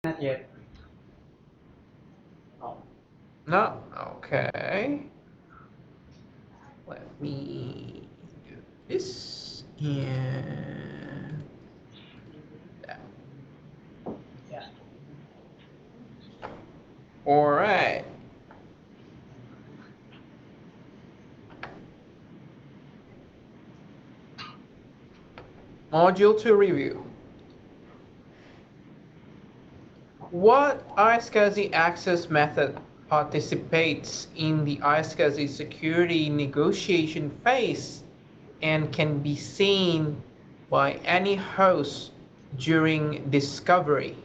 Not yet. No? Okay. Let me do this and that. Yeah. All right. Module 2 review. What iSCSI access method participates in the iSCSI security negotiation phase and can be seen by any host during discovery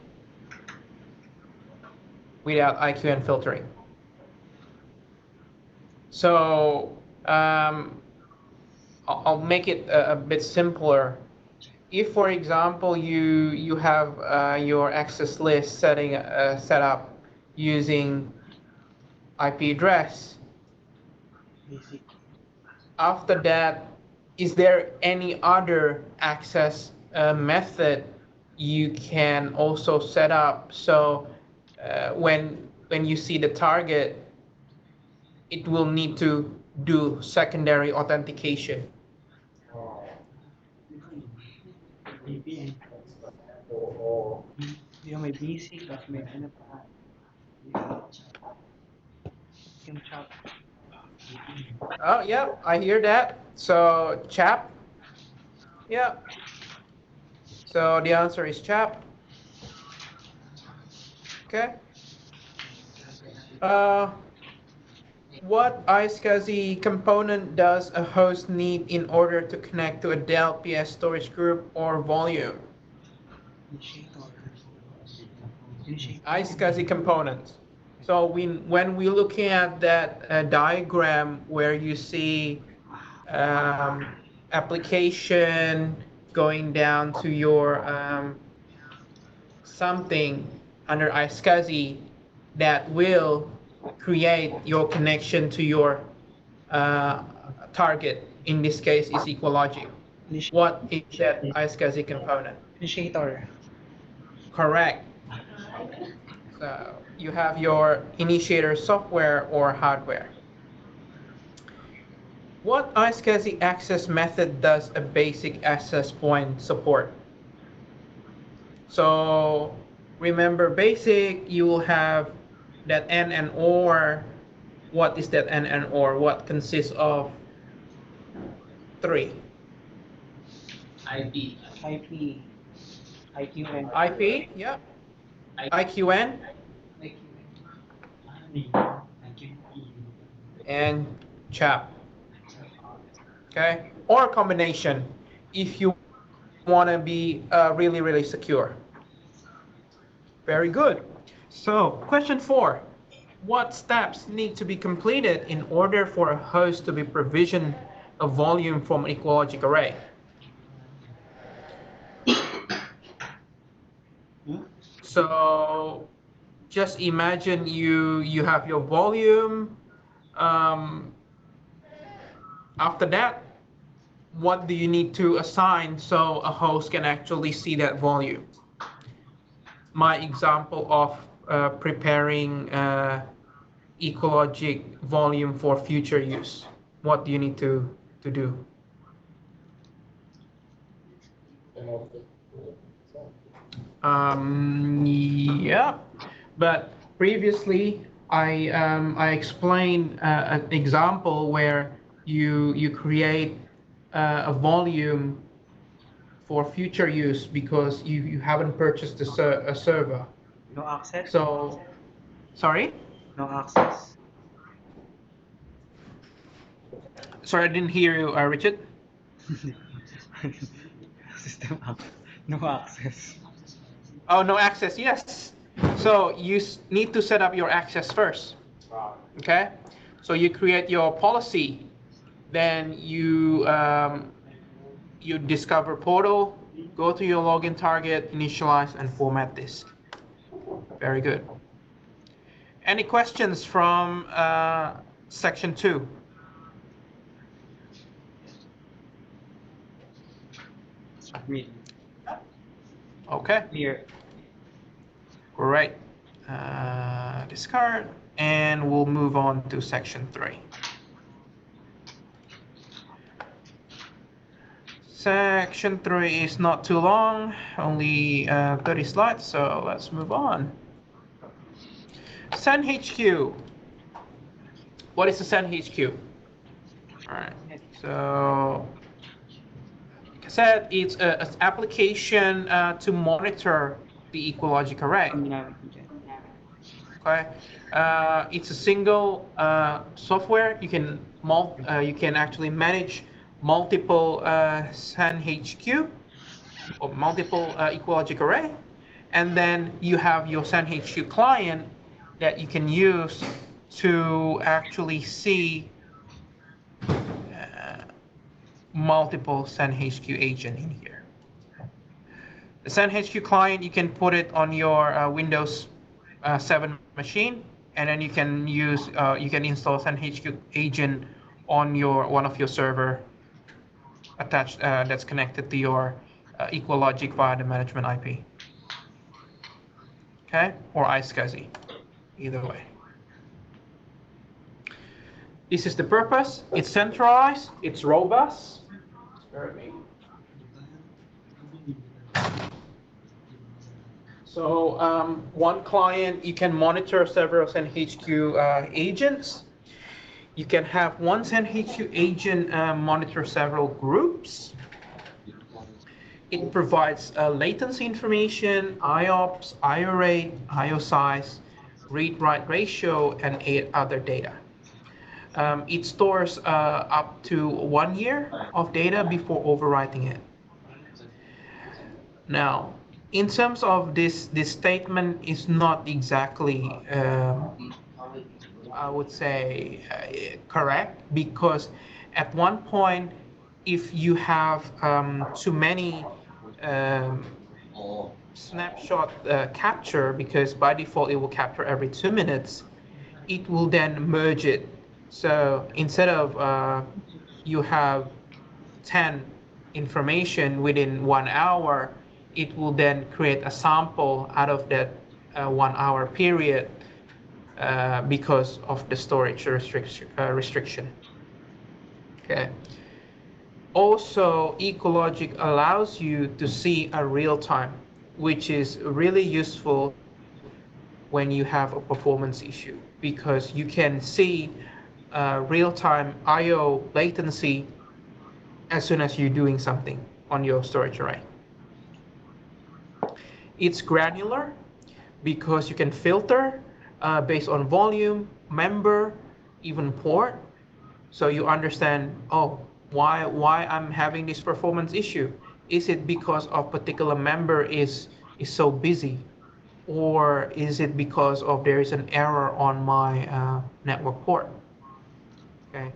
without IQN filtering? So I'll make it a bit simpler. If, for example, you have your access list set up using IP address, Basic. after that, is there any other access method you can also set up so when you see the target, it will need to do secondary authentication? VPN. Di ba may basic, tapos may ano pa. Yung chop. Oh, yeah, I hear that. So, chap. Yeah. So the answer is chap. Okay. Uh, what iSCSI component does a host need in order to connect to a Dell PS storage group or volume? Initiator. Initiator. iSCSI components. So when we look at that diagram where you see application going down to your something under iSCSI that will create your connection to your uh, target. In this case, is EQLogic. What is that iSCSI component? Initiator. Correct. So you have your initiator software or hardware. What iSCSI access method does a basic access point support? So remember basic, you will have that N and OR. What is that N and OR? What consists of three? IP. IP. IQN. IP, yeah. IQN and CHAP. Okay, or a combination if you want to be really, really secure. Very good. So, question 4. What steps need to be completed in order for a host to be provisioned a volume from an EQLogic array? So, just imagine you have your volume. Um, After that, what do you need to assign so a host can actually see that volume? My example of preparing EQLogic volume for future use. What do you need to do? Yeah, but previously I explained an example where you create a volume for future use because you haven't purchased a server. No access. So, sorry? No access. Sorry, I didn't hear you, Richard. System up. No access. Oh, no access, yes. So you need to set up your access first, okay? So you create your policy, then you discover portal, go to your login target, initialize, and format this. Very good. Any questions from section 2? Submit. Okay, Clear. Great. Discard, and we'll move on to section 3. Section 3 is not too long, only 30 slides, so let's move on. Send HQ. What is the Send HQ? All right, so like I said, it's an application to monitor the EQL array. Okay, it's a single software. You can actually manage multiple Send HQ or multiple EQL array, and then you have your Send HQ client that you can use to actually see multiple Send HQ agent in here. The Send HQ client, you can put it on your Windows 7 machine, and then you can use you can install Send HQ agent on one of your server attached that's connected to your EQL via the management IP. Okay, or iSCSI, either way. This is the purpose. It's centralized. It's robust. So one client, you can monitor several Send HQ agents. You can have one Send HQ agent monitor several groups. It provides latency information, IOPS, IO rate, IO size, read-write ratio, and 8 other data. It stores up to 1 year of data before overwriting it. Now, in terms of this statement is not exactly, I would say, correct, because at one point, if you have too many snapshot capture, because by default it will capture every 2 minutes, it will then merge it. So instead of you have 10 information within 1 hour, it will then create a sample out of that 1 hour period because of the storage restriction. Okay. Also, EQL allows you to see a real time, which is really useful when you have a performance issue, because you can see real-time IO latency as soon as you're doing something on your storage array. It's granular because you can filter based on volume, member, even port. So you understand, oh, why I'm having this performance issue? Is it because a particular member is so busy? Or is it because of there is an error on my network port? Okay.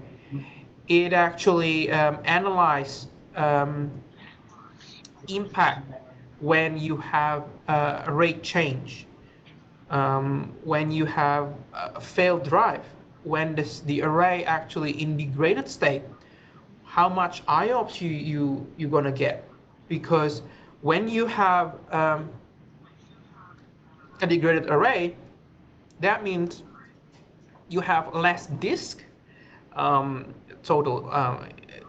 It actually analyzes impact when you have a rate change, when you have a failed drive, when the array actually in degraded state, how much IOPS you're gonna get, because when you have a degraded array, that means you have less disk total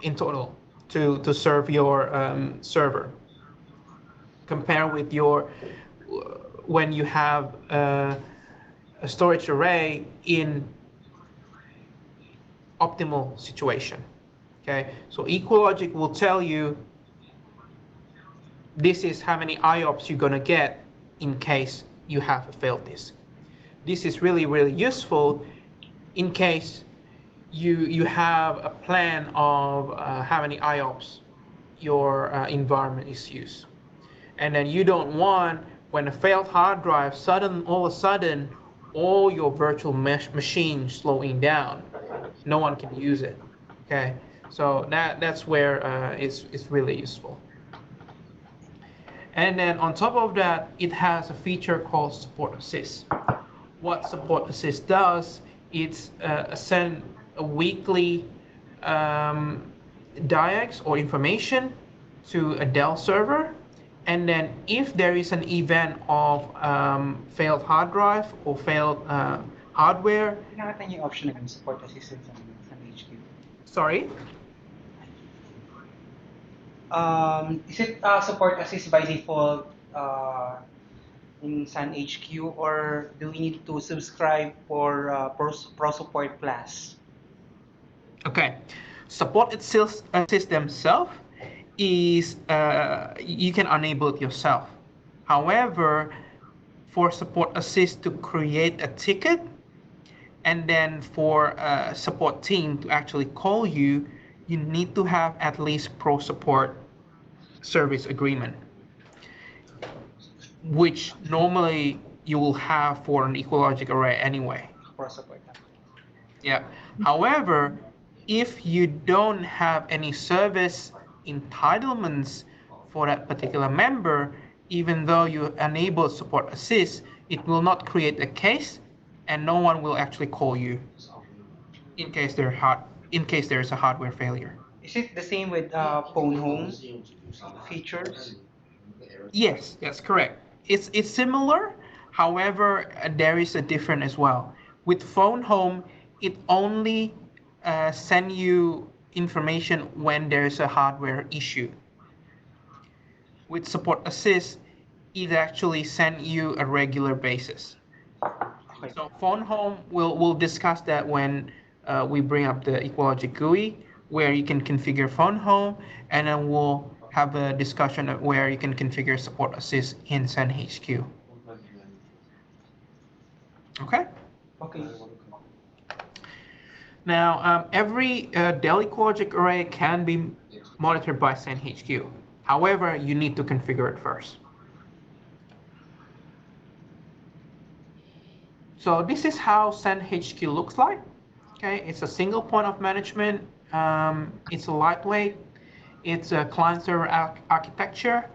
in total to serve your server, compare with your when you have a storage array in optimal situation. Okay, so EQL will tell you this is how many IOPS you're gonna get in case you have a failed disk. This is really, really useful in case you have a plan of how many IOPS your environment is used. And then you don't want, when a failed hard drive, all of a sudden, all your virtual machine slowing down. No one can use it. Okay, so that's where it's really useful. And then on top of that, it has a feature called Support Assist. What Support Assist does, it's send a weekly diags or information to a Dell server, And then if there is an event of failed hard drive or failed hardware, Pinakita niyo yung option na yung support assistance sa HQ. sorry, Is it support assist by default in Sun HQ, or do we need to subscribe for Pro Support Plus? okay, support itself assist themselves is you can enable it yourself. However, for support assist to create a ticket and then for a support team to actually call you, you need to have at least pro support service agreement, which normally you will have for an equal logic array anyway. Pro Support. Yeah. However, if you don't have any service entitlements for that particular member, even though you enable support assist, it will not create a case and no one will actually call you in case there's a hardware failure. Is it the same with phone home features? Yes, that's correct. It's similar. However, there is a difference as well. With phone home, it only send you information when there's a hardware issue. With support assist, it actually send you a regular basis. Okay. So phone home, we'll discuss that when we bring up the Equalogic GUI, where you can configure phone home, and then we'll have a discussion of where you can configure support assist in Sun HQ. Okay. Okay. Now, every Dell Equalogic array can be monitored by Sun HQ. However, you need to configure it first. So this is how Sun HQ looks like. Okay, it's a single point of management. It's a lightweight. It's a client-server architecture,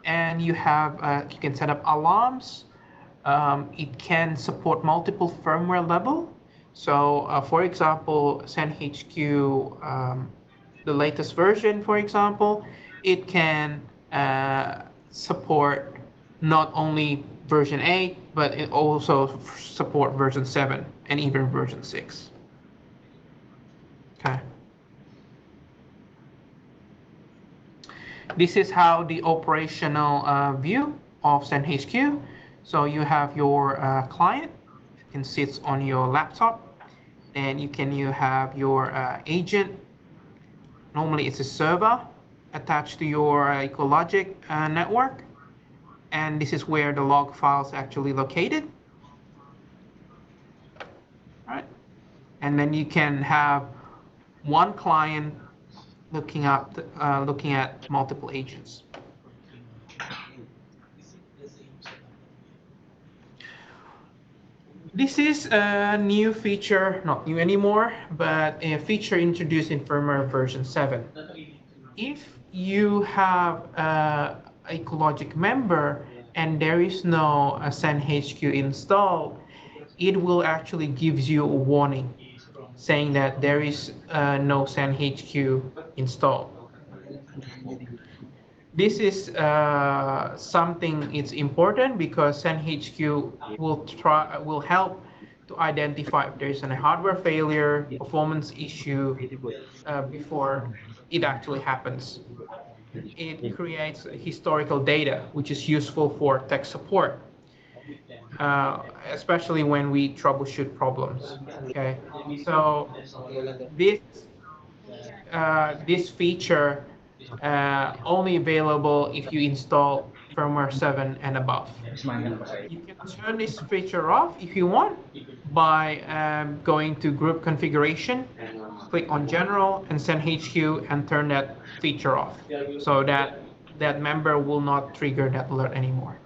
and you can set up alarms. It can support multiple firmware level. So, for example, Sun HQ, the latest version, for example, it can support not only version 8, but it also support version 7 and even version 6. Okay. This is how the operational view of Sun HQ. So you have your client, it can sit on your laptop, and you have your agent. Normally it's a server attached to your EqualLogic network, and this is where the log files actually located. All right, and then you can have one client looking at multiple agents. This is a new feature, not new anymore, but a feature introduced in firmware version 7. If you have a EqualLogic member and there is no Sun HQ installed, it will actually give you a warning saying that there is no Sun HQ installed. This is something it's important because Sun HQ will help to identify if there's a hardware failure, performance issue before it actually happens. It creates historical data, which is useful for tech support, especially when we troubleshoot problems. Okay, so this feature only available if you install firmware 7 and above. You can turn this feature off if you want by going to group configuration, click on general and Sun HQ and turn that feature off so that that member will not trigger that alert anymore.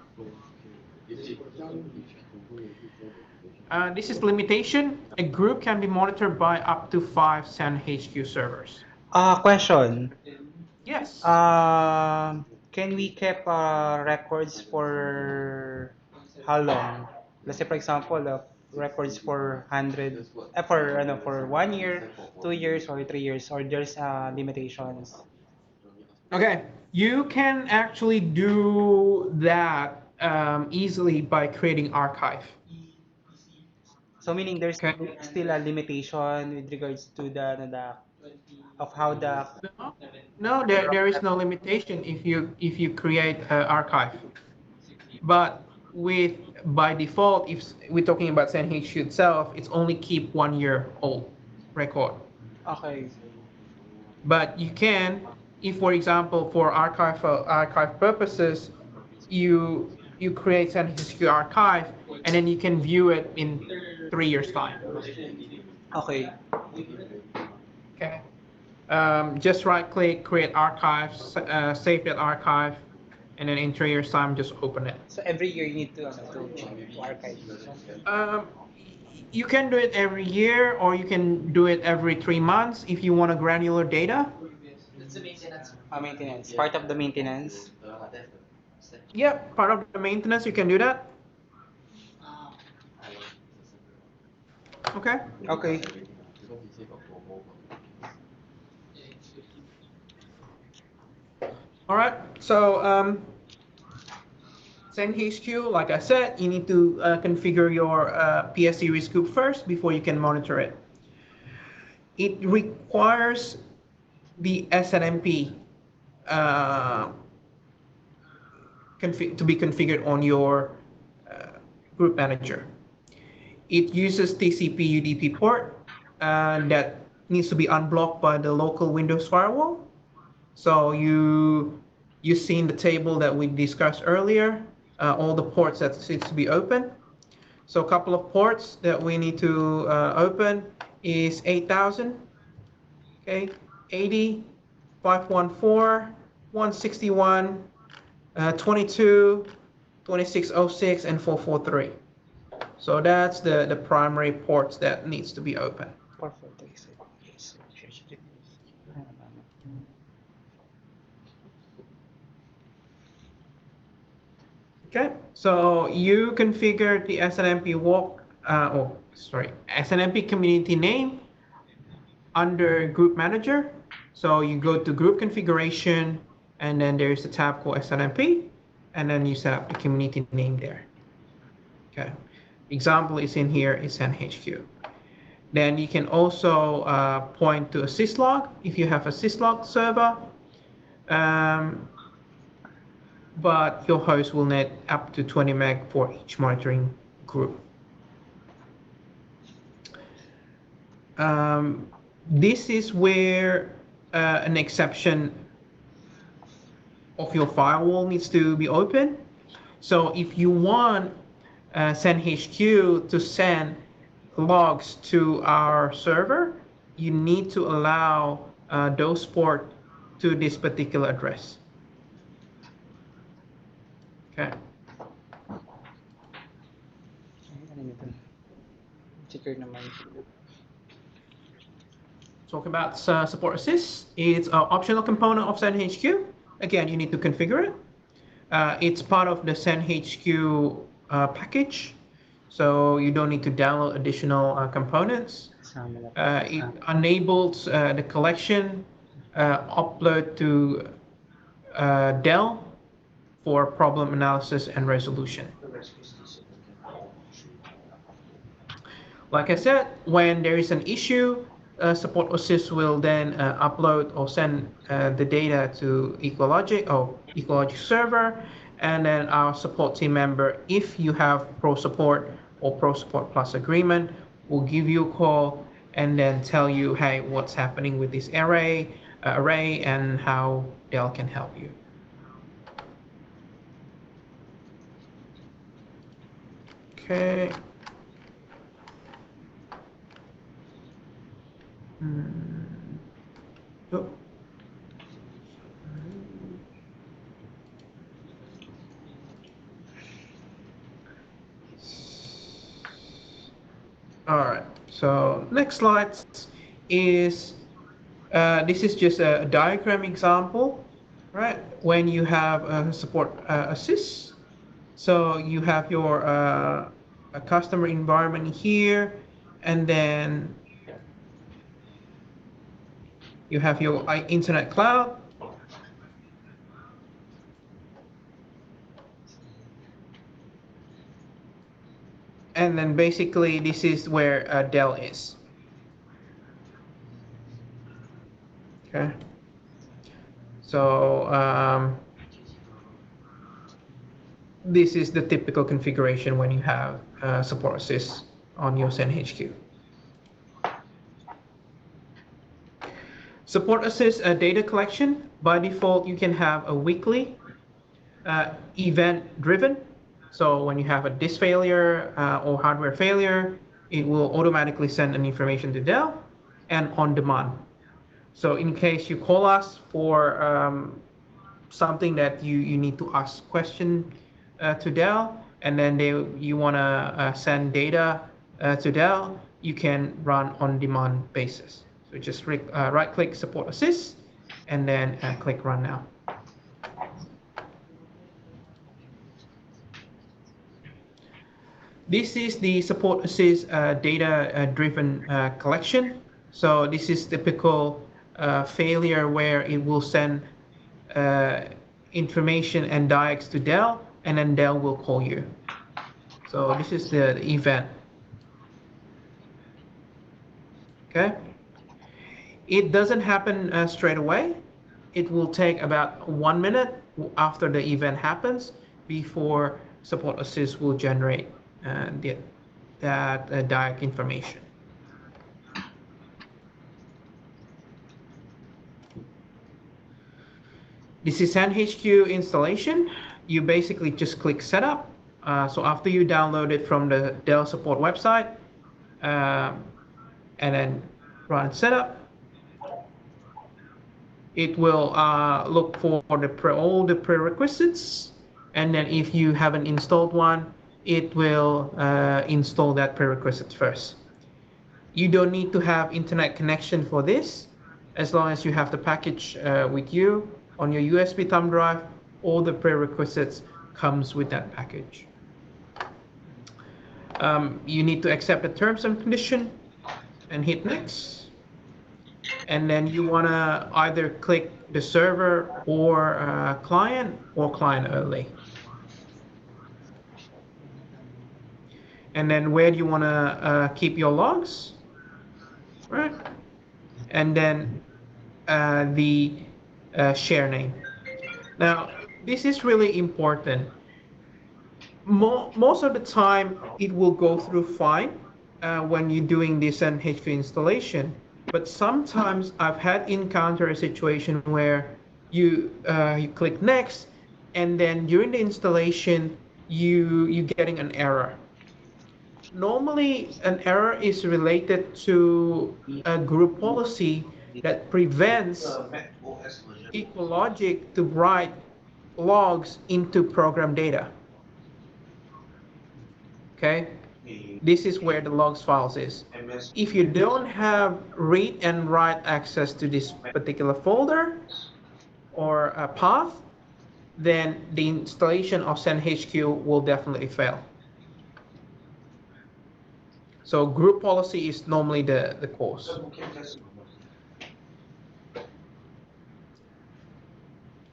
This is limitation. A group can be monitored by up to 5 Sun HQ servers. Question. Yes. Can we keep records for how long? Let's say, for example, records for 100, for 1 year, 2 years, or 3 years, or there's limitations. Okay. You can actually do that easily by creating archive. So meaning there's Okay. still a limitation with regards to the of how the No, no, there is no limitation if you create archive. But with by default, if we're talking about SendHQ itself, it's only keep 1 year old record. okay. But you can, if for example for archive purposes, you create SendHQ archive, and then you can view it in 3 years time. Okay. Okay. Just right click, create archive, save that archive, and then in 3 years time, just open it. So every year you need to archive. Um, you can do it every year, or you can do it every 3 months if you want a granular data. Maintenance. Part of the maintenance. Yep, part of the maintenance, you can do that. Okay. Okay. All right. So SendHQ, like I said, you need to configure your PS series group first before you can monitor it. It requires the SNMP uh, to be configured on your group manager. It uses TCP UDP port that needs to be unblocked by the local Windows firewall. So you see in the table that we discussed earlier, all the ports that needs to be open. So a couple of ports that we need to open is 8000, okay, 80, 514, 161, 22, 2606, and 443. So that's the primary ports that needs to be open. Perfect. Okay, so you configure the SNMP SNMP community name under Group Manager. So you go to Group Configuration, and then there's a tab called SNMP, and then you set up the community name there. Okay, example is in here is SNHQ. Then you can also point to a syslog if you have a syslog server. But your host will need up to 20 meg for each monitoring group. This is where an exception of your firewall needs to be open. So if you want SendHQ to send logs to our server, you need to allow those ports to this particular address. Okay. Talk about support assist. It's an optional component of SendHQ. Again, you need to configure it. It's part of the SendHQ package, so you don't need to download additional components. It enables the collection upload to Dell for problem analysis and resolution. Like I said, when there is an issue, Support Assist will then upload or send the data to EQLogic or EQLogic server, and then our support team member, if you have Pro Support or Pro Support Plus agreement, will give you a call and then tell you, hey, what's happening with this array and how Dell can help you. Okay. Oh. All right, so next slide is, this is just a diagram example, right? When you have a support assist, so you have your a customer environment here, and then you have your internet cloud, And then basically this is where Dell is. Okay. So this is the typical configuration when you have support assist on your SendHQ. Support assist data collection, by default, you can have a weekly event driven. So when you have a disk failure or hardware failure, it will automatically send an information to Dell and on demand. So in case you call us for something that you need to ask question to Dell, and then you want to send data to Dell, you can run on demand basis. So just right click support assist and then click run now. This is the support assist data driven collection. So this is typical failure where it will send information and diags to Dell, and then Dell will call you. So this is the event. Okay. It doesn't happen straight away. It will take about 1 minute after the event happens before support assist will generate that diag information. This is SendHQ installation. You basically just click setup. So after you download it from the Dell support website, and then run setup, it will look for all the prerequisites, and then if you haven't installed one, it will install that prerequisite first. You don't need to have internet connection for this. As long as you have the package with you on your USB thumb drive, all the prerequisites comes with that package. You need to accept the terms and condition and hit next. And then you want to either click the server or client only. And then where do you want to keep your logs? Right. And then the share name. Now, this is really important. Most of the time, it will go through fine when you're doing this SendHQ installation. But sometimes I've had encounter a situation where you click next, and then during the installation, you're getting an error. Normally, an error is related to a group policy that prevents EQL Logic to write logs into program data. Okay, this is where the logs files is. If you don't have read and write access to this particular folder or a path, then the installation of SendHQ will definitely fail. So group policy is normally the cause.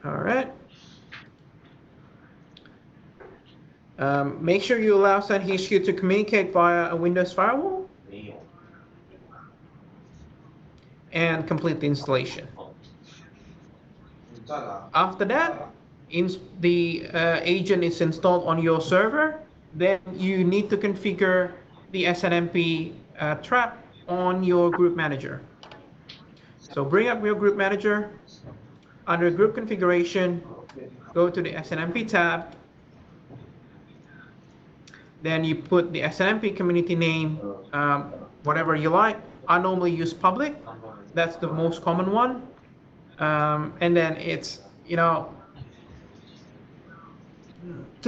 All right. Make sure you allow SendHQ to communicate via a Windows firewall and complete the installation. After that, the agent is installed on your server, then you need to configure the SNMP trap on your group manager. So bring up your group manager. Under group configuration, go to the SNMP tab. Then you put the SNMP community name, whatever you like. I normally use public. That's the most common one. And then it's, to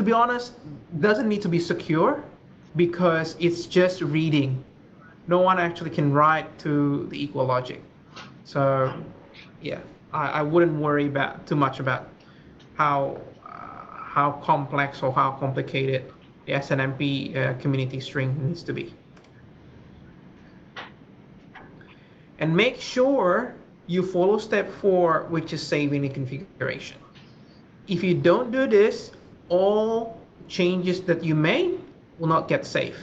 be honest, doesn't need to be secure because it's just reading. No one actually can write to the EQL Logic. So yeah, I wouldn't worry too much about how complex or how complicated the SNMP community string needs to be. And make sure you follow step 4, which is saving the configuration. If you don't do this, all changes that you made will not get saved.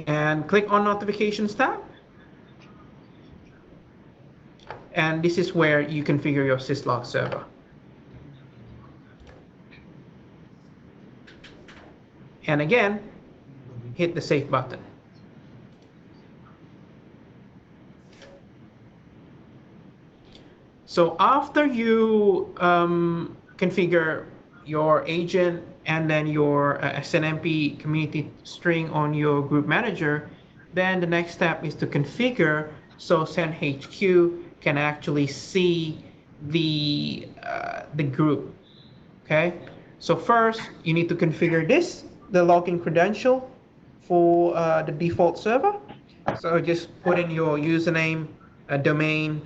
and click on Notifications tab. And this is where you configure your syslog server. And again, hit the Save button. So after you configure your agent and then your SNMP community string on your group manager, then the next step is to configure so SendHQ can actually see the group. Okay. So first you need to configure this, the login credential for the default server. So just put in your username, domain,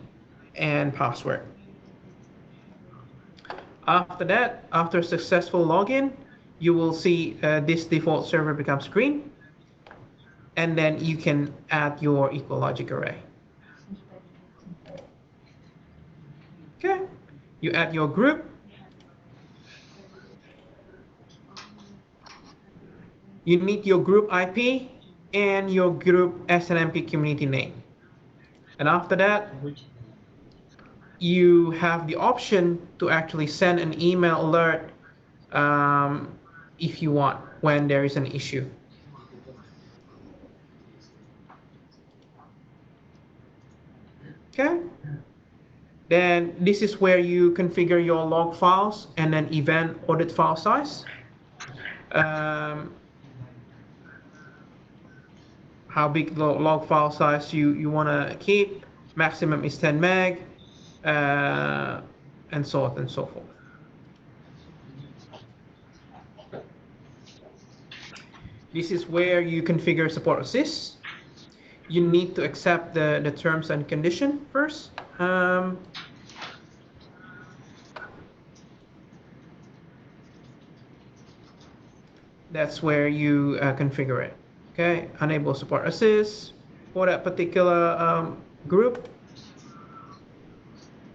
and password. After that, after successful login, you will see this default server becomes green, and then you can add your equal logic array. Okay, you add your group. You need your group IP and your group SNMP community name. And after that, you have the option to actually send an email alert if you want when there is an issue. Okay. Then this is where you configure your log files and then event audit file size. How big the log file size you want to keep. Maximum is 10 meg, and so on and so forth. This is where you configure support assist. You need to accept the terms and condition first. That's where you configure it. Okay, enable support assist for that particular group.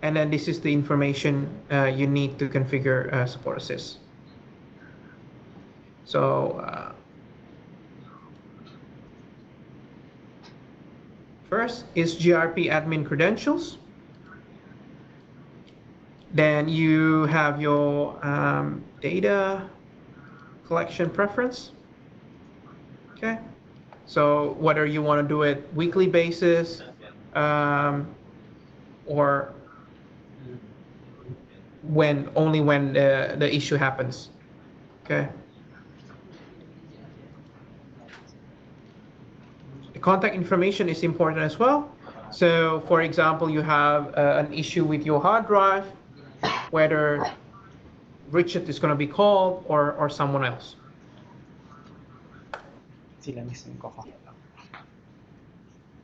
And then this is the information you need to configure support assist. So first is GRP admin credentials. Then you have your data collection preference. Okay, so whether you want to do it weekly basis or only when the issue happens. Okay. The contact information is important as well. So for example, you have an issue with your hard drive, whether Richard is going to be called or someone else.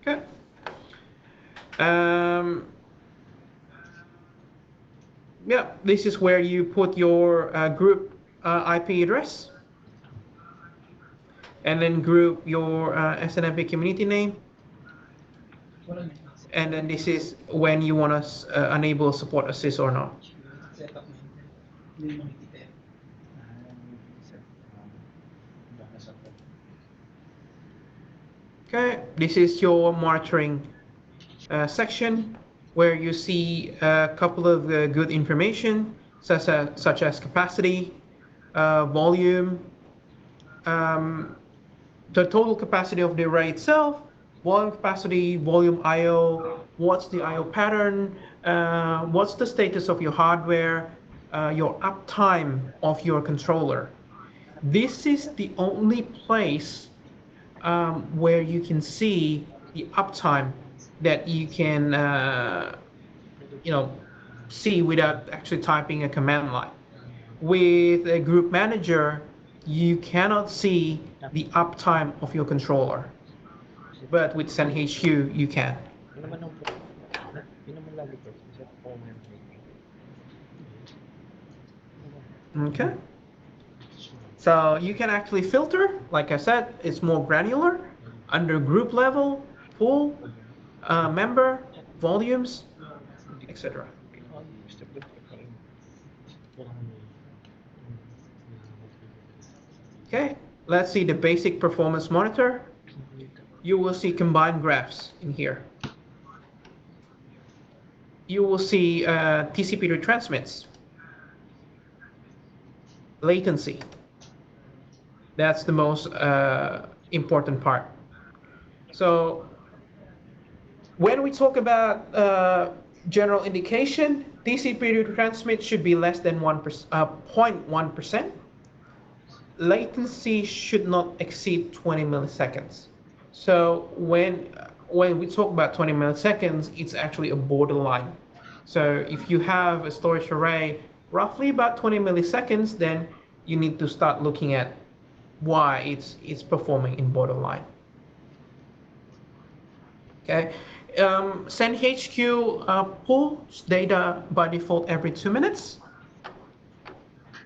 Okay. Yeah, this is where you put your group IP address, and then group your SNMP community name, and then this is when you want to enable support assist or not. Okay, this is your monitoring section where you see a couple of good information such as capacity, volume, the total capacity of the array itself, volume capacity, volume I/O, what's the I/O pattern, what's the status of your hardware, your uptime of your controller. This is the only place where you can see the uptime that you can see without actually typing a command line. With a group manager, you cannot see the uptime of your controller, but with SendHQ you can. Okay. So you can actually filter, like I said, it's more granular under group level, pool, member, volumes, etc. Okay, let's see the basic performance monitor. you will see combined graphs in here. You will see TCP retransmits, latency. That's the most important part. So when we talk about general indication, TCP retransmit should be less than 0.1%. Latency should not exceed 20 milliseconds. So when we talk about 20 milliseconds, it's actually a borderline. So if you have a storage array roughly about 20 milliseconds, then you need to start looking at why it's performing in borderline. Okay, SendHQ pulls data by default every 2 minutes.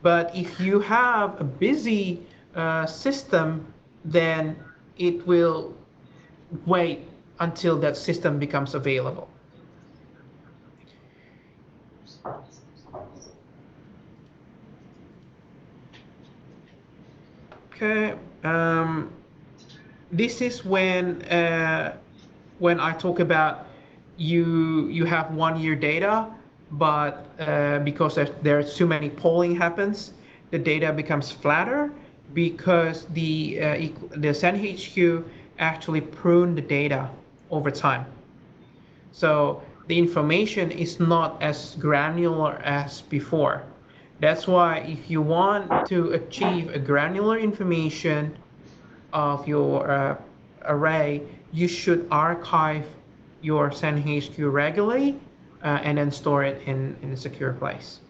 But if you have a busy system, then it will wait until that system becomes available. Okay, this is when I talk about you have 1 year data, but because there's too many polling happens, the data becomes flatter because the SendHQ actually prune the data over time. So the information is not as granular as before. That's why if you want to achieve a granular information of your array, you should archive your SendHQ regularly and then store it in a secure place.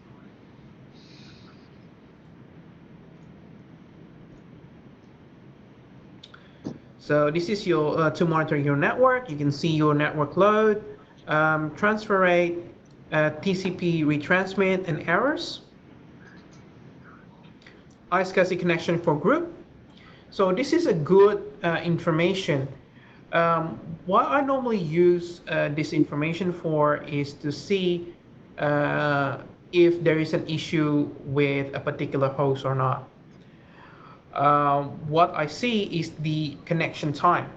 So this is your to monitor your network. You can see your network load, transfer rate, TCP retransmit and errors, iSCSI connection for group. So this is a good information. What I normally use this information for is to see if there is an issue with a particular host or not. What I see is the connection time.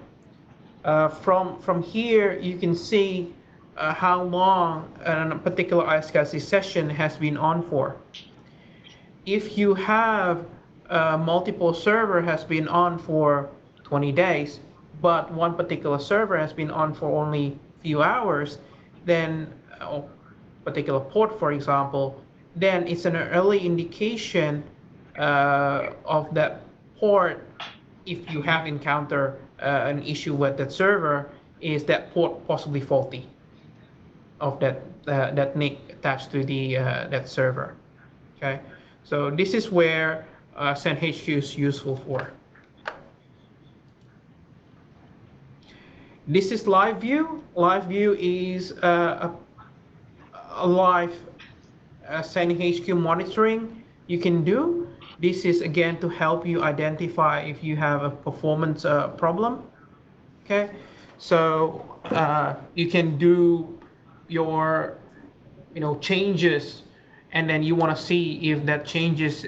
From here, you can see how long a particular iSCSI session has been on for. If you have multiple server has been on for 20 days, but one particular server has been on for only a few hours, then a particular port, for example, then it's an early indication of that port. If you have encountered an issue with that server, is that port possibly faulty of that NIC attached to the that server. Okay, so this is where SendHQ is useful for. This is live view. Live view is a live SendHQ monitoring you can do. This is again to help you identify if you have a performance problem. Okay, so you can do your changes, and then you want to see if that changes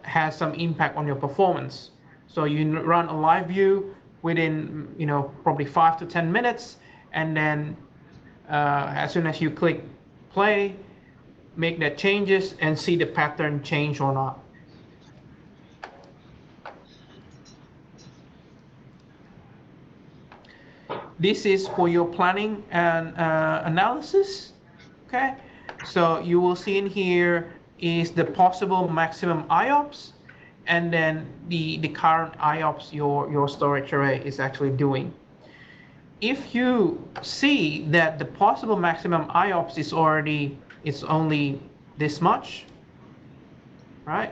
has some impact on your performance. So you run a live view within probably 5 to 10 minutes, and then as soon as you click play, make that changes and see the pattern change or not. This is for your planning and analysis. Okay, so you will see in here is the possible maximum IOPS, and then the current IOPS your storage array is actually doing. If you see that the possible maximum IOPS is only this much, right?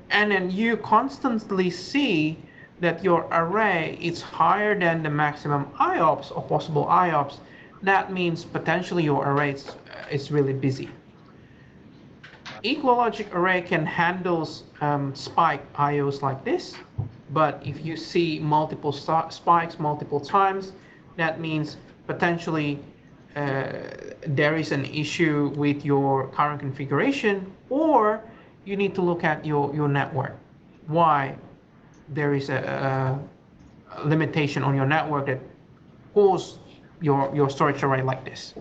And then you constantly see that your array is higher than the maximum IOPS or possible IOPS, that means potentially your array is really busy. Equal logic array can handle spike IOs like this, but if you see multiple spikes multiple times, that means potentially there is an issue with your current configuration, or you need to look at your network. Why there is a limitation on your network that pulls your storage array like this.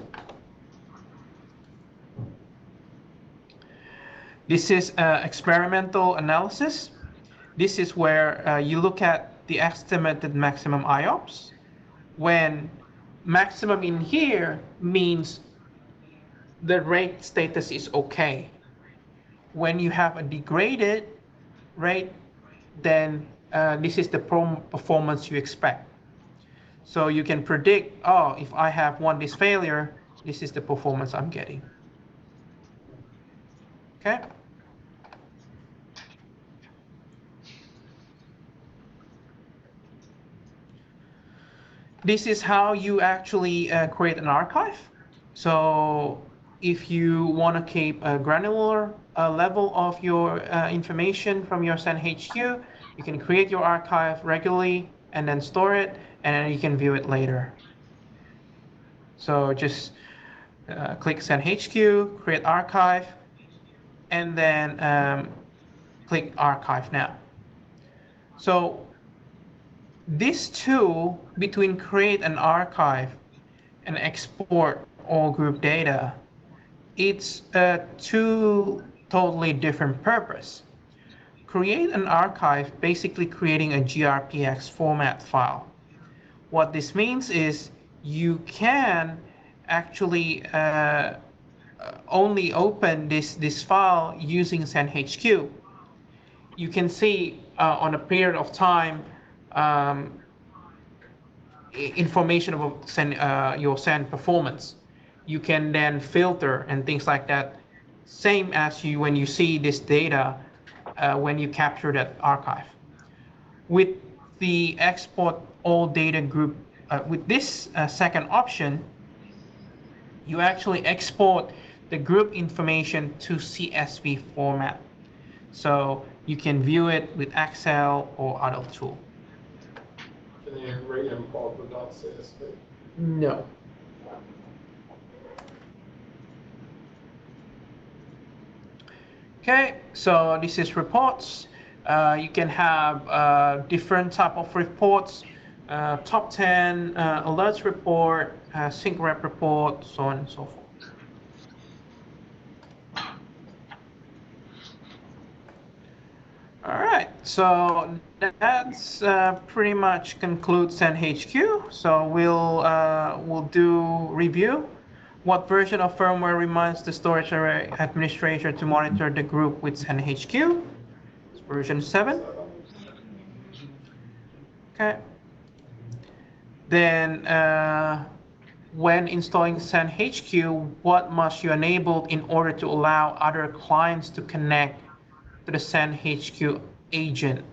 This is experimental analysis. This is where you look at the estimated maximum IOPS, when maximum in here means the rate status is okay. When you have a degraded rate, then this is the performance you expect. So you can predict, oh, if I have one disk failure, this is the performance I'm getting. Okay. This is how you actually create an archive. So if you want to keep a granular level of your information from your SendHQ, you can create your archive regularly and then store it, and then you can view it later. So just click SendHQ, create archive, and then click archive now. So this tool between create an archive and export all group data, it's two totally different purpose. Create an archive, basically creating a grpx format file. What this means is you can actually only open this file using SendHQ. You can see on a period of time information about your send performance. You can then filter and things like that, same as when you see this data when you capture that archive. With the export all data group, with this second option, you actually export the group information to CSV format. So you can view it with Excel or other tool. Can you re-import the .csv? No. Okay, so this is reports. You can have different type of reports, top 10 alerts report, sync rep report, so on and so forth. All right, so that's pretty much concludes SendHQ. So we'll do review. What version of firmware reminds the storage array administrator to monitor the group with SendHQ? It's version 7. Okay. Then when installing SendHQ, what must you enable in order to allow other clients to connect to the SendHQ agent?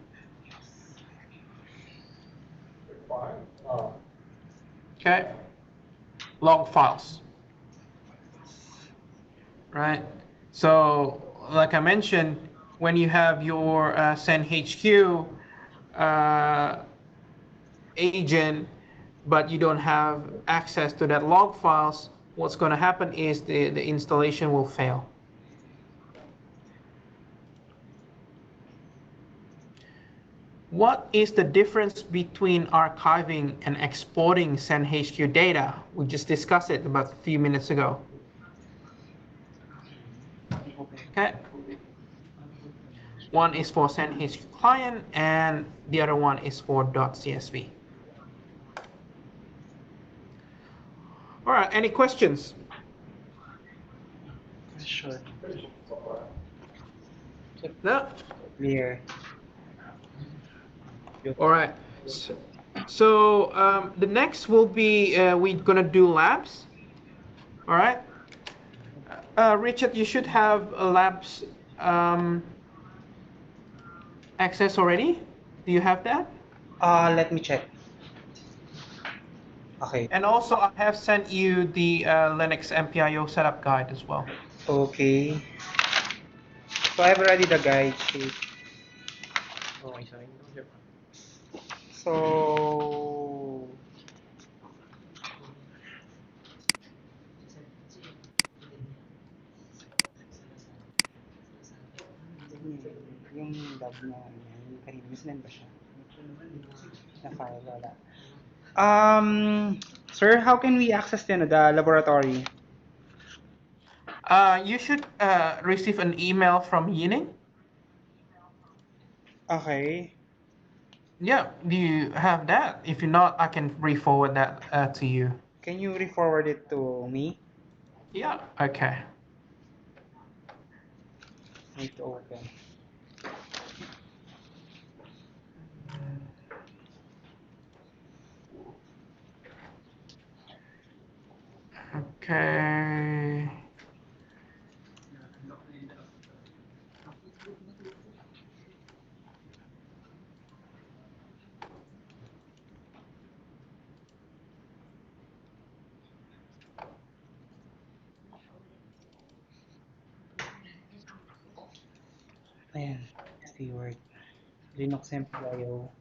Okay. Log files. Right. So like I mentioned, when you have your SendHQ agent, but you don't have access to that log files, what's going to happen is the installation will fail. What is the difference between archiving and exporting SendHQ data? We just discussed it about a few minutes ago. Okay. One is for SendHQ client and the other one is for .csv. All right, any questions? Sure. No? Clear. All right. So the next will be we're gonna do labs. All right. Richard, you should have a labs access already. Do you have that? Let me check. Okay. And also, I have sent you the Linux MPIO setup guide as well. Okay. So I've already the guide. So yung log na yan, kanina, sinend ba siya? Na file, wala. Sir, how can we access the laboratory? You should receive an email from Yining. Okay. Yeah, do you have that? If you're not, I can re-forward that to you. Can you re-forward it to me? Yeah, okay. Need to open. Okay. Ayan, steward. Linux MPIO.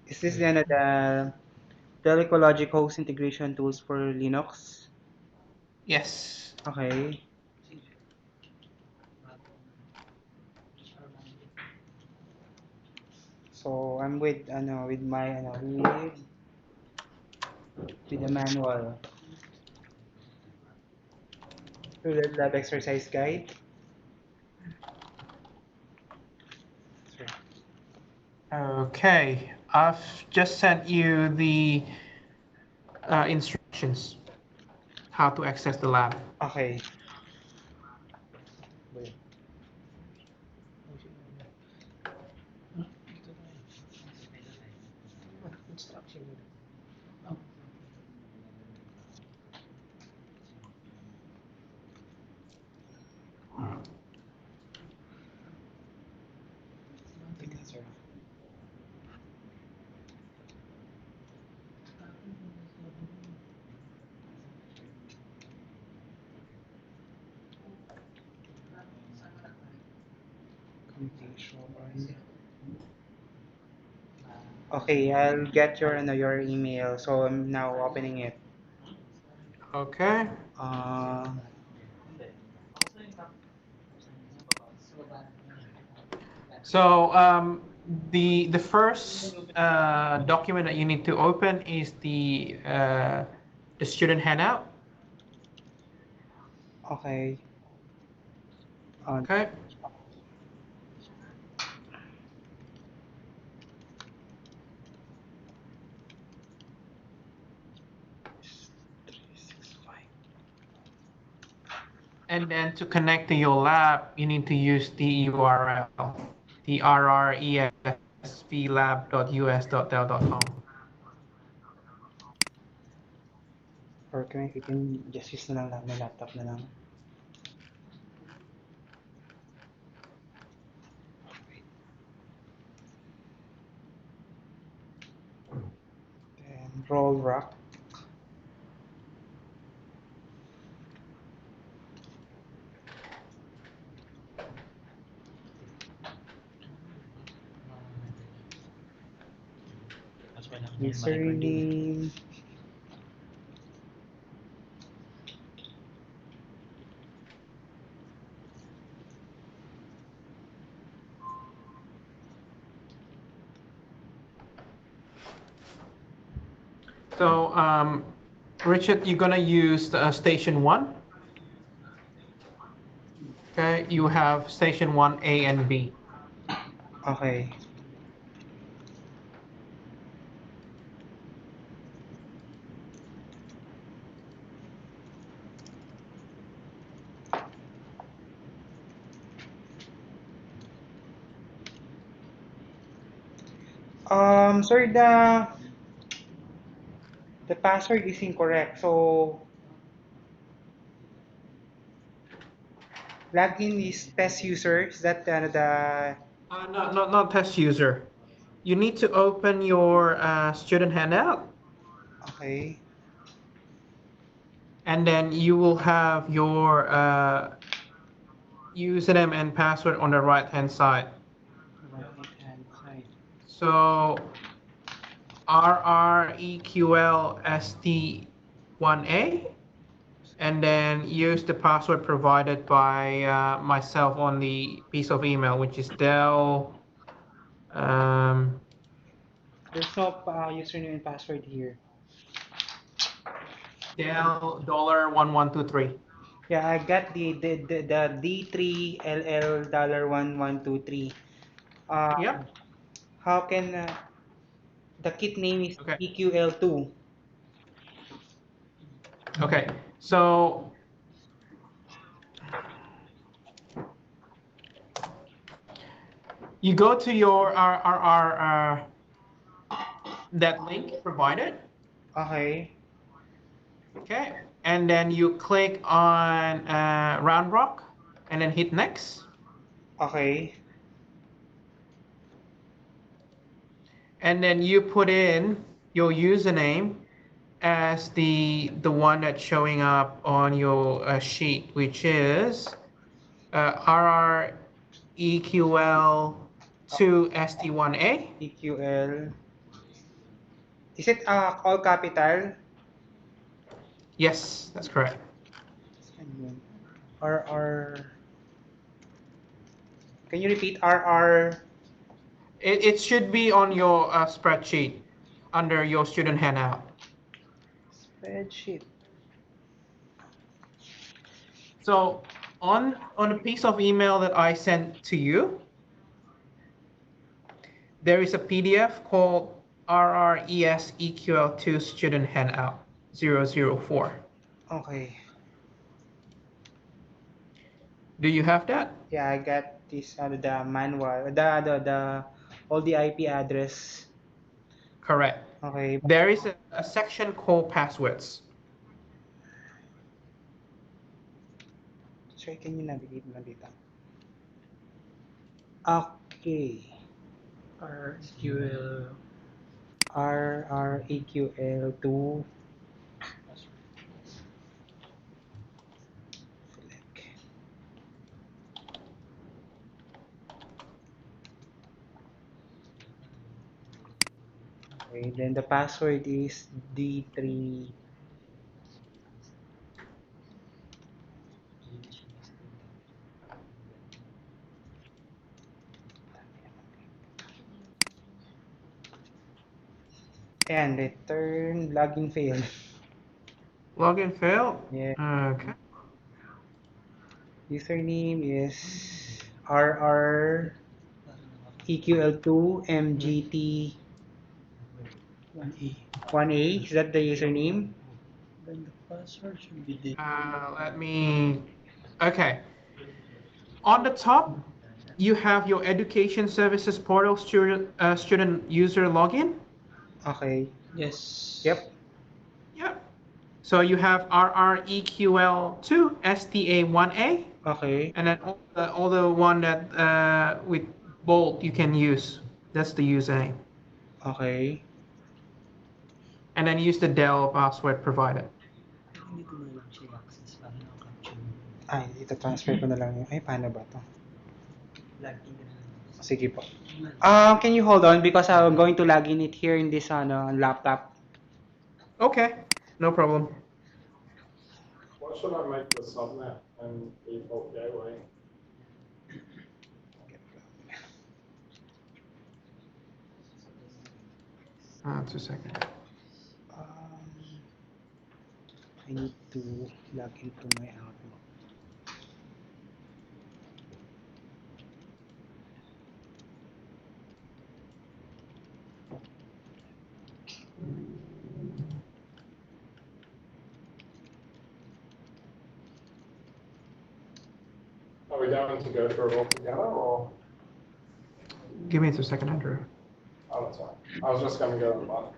Is this the ecologic host integration tools for Linux? Yes. Okay. So I'm with my with the manual. To the lab exercise guide. Sure. Okay. I've just sent you the instructions how to access the lab. Okay. Tika, sir. Communication. Okay, I'll get your email. So I'm now opening it. Okay. Uh, So the first document that you need to open is the student handout. okay. Uh, Okay. And then to connect to your lab, you need to use the URL, the rresvlab.us.del.com. or we can just use na lang my laptop na lang. Then roll rock. Username. So, Richard, you're gonna use station one. Okay, you have station 1A and B. Okay. Sorry, the password is incorrect. So login is test user. Is that the Not test user. You need to open your student handout, okay? and then you will have your username and password on the right hand side. Right hand side. So RREQLST1A, and then use the password provided by myself on the piece of email, which is Dell. There's no username and password here. Dell $1123. Yeah, I got the D3LL $1123. Yep. How can the kit name is Okay. EQL2? Okay. So you go to your that link provided. Okay. Okay. And then you click on Round Rock and then hit next. Okay. And then you put in your username as the one that's showing up on your sheet, which is RREQL2ST1A. EQL. Is it all capital? Yes, that's correct. RR. Can you repeat RR? It should be on your spreadsheet under your student handout. Spreadsheet. So on a piece of email that I sent to you, there is a PDF called RRESEQL2 Student Handout 004. Okay. Do you have that? Yeah, I got this the manual, the all the IP address. Correct. Okay. There is a section called passwords. Sir, can you navigate na dito? Okay. RSQL. RREQL2. Select. Okay, then the password is D3. And return login failed. Login failed. Yeah. Okay. Username is RREQL2MGT 1A. Is that the username? Then the password should be the Let me. Okay. On the top, you have your Education Services Portal student user login. Okay. yes. Yep. Yep. So you have RREQL2 STA1A, Okay. and then all the one that with bold you can use. That's the username. Okay. And then use the Dell password provided. Hindi ko na lang siya access para na-capture. Ay, ito transfer ko na lang yun. Ay, paano ba to? Login ka na lang. Sige po. Can you hold on because I'm going to log in it here in this laptop. Okay, no problem. What should I make the subnet and default gateway? 2 seconds. I need to log into my Outlook. Are we going to go through it all together or? Give me 2 seconds, Andrew. Oh, that's fine. I was just going to go to the bottom.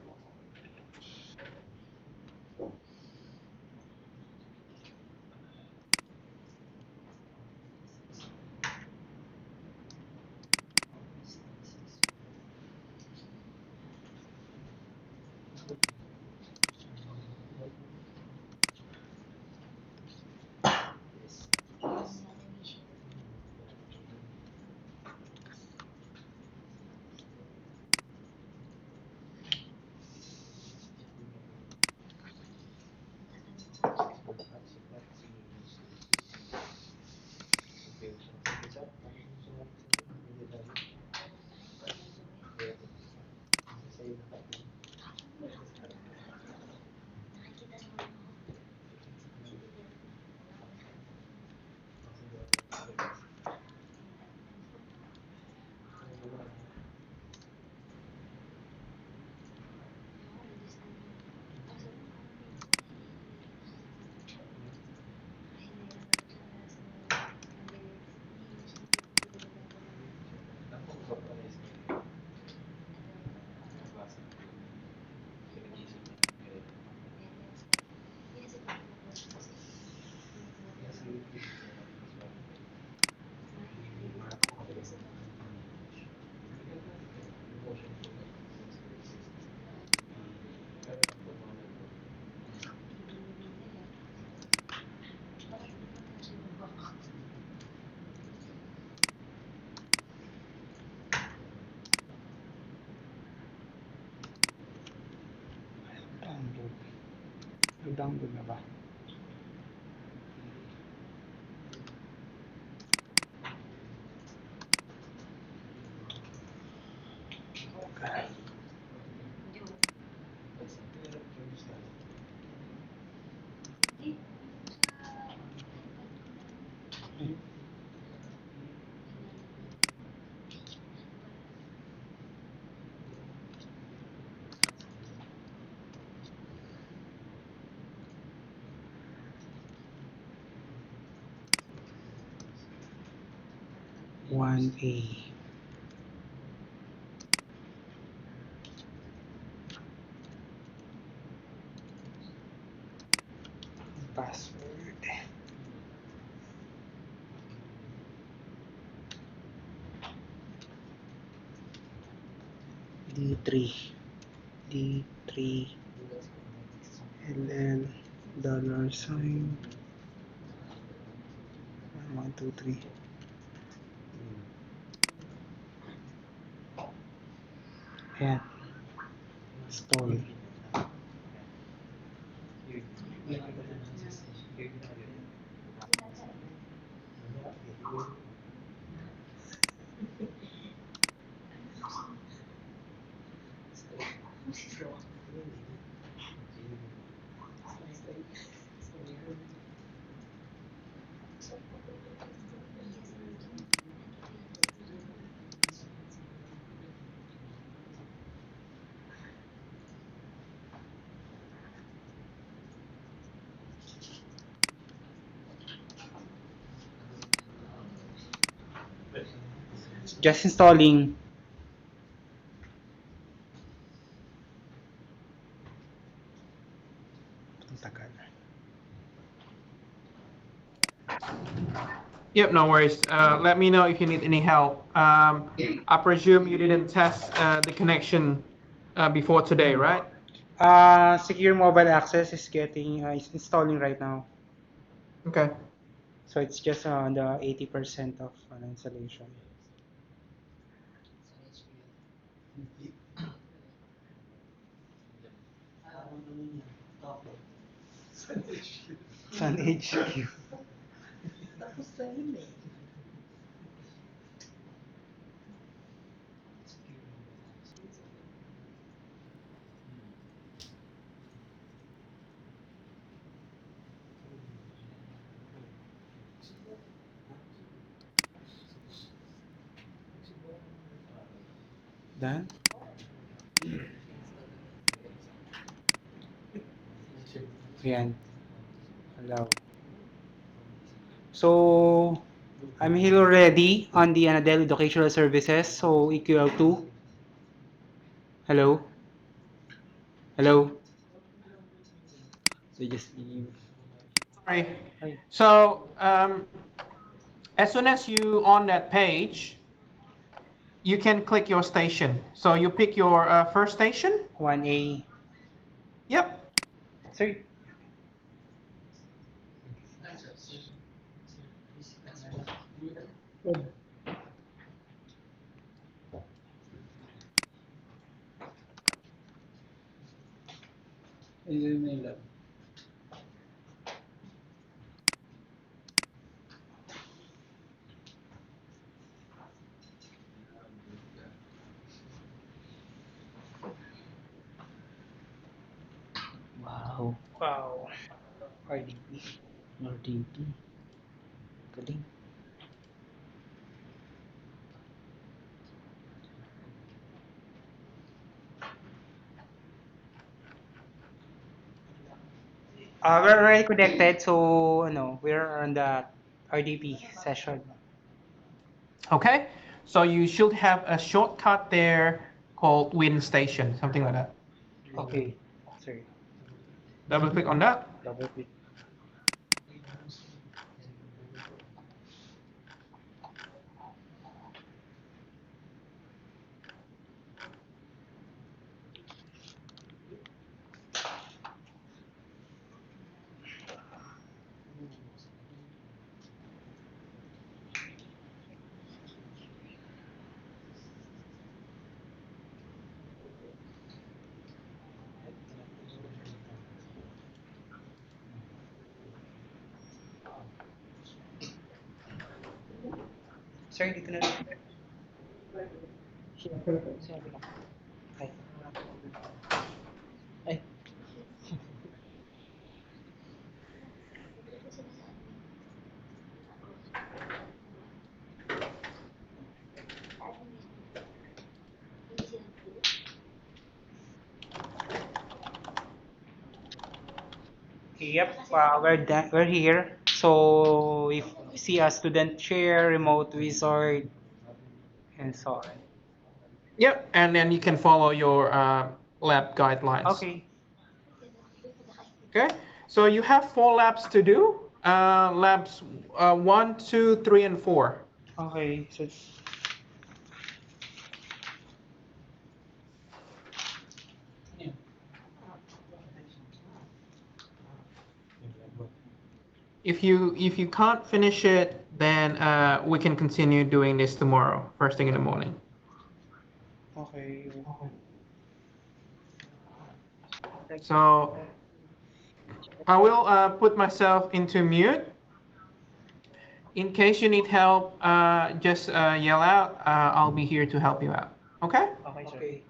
Nag-download na ba? One A. Password. D3. D3. LL. Dollar sign. 1, 2, 3. Ayan. Stall. Just installing. Ang tagal. Yep, no worries. Let me know if you need any help. I presume you didn't test the connection before today, right? Secure mobile access is getting is installing right now. Okay. So it's just on the 80% of installation. Sun HQ. Done? Ayan. Allow. So, I'm here already on the Daily Educational Services. So, EQL2. Hello? Hello? So, just leave. Sorry. Ay, So as soon as you on that page, you can click your station. So you pick your first station. 1A. Yep. Sorry. Wow, Wow. RDP. RDP. Galing. We're already connected, so we're on the RDP session. Okay. So you should have a shortcut there called Win Station, something like that. Okay. Sorry. Double click on that. Double click. Sir, dito na rin. Sinabi lang. Ay. Ay. Yep, we're done. We're here. So if you see a student share, remote wizard, and so on. Yep, and then you can follow your lab guidelines. Okay. Okay, so you have 4 labs to do. Labs 1, 2, 3, and 4. Okay. So If you can't finish it, then we can continue doing this tomorrow, first thing in the morning. okay. So I will put myself into mute. In case you need help, just yell out. I'll be here to help you out. Okay? Okay, sir. Okay.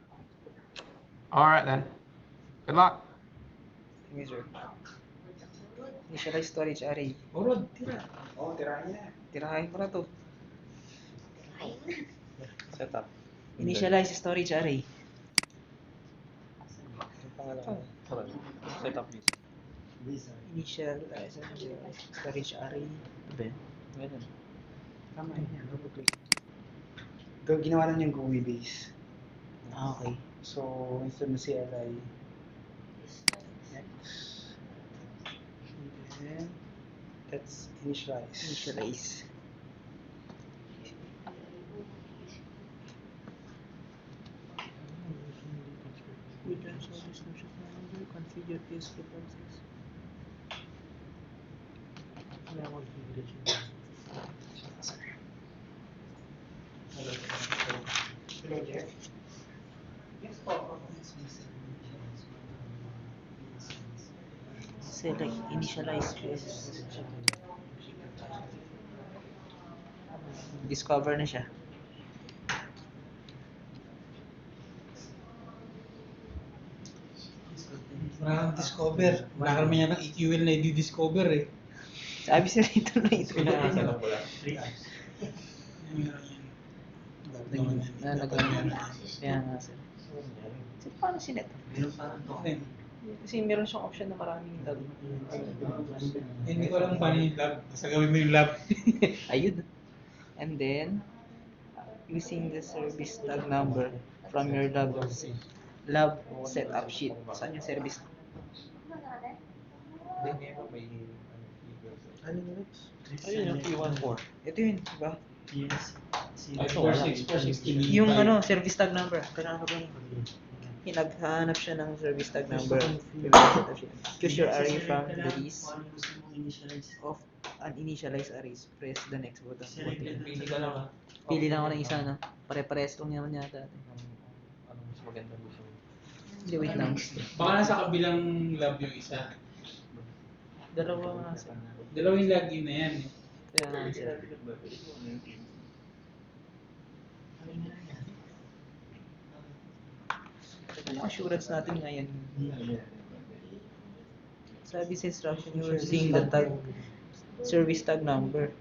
All right then. Good luck. Thank you, sir. Initialize storage array. Urod, tira. Oo, tirahin niya. Tirahin ko na to. Setup. Initialize storage array. Setup this. Initialize storage array. Ben. Ganun. Tama yun. Ginawa na niyang GUI base. Ah, okay. So, instead na CLI, X, and then, let's initialize. Initialize. We can solve this notion number, configure this references. Hello, Jeff. Yes po. Select initialize this. Discover na siya. Wala kang discover. Wala ka naman yan ng EQL na i-discover eh. Sabi siya rito na ito. Meron yan. Nalagyan na. Kaya nga sir. So, paano sinet? Ayun. Kasi meron siyang option na maraming tab. Hindi ko alam kung paano yung lab. Basta gawin mo yung lab. Ayun. And then, using the service tag number from your lab setup sheet. Saan yung service? Ayun yung P14. Ito yun, diba? Yes. Ito, 46460. Yung service tag number. Kailangan ko ba naghahanap siya ng service tag number. Choose your array from the list of uninitialized arrays. Press the next button. Pili ka lang ah. Pili lang ako ng isa, no? Pare-pares lang naman yata. Hindi, wait lang. Baka nasa kabilang lab yung isa. Dalawa nga sir. Dalawang login na yan eh. Kaya nga sir. Ano assurance natin ngayon? Sabi sa instruction, using the tag, service tag number.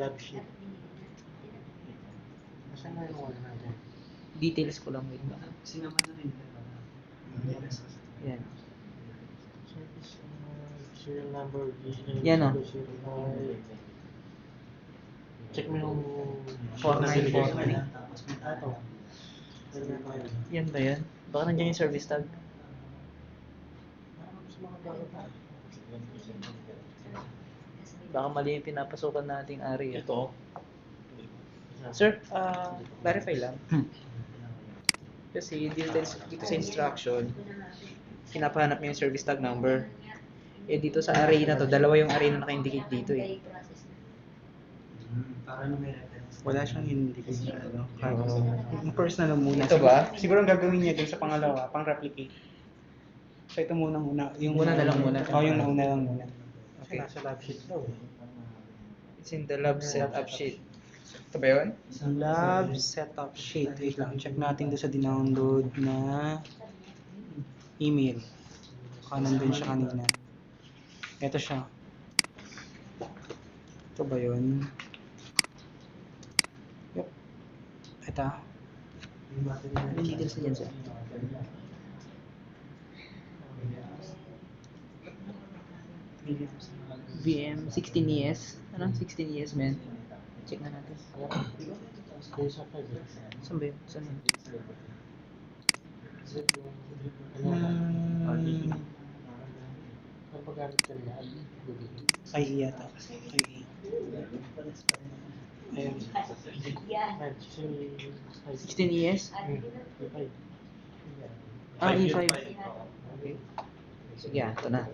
lab sheet. Saan na yung wala natin? Details ko lang, wait lang. Sinama na rin. Yan. Serial number. Yan o. Check mo yung 4949. Tapos may tato. Yan ba yan? Baka nandiyan yung service tag. Baka mali yung pinapasukan nating area. Ito. Sir, clarify lang. Kasi dito sa instruction, pinapahanap niya yung service tag number. Eh dito sa array na to, dalawa yung array na naka-indicate dito eh. Para na may reference. Wala siyang indicate na ano. Yung first na lang muna. Ito ba? Siguro ang gagawin niya dun sa pangalawa, pang-replicate. So ito muna. Yung Muna na lang muna. Oo, yung nauna lang muna. Okay. Nasa lab sheet daw. It's in the lab setup sheet. Ito ba yun? Lab setup sheet. Wait lang, check natin doon sa dinownload na email. Baka nandun siya kanina. Ito siya. Ito ba yun? Yup. Ito. Anong details na dyan, sir? VM 16 years. Ano? 16 years, man. Check na natin. Saan ba yun? Saan yun? Ay, yata. Ay, ayun. 16 years? Ah, E5. Okay. Sige, ito na.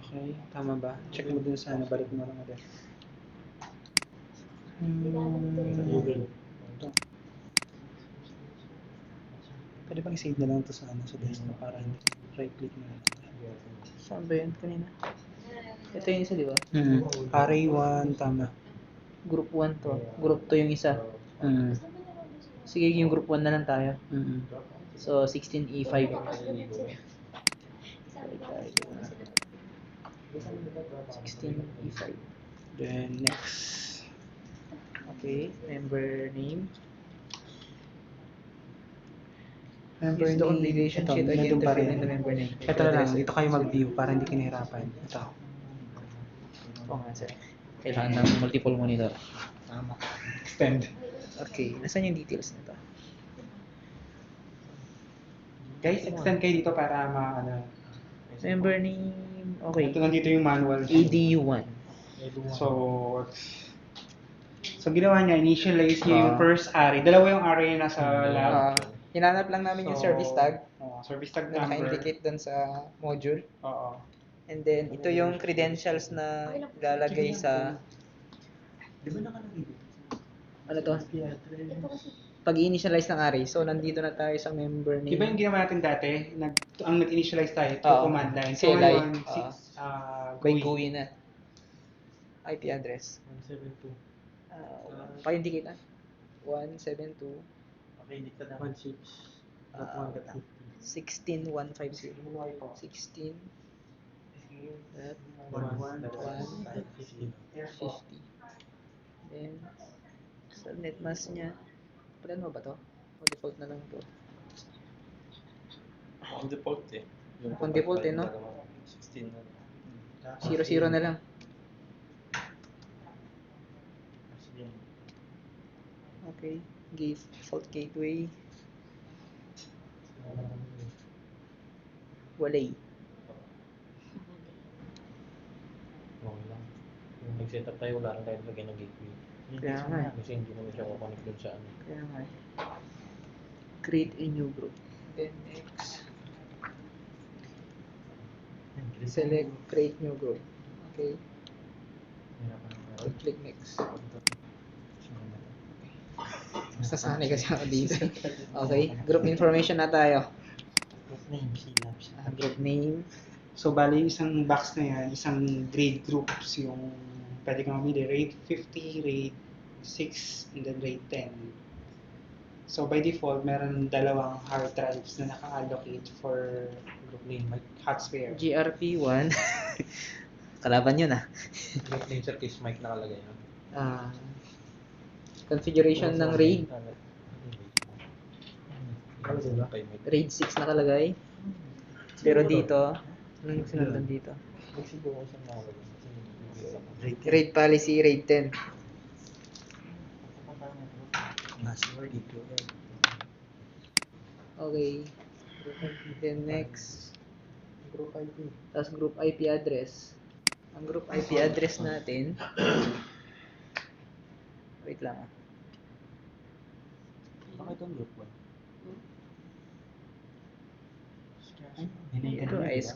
Okay, tama ba? Check mo dun sa ano, balik mo lang ulit. Ito. Pwede bang i-save na lang ito sa ano, sa desktop para hindi right click na lang. Saan ba yun kanina? Ito yung isa, di ba? Array 1, tama. Group 1 to. Group 2 yung isa. Sige, yung group 1 na lang tayo. So, 16E5. 16E5. Then next. Okay, member name. Member Use the name. configuration Ito, sheet again nandun to pa fill rin. in the member name. Ito na lang, dito kayo mag-view para hindi ka nahirapan. Ito. Oo nga, sir. Kailangan ng multiple monitor. Tama. Extend. Okay, nasaan yung details nito? Guys, extend kayo dito para ano. Member name, okay. Ito nandito yung manual. ADU1. So ginawa niya, initialize niya yung first array. Dalawa yung array na nasa lab. Hinanap lang namin yung service tag Service tag na number. naka-indicate dun sa module. Oo. And then, ito yung credentials na ilalagay sa... Ano to? Pag-initialize ng array. So, nandito na tayo sa member name. Di ba yung ginawa natin dati? Ang nag-initialize tayo through Oo. command line. So CLI. ngayon, By GUI na. IP address. 172. Pa-indicate na. 172. Okay, hindi ka na 16. 16150. 16. 50. Then, sa netmask niya, palitan mo ba to? O default na lang to? On default eh. On default eh, no? 16 na. 0 na lang. Okay. Default gateway. Walay. Okay lang. Kung nag-set up tayo, wala lang tayo lagay ng gateway. Kaya nga eh. Kasi hindi naman siya kukonek dun sa ano. Kaya nga eh. Create a new group. Then next. Select create new group. Okay. Click next. Basta sanay kasi ako dito. Okay. Group information na tayo. Group name. So bali yung isang box na yan, isang grade groups yung pwede kang mamili, grade 50, grade 6, and then grade 10. So by default, meron dalawang hard drives na naka-allocate for group name, like hot spare. GRP1. Kalaban yun ah. Group name sa case mic nakalagay yun. Configuration ng RAID. Kay mic. RAID 6 nakalagay. Pero dito, anong sinundan dito? Siguro ko saan nakalagay. RAID policy, RAID 10. Okay. Then next. Group IP. Tapos group IP address. Ang group IP address natin. Wait lang ah. Bakit ang group 1? Ito is...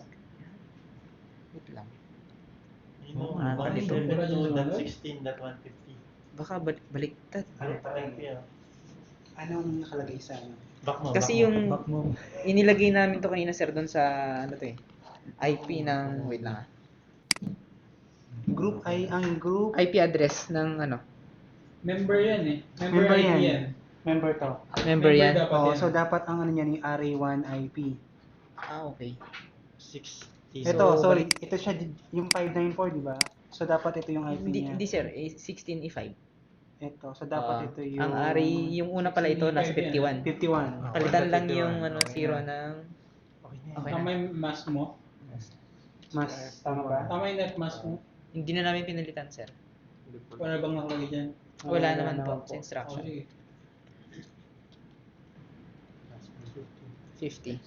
Wait lang. Ganito. 16.150. Baka baliktad. Anong nakalagay sa ano? Kasi yung inilagay namin to kanina sir doon sa ano to eh. IP ng wait lang ah. Group ay ang group IP address ng ano? Member yan eh. Member member ID yan. yan. Member to. Member yan. dapat Oo, yan. so dapat ang ano niyan yung array1 IP. Okay. 60. Ito, So, sorry, ito siya yung 594, di ba? So dapat ito yung IP niya. Hindi sir, 16 E5. Ito, so dapat ito yung Ang array, yung una pala ito, nasa 51. 51. Palitan lang 51. yung ano, Okay 0 na. ng... Okay Tama na. yung mask mo? Mas tama ba? Tama yung net mask mo? Hindi na namin pinalitan sir. Wala bang nakalagay dyan? Wala naman po naman sa instruction. Okay. 50.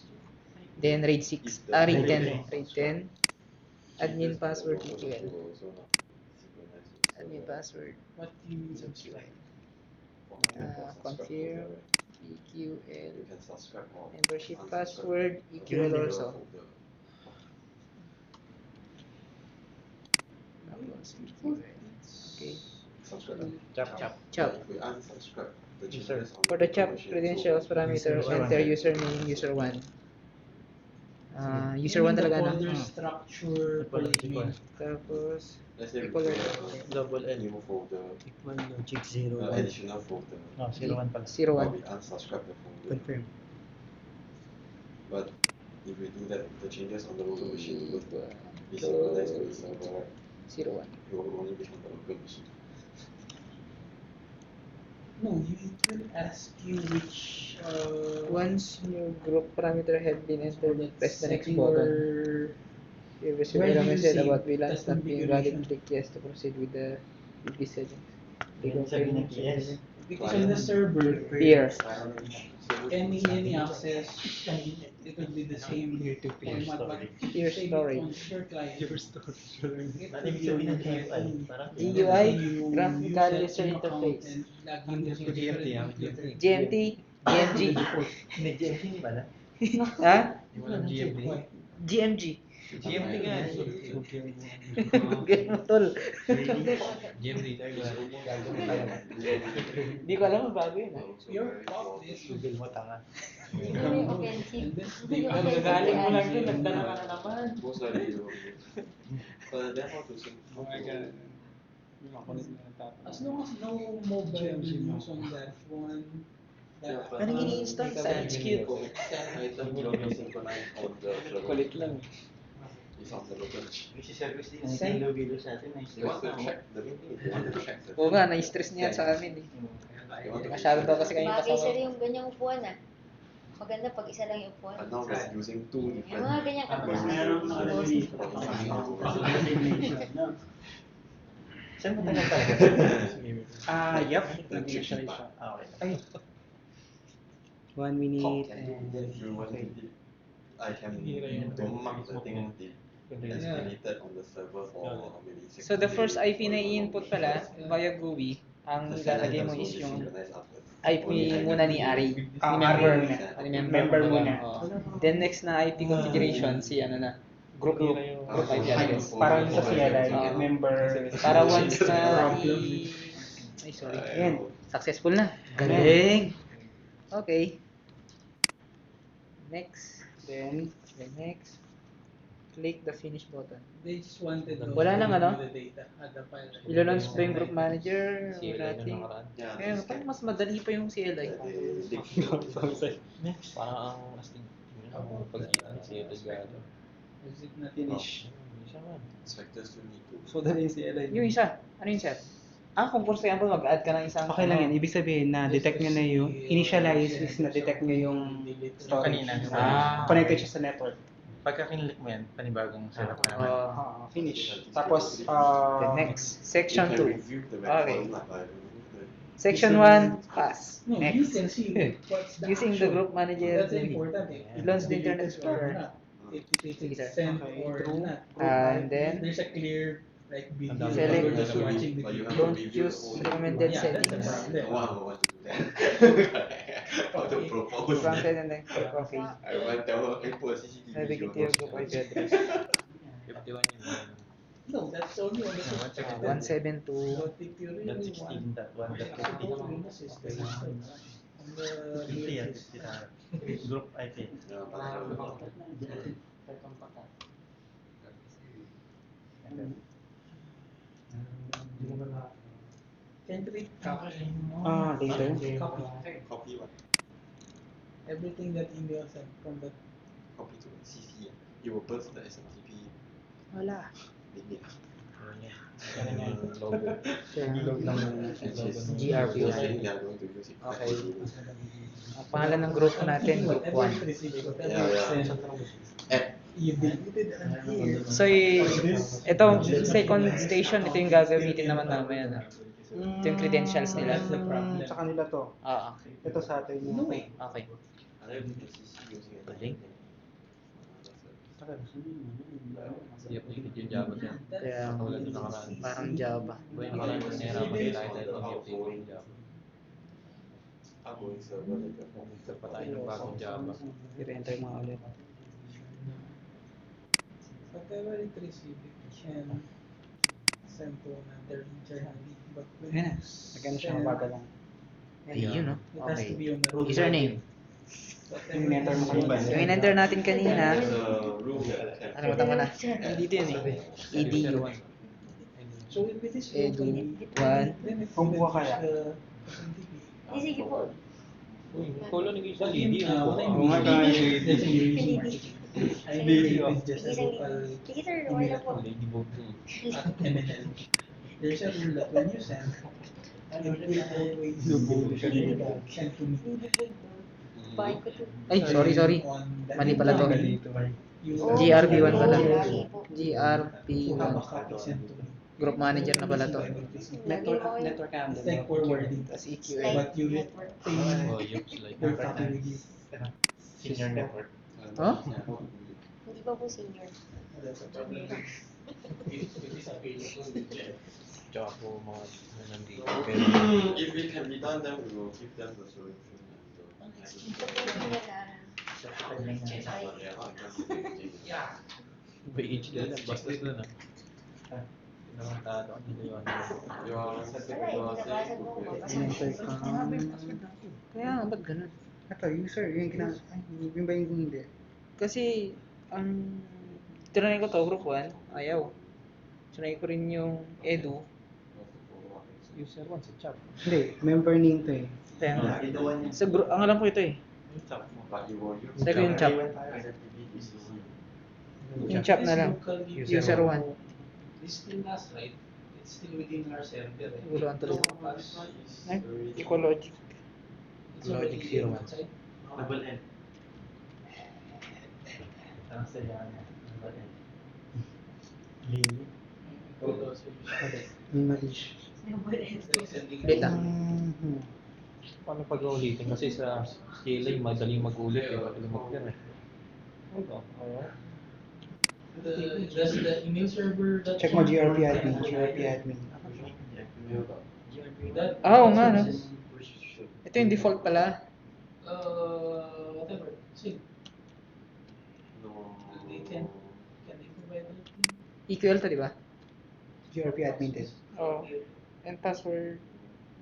Then RAID 6, RAID 10. RAID 10. Admin password EQL. Admin password. What do you mean subscribe? Confirm EQL. Membership password EQL also. Tapos EQL. Okay. Chop. For the CHAP credentials parameter, enter username user1. User1 talaga na. Folder structure for email. Tapos Double L. New folder, Equal logic 0. additional folder. No, 01 pala. 01. We unsubscribe the folder. Confirm. But if we do that, the changes on the local machine will be synchronized to the server. 01. It will only become the local machine. No, it will ask you which Once your group parameter had been entered, press the next setting button. or You receive Where a do you message save about VLANs test not being valid. configuration? Click yes to proceed with these settings. Click Yan, OK. sabi ng PS. because in the server Here. any access it will be the same format but Your save it storage. on your client. It Ano will ibig be on sabihin ng your GUI? phone. Parang GUI, You graphical use that user same account interface. and log in using a different computer. GMT, GMG. Hindi, GMT hindi ba na? Ha? Walang GMT. Why? GMG. GMT nga. Ganun tol. GMT tayo ba? Di ko alam kung bago yun. Your fault is Google mo tanga. Hindi mo yung offensive. and this Hindi yung Ano, offensive. galing mo lang yan. dun, nagdala ka na naman. Most likely you will. But therefore to sync. Oh my God. as long as no mobile use on that one. That Anong ini-install? Execute. Item will be synchronized on the server. Kulit lang. It's on the local machine. Kasi service din. Send. Ang video sa atin. They want to track the main thing. They want to track the. Oo nga, na-stress niya sa amin eh. Masyado daw kasi kayo Bagay sir kasama. yung ganyang upuan ah. Maganda pag isa lang yung upuan. But now we're using two Yung different. mga ganyang Saan mo tagal talaga? Yep. Nag-initialize siya. Okay. 1 minute and... If you want to, I can mark the thing as deleted on the server for maybe 6 So the first IP na i-input pala via GUI, ang ilalagay mo is yung IP muna ni Ari. Ni member Ari na. muna. Ni Member muna. Oo. Then next na IP configuration, si ano na, group IP address. Para sa CLI, Oo. member... Para once na Ay, sorry. Ayan, successful na. Galing! Okay. Next. Then, Next. Click the finish button. they just wanted to Wala lang, ano? the data at the file. Ilo-launch ba yung group manager? CLI Wala na ting. nakaraan. Kaya parang mas madali pa yung CLI. Parang ang astig. Pag-kita ni CLI gado. Is it not finish. Isa man. Inspectors will need to. So, dali yung CLI. Yung isa, ano yung set? Kung for example, mag-add ka ng isang... Okay lang yan. Ibig sabihin na detect nyo na yung initialize is na-detect nyo yung storage. Kanina. Connected siya sa network. Pagka kinlik mo yan, panibagong setup na. Finish. Tapos, The next, section You 2. can review the Okay. record, but I don't know. Section 1, pass. No, you Next. can see what's the Using the action. group manager, That's important. Eh. launch the Deleted Internet or Explorer. not. If it Sige, sir. is sent Okay, or true. not. And then, There's a clear like video. Select. You're just watching the But you video. have to don't review the use whole thing. recommended Yeah, that's settings. the problem. No one will want to do that. How to propose. Granted and then click OK. I will tell her, hey, put a CCTV. Navigate to your group IP address. 51 yun. No, that's only on the system. 172. But if you really That's want 16.1. to go in the system, on the 50 yan. 50 na. Group IP. Yeah, but I will- Can you copy? Later. Copy. Copy what? Everything that email sent from the. Copy to CC. You will burst the SMTP. Wala. Limit. Yan yung logo. Load lang muna. GRP They one. say they are going to use it. Okay. Ang pangalan ng group natin, group 1. At You deleted an here. So, ito, second station, ito yung gagamitin naman namin. Ito yung credentials nila. Sa kanila to. Oo. Ito sa atin. No way. Okay. other than CC using it. Galing. Updated yung Java niya. Kaya Wala na nakaraan. parang Java. Ba yung nakaraan na nahirapan tayo dahil mag-update yung Java. Outgoing server later. Mag-install pa tayo ng bagong Java. I-enter mga ulit. Whatever it received, it can send to another internally. But when Ayan na. you Lagyan na siya ng send, baga lang. Ayun, no? it has to Okay. be on the Username. Yung enter mo kanina. Yung in-enter natin kanina, There's a rule that can. nakalimutan ko na. Dito yun eh. EDU. So if it is Edu, locally, 1. then if Kung you buka push kaya? the SMTP, Hindi, sige po. Uy, kulo nag-isa But lady. what I Oh my God. mean, that's using I mean, it's just a Isang local lady. Sige sir, okay na po. Lady vote. MNL. There's a rule that when you send, it will always send to me. Bahay ko to. Ay, sorry. On the Mali pala to. You Oh, GRP1 pala. lagi po. GRP1. copy sent to me. Group manager na pala to. Network It's like forwarding. Tapos EQL. But you Network. retain Oh, yups, like your copy with you. Senior network. Huh? Hindi pa po senior. Tsaka po mga nandito. If it can be done, then we will give them the solution. Ito po senior na. By age nila, bastos na na. Pinamantado ang nila yun. You are Wala, hindi nabasag mo. Enter ka. Kaya nga, ba't ganun? Ito, user. Yung ba yung hindi? Kasi, ang tinanay ko to, group 1, ayaw. Tinanay ko rin yung edu. User 1 sa chat. Hindi, member name to eh. Kaya nga. Sa group, ang alam ko ito eh. But you will use. Sabi ko yung chat. Yung chat na lang. User 1. This still has right. It's still within our server. Guluhan tuloy. Ay, Ecologic. Logic 01. Double N. Minish. Wait lang. Paano pag-ulitin? Kasi sa CLA, madaling mag-ulit. Madaling mag-clear eh. Ito. Does the email server that Check mo GRP admin. GRP admin. Oo nga, no? Ito yung default pala. Whatever. See, they can they provide anything? EQL to, di ba? GRP admin din. Oo. And password.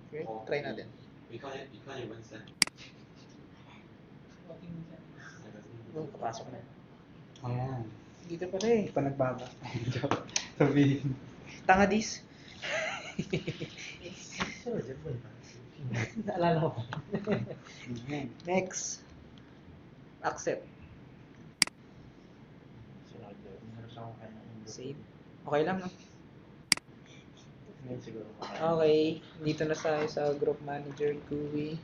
Okay, try natin. We can't even send. Nothing we can. Oh, papasok na. Ayan. Dito pala eh. Hindi pa nagbaba. Sabihin. Tanga dis. Naalala ko pa. Next. Accept. Save. Okay lang, no? Okay. Dito na tayo sa group manager GUI.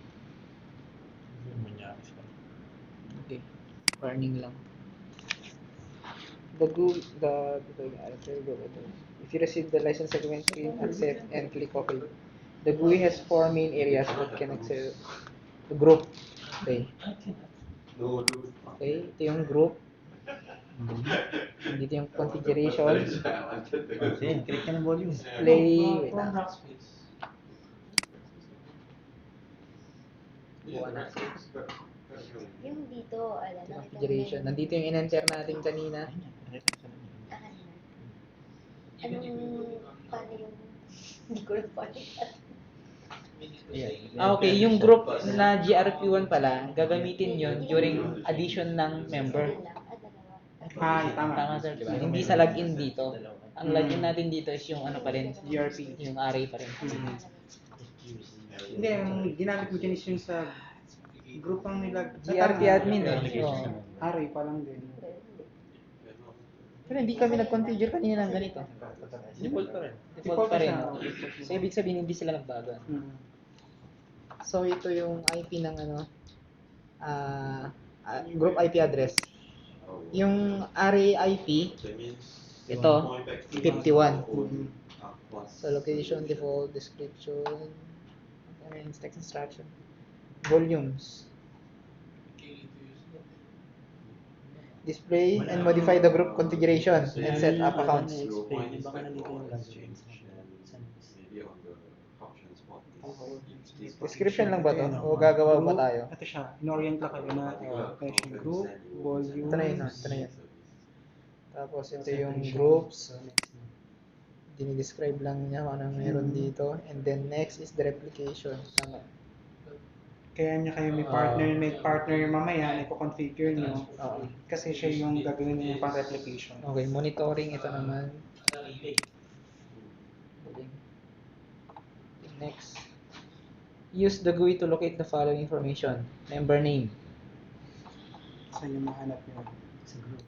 Okay. Warning lang. The GUI, if you receive the license agreement screen, accept and click OK. The GUI has 4 main areas that can access the group. Okay. No. Okay, ito yung group. Dito yung configuration. Click ka ng volume. Play. Wait lang. Yung dito, alam na. Configuration. Nandito yung in-enter natin kanina. Anong, paano yung, hindi ko rin paano. Okay, yung group na GRP1 pala, gagamitin yon during addition ng member. Ah, tama. Tama sir, di ba? Hindi sa login dito. Ang login natin dito is yung ano pa rin, GRP. yung array pa rin. Hindi, ang ginamit mo dyan is yung sa group ang nilag... GRP admin eh. Oo. Array pa lang din. Pero hindi kami nag-configure kanina ng ganito. Default pa rin. Default pa rin. siya. So, ibig sabihin hindi sila nagbago. So, ito yung IP ng ano, group IP address. Yung array IP, ito, 51. So, location, default, description, text instruction, volumes. Display and modify the group configuration and set up accounts. Baka nandito yung gagawin. Description lang ba to? O gagawa pa tayo? Ito siya, in-orient lang kami na group, volume. Ito na yun, ito na yun. Tapos ito yung groups. Dinidescribe lang niya kung anong meron dito. And then next is the replication. Tama. Kaya niya kayo may partner mamaya na i-configure nyo. Kasi siya yung gagawin niya pang replication. Okay, monitoring ito naman. Next. Use the GUI to locate the following information. Member name. Saan yung mahanap nyo? Sa group.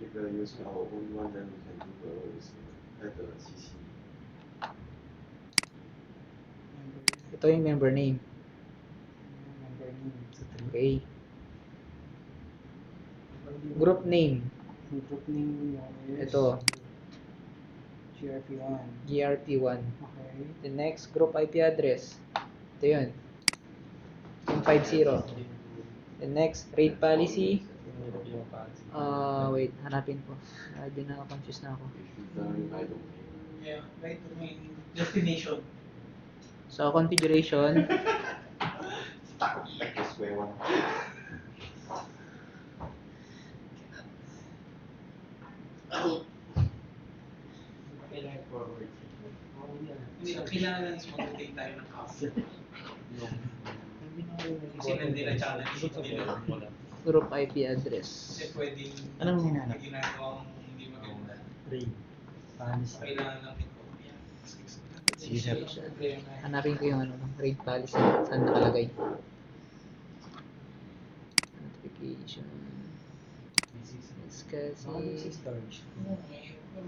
If we're using our own one, then we can do add the CC. Ito yung member name. Member name. Okay. Group name. Yung group name nyo is Ito. GRP1. GRP1. Okay. The next group IP address. Ito yun. Yung 50. The next rate policy. Wait, hanapin ko. Hindi na confused na ako. Yeah, right to main destination. So, configuration. Back to square one. Kailangan forward. Hindi, kailangan lang mag-take tayo ng coffee. Kasi nandila challenge. Group IP address. Kasi pwedeng Anong hinanap? ginagawang hindi maganda. Raid. Kailangan lang ito. Sige, sir. Hanapin ko yung ano, rate policy. Saan nakalagay? Notification. It's kasi... Storage.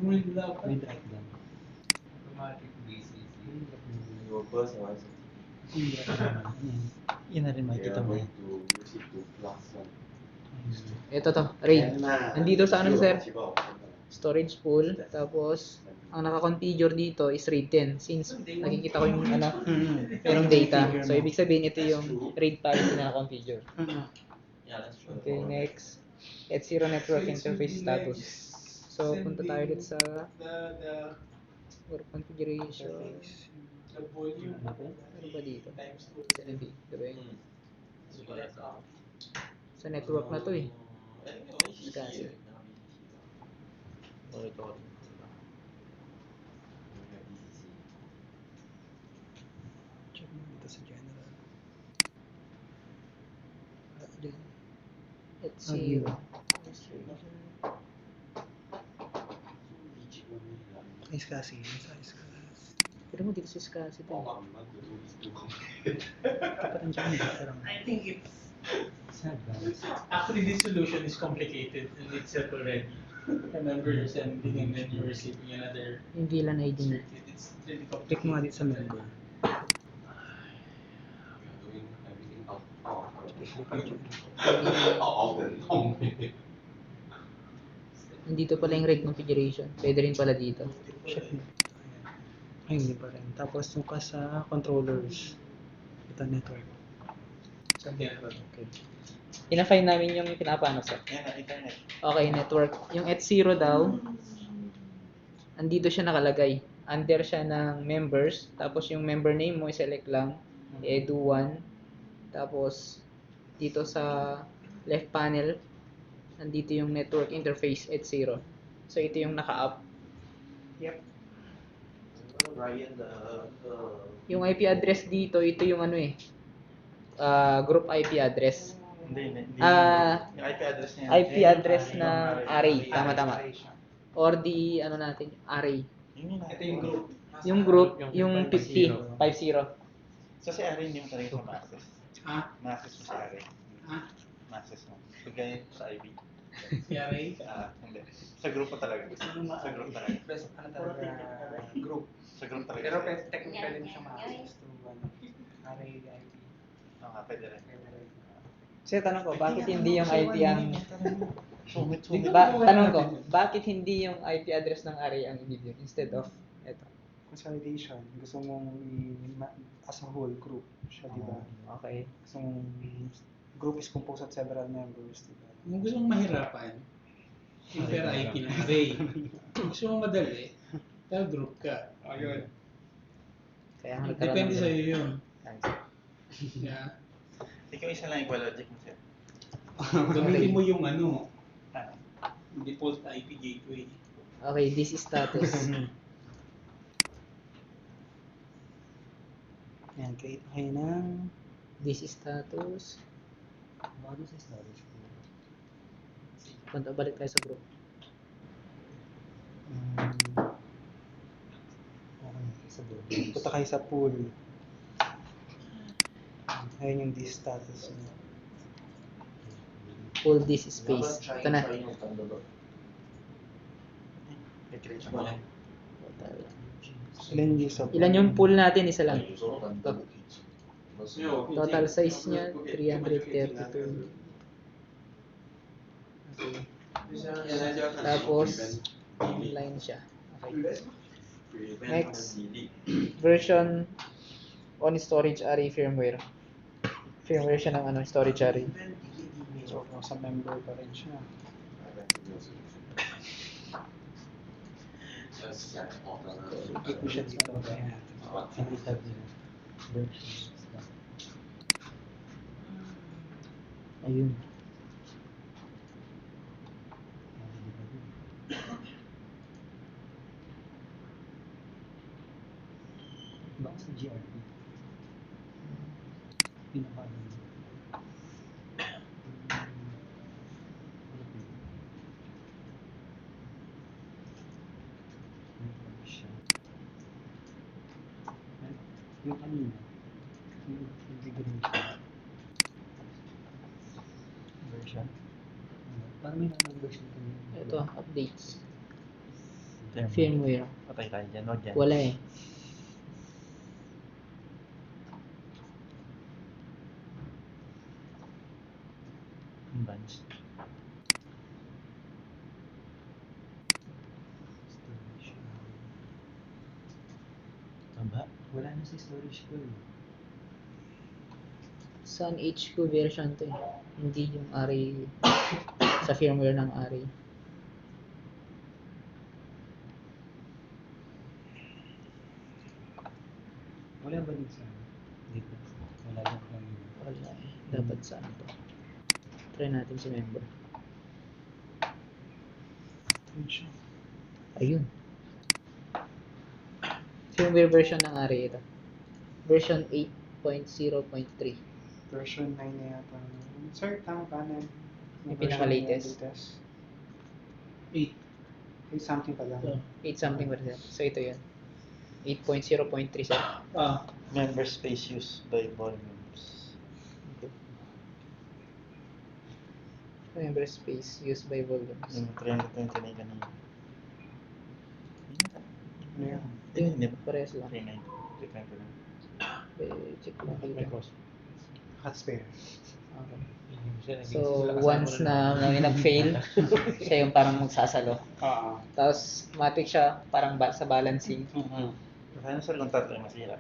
Rule dapat. Read write down. Automatic basis. Your burst or Yan na rin makikita mo. to use it to plus one. Ito to, RAID. Nandito sa ano, sir? Storage pool. Tapos, ang naka-configure dito is RAID 10. Since nakikita ko yung ano, merong data. So, ibig sabihin ito yung RAID policy na naka-configure. Okay, next. H0 network interface status. So, punta tayo dito sa group configuration. The volume. Ano ba dito? Times 2. 70, diba yun? Sa network na to eh. Kasi. Check mo dito sa general. H0. Is kasi. Pero mo dito sa SCSI to. Dapat nandiyan dito. I think it's actually this solution is complicated in itself already. Remember you're sending and then you're receiving another Yung VLAN ID niya. circuit. It's really Click mo nga dito sa complicated. member. Nandito pala yung RAID configuration. Pwede rin pala dito. Check mo. Ay, hindi pa rin. Tapos yung ka sa controllers. Ito network. Okay. Ina-find namin yung pinapano sa. Internet. Okay, network. Yung H0 daw, andito siya nakalagay. Under siya ng members. Tapos yung member name mo, select lang. Edu1. Tapos, dito sa left panel, nandito yung network interface H0. So, ito yung naka-up. Yep. Yung IP address dito, ito yung ano eh. Group IP address. Hindi. Ah, Yung IP address niya. IP address ng array. Tama. or the ano natin, array. Ito yung group. Yung group, yung 50, 50. So si Ari hindi mo talaga siya ma-access. Ha? Ma-access mo si Ari. Ha? Ma-access mo. So ganyan sa IB. Si Aray? Hindi. Sa grupo talaga. Sa group talaga. Ano talaga, group. Sa group talaga. Pero pwede mo siya ma-access to array IP. Oo, pwede rin. So tanong ko, bakit hindi yung IP ang Sungit-sungit. tanong ko, bakit hindi yung IP address ng array ang i-view instead of ito? Consolidation. Gusto mong as a whole group siya, di ba? Okay. Gusto mong group is composed of several members, di ba? Kung gusto mong mahirapan, i-pair IP ng array. Kung gusto mong madali, tell group ka. Ayun. Kaya nga Depende sa iyo yun. Yeah. Yeah. Ikaw isa lang yung logic mo siya. Gamitin mo yung ano, default IP gateway. Okay, this is status. Yan, create kayo ng This is status. Bago sa storage ko. Punta balik tayo sa group. Sa board. punta kayo sa pool. Ayun yung this status niya. Pull this space. Ito na. Ilan yung sub? Ilan yung pool natin? Isa lang. Ito. Total size niya 332. Okay. Tapos inline siya. Okay. Next, version on storage array firmware. Firmware siya ng ano, storage array. So, sa member pa rin siya. Ikit mo siya dito. Ayan. Ayun. Baka sa GRP. Pinaka-ano. Yung kanina, yung configuration. Version? Parang may namang version kanina. Ito, updates. Firmware. Patay tayo dyan, wag dyan. Wala eh. Bunch. Storage. Aba, wala na si storage ko eh. Sun HQ version to eh. Hindi yung array sa firmware ng array. Wala ba din sa dito? Wala lang lang yun. Wala eh. Dapat sa ano to. Try natin si member. Ayun siya. Ayun. Firmware version ng array ito. Version 8.0.3. Version 9 na yata. Sir, tama ba na? Yung pinaka-latest. 8. 8 something pa lang. 8 something version. So ito yun. 8.0.3 siya. Member space used by volumes. Member space used by volumes. Yung 329 kanina. Ano yan? Hindi. Parehas lang. 39. 329. Check lang dito. Hot spare. Okay. Siya, So, once na may nag-fail, siya yung parang magsasalo. Tapos, matic siya, parang sa balancing. Sana sir kung tatlo yung masira.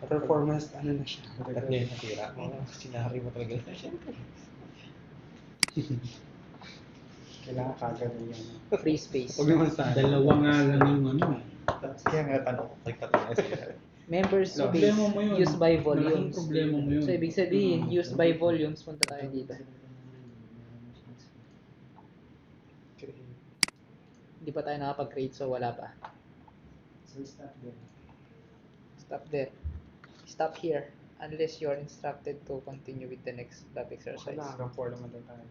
Performance, ano na siya? Tatlo yung natira. Sinari mo talaga. Kailangan kagad na yan. Free space. Huwag naman sana. Dalawa nga lang yung ano. Kaya nga tanong ko, tatlo yung masira. Member space Problema mo yun. used by Malaking volumes. problema mo yun. So, ibig sabihin, used by volumes, punta tayo dito. Hindi pa tayo nakapag-create, so wala pa. So, stop there. Stop there. Stop here. Unless you're instructed to continue with the next lab exercise. Hanggang 4 naman daw tayo.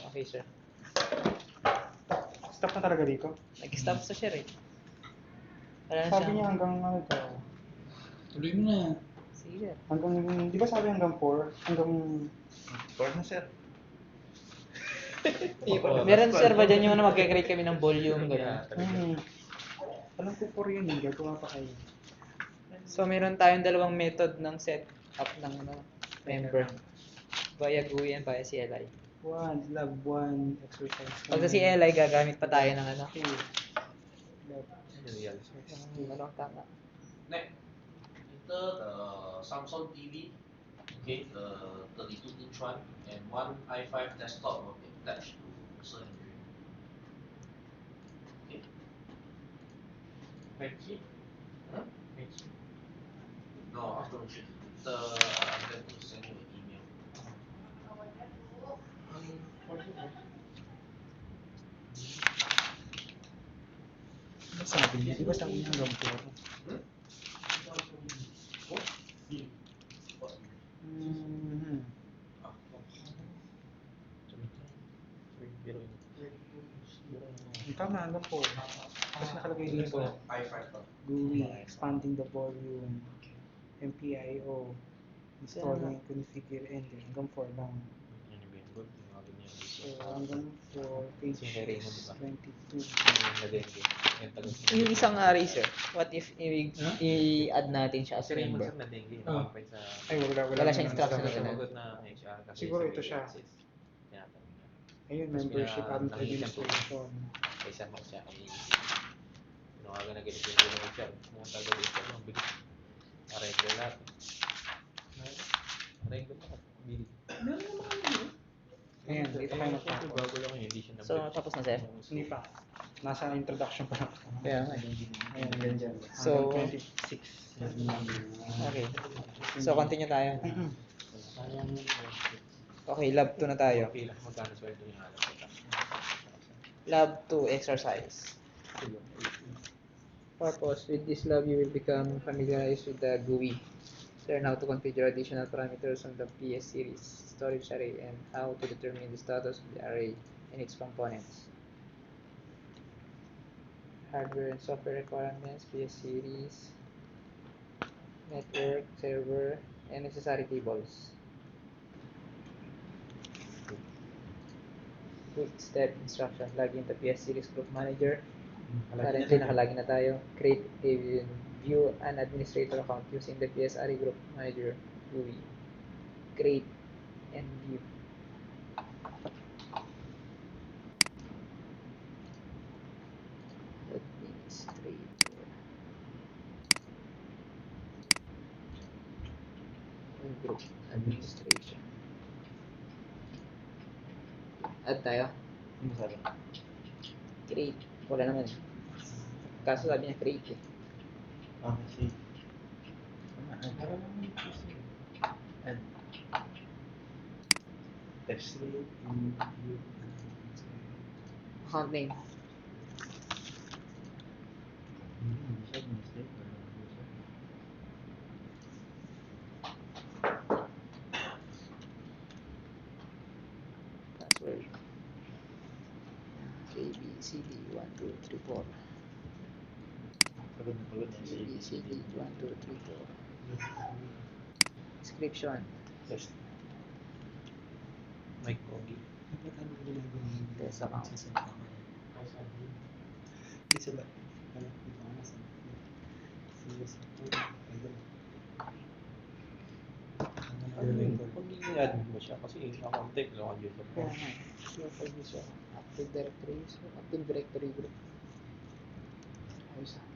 Okay, sir. Stop na talaga dito. Nag-stop sa share eh. Wala na Sabi siyang... niya hanggang ano to. Tuloy mo na. Sige sir. Hanggang, di ba sabi hanggang 4? Hanggang... Core na, sir. Meron sir ba dyan yung ano, magkakreate kami ng volume, gano'n? Alam ko 4 yun eh. Gagawa pa kayo. So, meron tayong dalawang method ng set up ng ano, member. Via GUI and via CLI. 1, lab 1, exercise 1. Pag sa CLI, gagamit pa tayo ng ano, 2, lab Real. yung ano, tama. Next, enter the Samsung TV, okay, the 32-inch one, and one i5 desktop will be attached to user entry. Okay. Huh? No, after we should I'm going to send you an email. Sabi niya, di ba sabi niya hanggang 4? Tama, hanggang 4. Kasi nakalagay dito, i5 to. GUI, expanding the volume, MPIO, installing, configure, and hanggang 4 lang. So, hanggang 4, page Kasi may Raymond, diba? 22. Yung isang array sir, what if i-add natin siya as Kasi Raymond, member? sir, na-dengue. Oh. Ay, Wala siyang instruction na Sumagot ganun. na HR kasi Siguro ito siya. Ayun, membership and administration. Kaysa mo siya ay pinuhagan na ganito yung HR. Pumunta daw dito, ang bilis. Arreglo lahat. Arreglo lahat. Bilis. Ayan, dito kayo matapos. Bago lang yun, hindi siya So, tapos na sir? Hindi pa. Nasa introduction pa lang. Kaya nga eh. Ayan, ganyan. So, Hanggang 26. Okay. So, continue tayo. Okay, lab 2 na tayo. Okay lang, magkano sweldo yung alam ko. Lab 2 exercise. Purpose. With this lab, you will become familiarized with the GUI. Learn how to configure additional parameters on the PS series storage array and how to determine the status of the array and its components. Hardware and software requirements, PS series, network, server, and necessary tables. Quick step instruction. Log in the PS series group manager. Currently, nakalagin na tayo. Create a view an administrator account using the PSRE group manager GUI. Create and view. Administrator. And group administration. Add tayo. Create. Wala naman. Kaso sabi niya create eh. Okay. Account name. Password. ABCD 1 2 3 4. ABCD 1 2 3 4. Description. Mike Kogi. Test account. Pag i-add mo siya kasi account type lang ang user Kaya mo. nga. Local user. Active directory. So, active directory group. Ayos ah.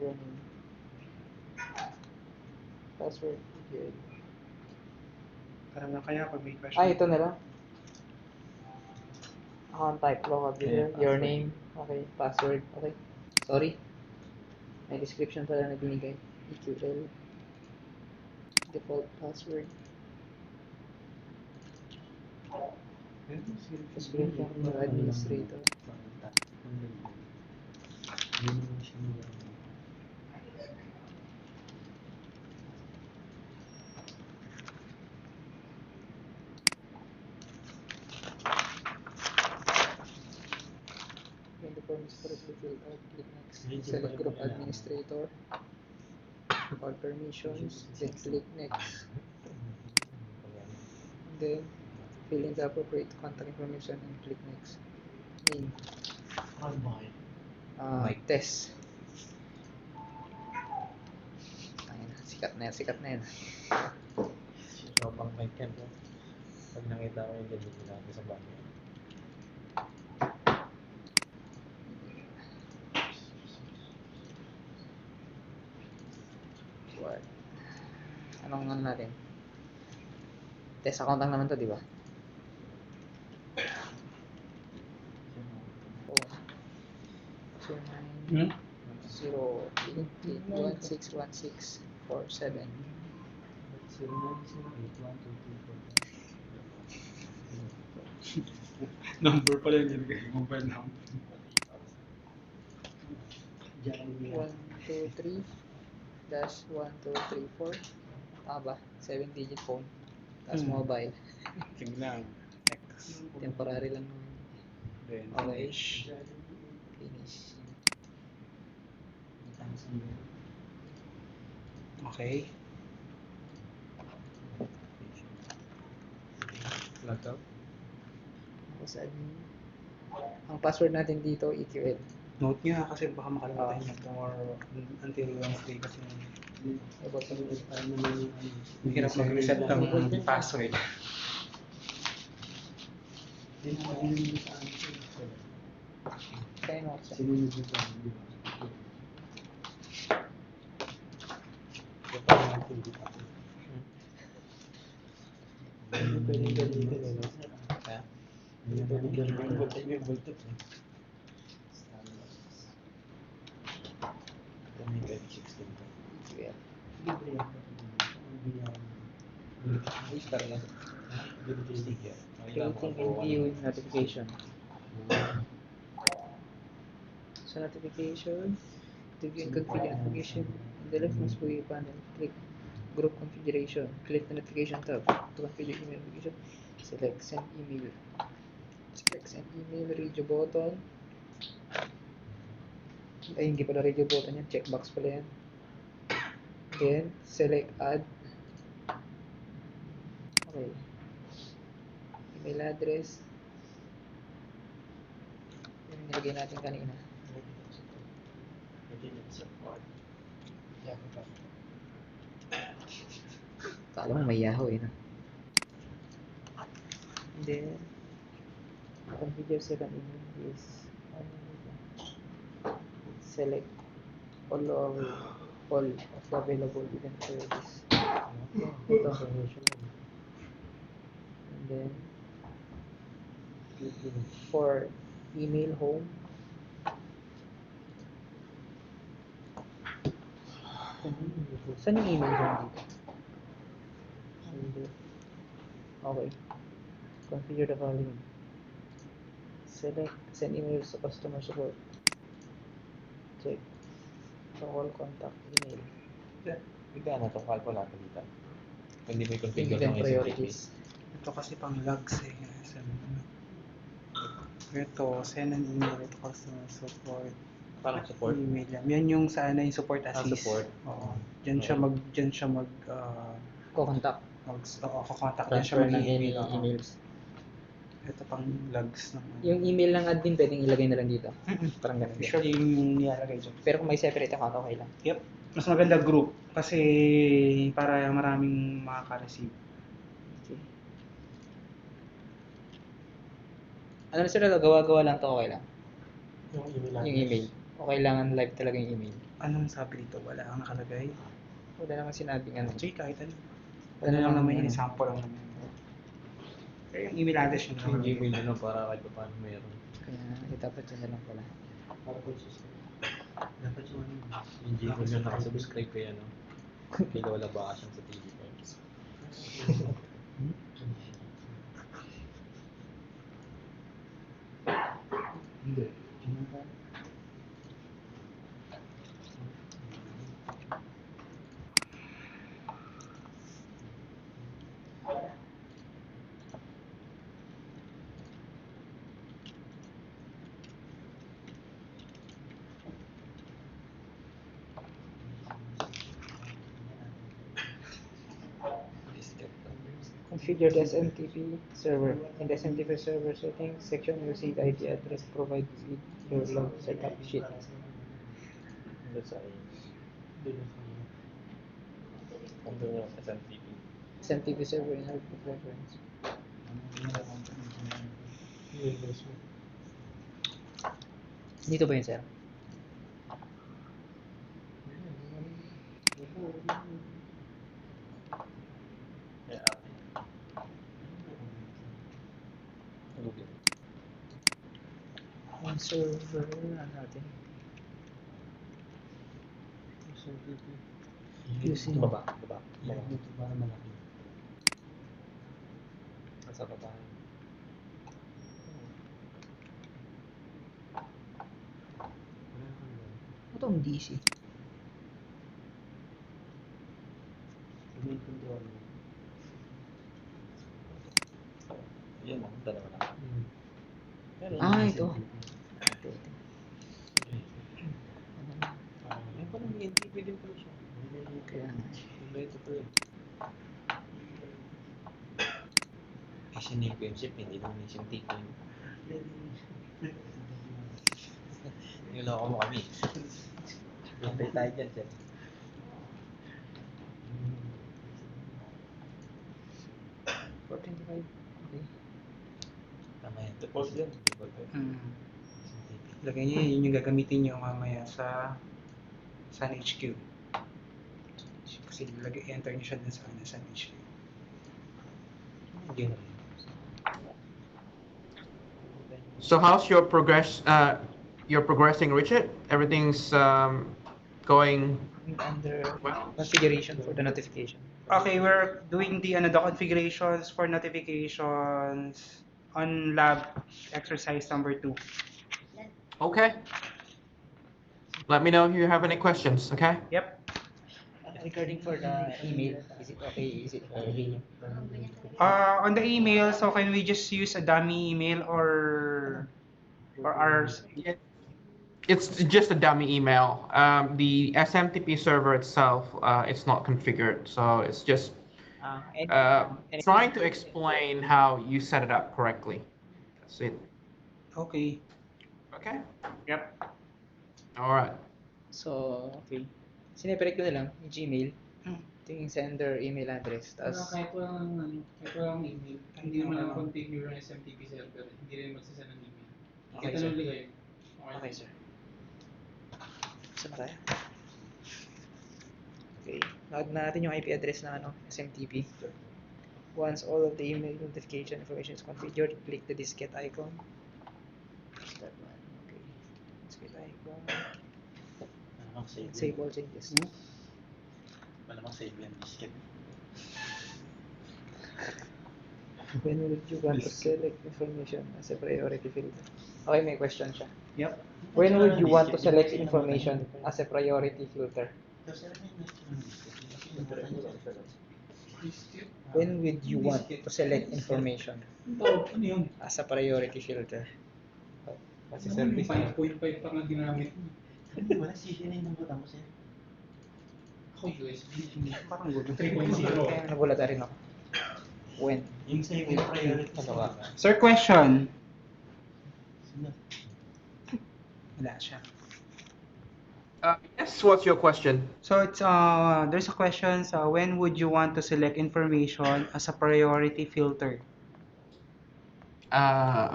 Running. Password. Good. Parang na kaya pag may question. Ah, ito na lang. Account type, local user, Yeah, your password. name, okay, password, okay. Sorry. May description pala na binigay. EQL. Default password. Description ng administrator. fill out, click next. Select group administrator, all permissions, then click next. Then fill in the appropriate contact information and click next. Name. Test. Ayun, sikat na yan. So, pang mic yan. Pag nakita ko yung ganyan natin sa bagay. What? Anong ano natin? Test account lang naman to, di ba? Hmm? 088161647. Number pala yung nilagay, mobile number. 123-1234. Tama ba? 7-digit phone. Tapos mobile. Sige lang. Next. Temporary lang naman. Then, Okay. finish. Finish. Okay. Logout. Tapos admin. Ang password natin dito, EQL. Note nyo ha, kasi baka makalimutan nyo or until Wednesday kasi mahirap mag-reset ng password. Kaya nga siya. Creating and viewing notification. So notification, to view and configure notification, in the leftmost view panel, click group configuration, click the notification tab to configure email notification, select send email. Select send email, radio button. Ay, hindi pala radio button yan, checkbox pala yan. Then, select add. Okay. Email address. Yung nilagay natin kanina. Kala mo may Yahoo eh, no? Then, configure second email is select all of the available event service. Ito. And then, for email home, saan yung email home dito? Okay. Configure the following. Select send email sa customer support. Check. So all contact email. Hindi na ito, wala pa dito. Hindi may configure Event ng priorities. Ito kasi pang logs eh. Ito, send an email to customer support. Parang support. Email yan. Yan yung sa ano yung support assist. Support. Oo. Diyan siya mag Ko-contact. kukontak din siya Transfer ng any mag-email. emails. Ito pang logs ng Yung email ng admin pwedeng ilagay na lang dito. Parang ganun. usually yung nilalagay dyan. Pero kung may separate account, okay lang. Yep. Mas maganda group kasi para maraming makaka-receive. Okay. Ano na sila, gawa-gawa lang to, okay lang. Yung email. O kailangan live talaga yung email. Anong sabi dito? Wala kang nakalagay. Wala naman sinabing ano. Sige, kahit ano. Wala Ano lang naman naman ano. yung sample lang naman. Pero yung email address yun. Yung Gmail nyo lang para kahit pa paano meron. Kaya dapat yun na lang pala. Dapat yung ano. Yung Gmail nyo nakasubscribe kay ano. Kay Lola Bakasyon sa TV5. Hindi. Configure the SMTP server. In the SMTP server settings section, you'll see the IP address provided with your log setup sheet. That's under SMTP. SMTP server in output reference. Dito ba yun, sir? Yeah. Google. Ang server natin. SMTP. Using Baba. Dito para malaki. Nasa baba. itong DC. Domain control. Yan lang, dalawa lang. Ito. Yan pa lang, NTP din pala siya. Kaya Ito pa yun. Kasi na yung concept, hindi naman yung SMTP. Niloko mo kami. Bintay tayo dyan, sir. $425. Okay. Tama yan. Default yan. Lagay niyo yun yung gagamitin niyo mamaya sa Sun HQ. Kasi enter niyo siya dun sa Sun HQ. So how's your progress? You're progressing, Richard? Everything's going Under well? configuration for the notification. Okay, we're doing the configurations for notifications on lab exercise number 2. Okay. Let me know if you have any questions, okay? Yep. Regarding for the email, is it okay? Is it okay? On the email, so can we just use a dummy email or ours? It's just a dummy email. The SMTP server itself, it's not configured, so it's just trying to explain how you set it up correctly. That's it. Okay. Okay? Yep. All right. So, okay. Sineperate ko na lang yung Gmail. Ito yung sender email address. Tapos, Kahit walang email, hindi naman configure ang SMTP server. Hindi rin magsasend ng email. Okay, Ito sir. nung ligay. Okay, sir. Saan na tayo? Okay. Log natin yung IP address na SMTP. Once all of the email notification information is configured, click the diskette icon. Step 1. Okay. Diskette icon. Save all changes. Malamang save yan, diskette. When would you want to select information as a priority filter? Okay, may question siya. Yep. When would you want to select information as a priority filter? When would you want to select information as a priority filter? Kasi service na. 5.5 pa nga ginamit mo. Wala CCNA ng bata mo, sir. Ako USB. Parang good. 3.0. Kaya nagulat rin ako. When? Yung saving priority. Sir, question. Wala siya. Yes, what's your question? So it's there's a question. So when would you want to select information as a priority filter?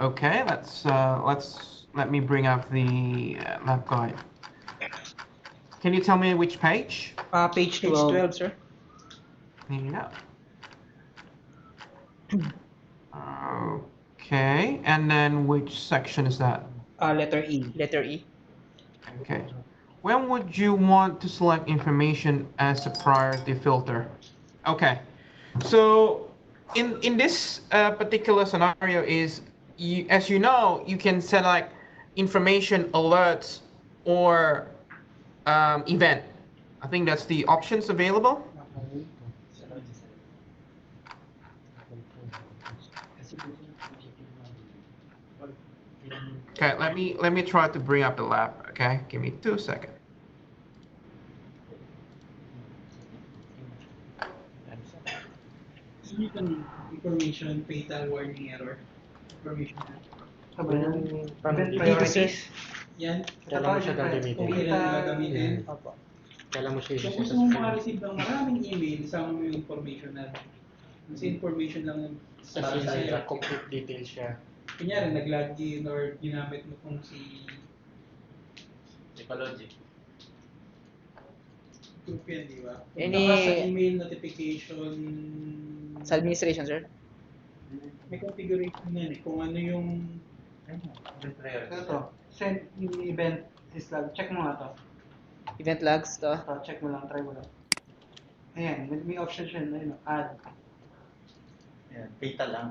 Okay, let me bring up the lab guide. Can you tell me which page? Page Page 12. 12, sir. Yeah. Okay, and then which section is that? Letter E. Letter E. Okay. When would you want to select information as a priority filter? Okay. So in this particular scenario is, as you know, you can select information alerts or event. I think that's the options available. Okay, let me try to bring up the lab. Okay, give me 2 seconds. Yun yung information, fatal warning error. Information. Ito ba yan? Event Dito, sir. priorities. Yan. Kailan mo siya gagamitin? Kung kailan mo gagamitin. Opo. Kailan mo siya So, i-set gusto sa mo screen? makareceive ng maraming email, sama mo yung information na kasi information lang sa sa'yo. Complete details siya. Kunyari, nag-login or ginamit mo kung si Ecologic. group yan, di ba? Any- Punta ka sa email notification. Sa administration, sir? May configuration yan eh. Kung ano yung Ito. Send event is log. Check mo nga to. Event logs to. Ito, check mo lang. Try mo lang. Ayan. May option siya na yun. Add. Yan, data lang.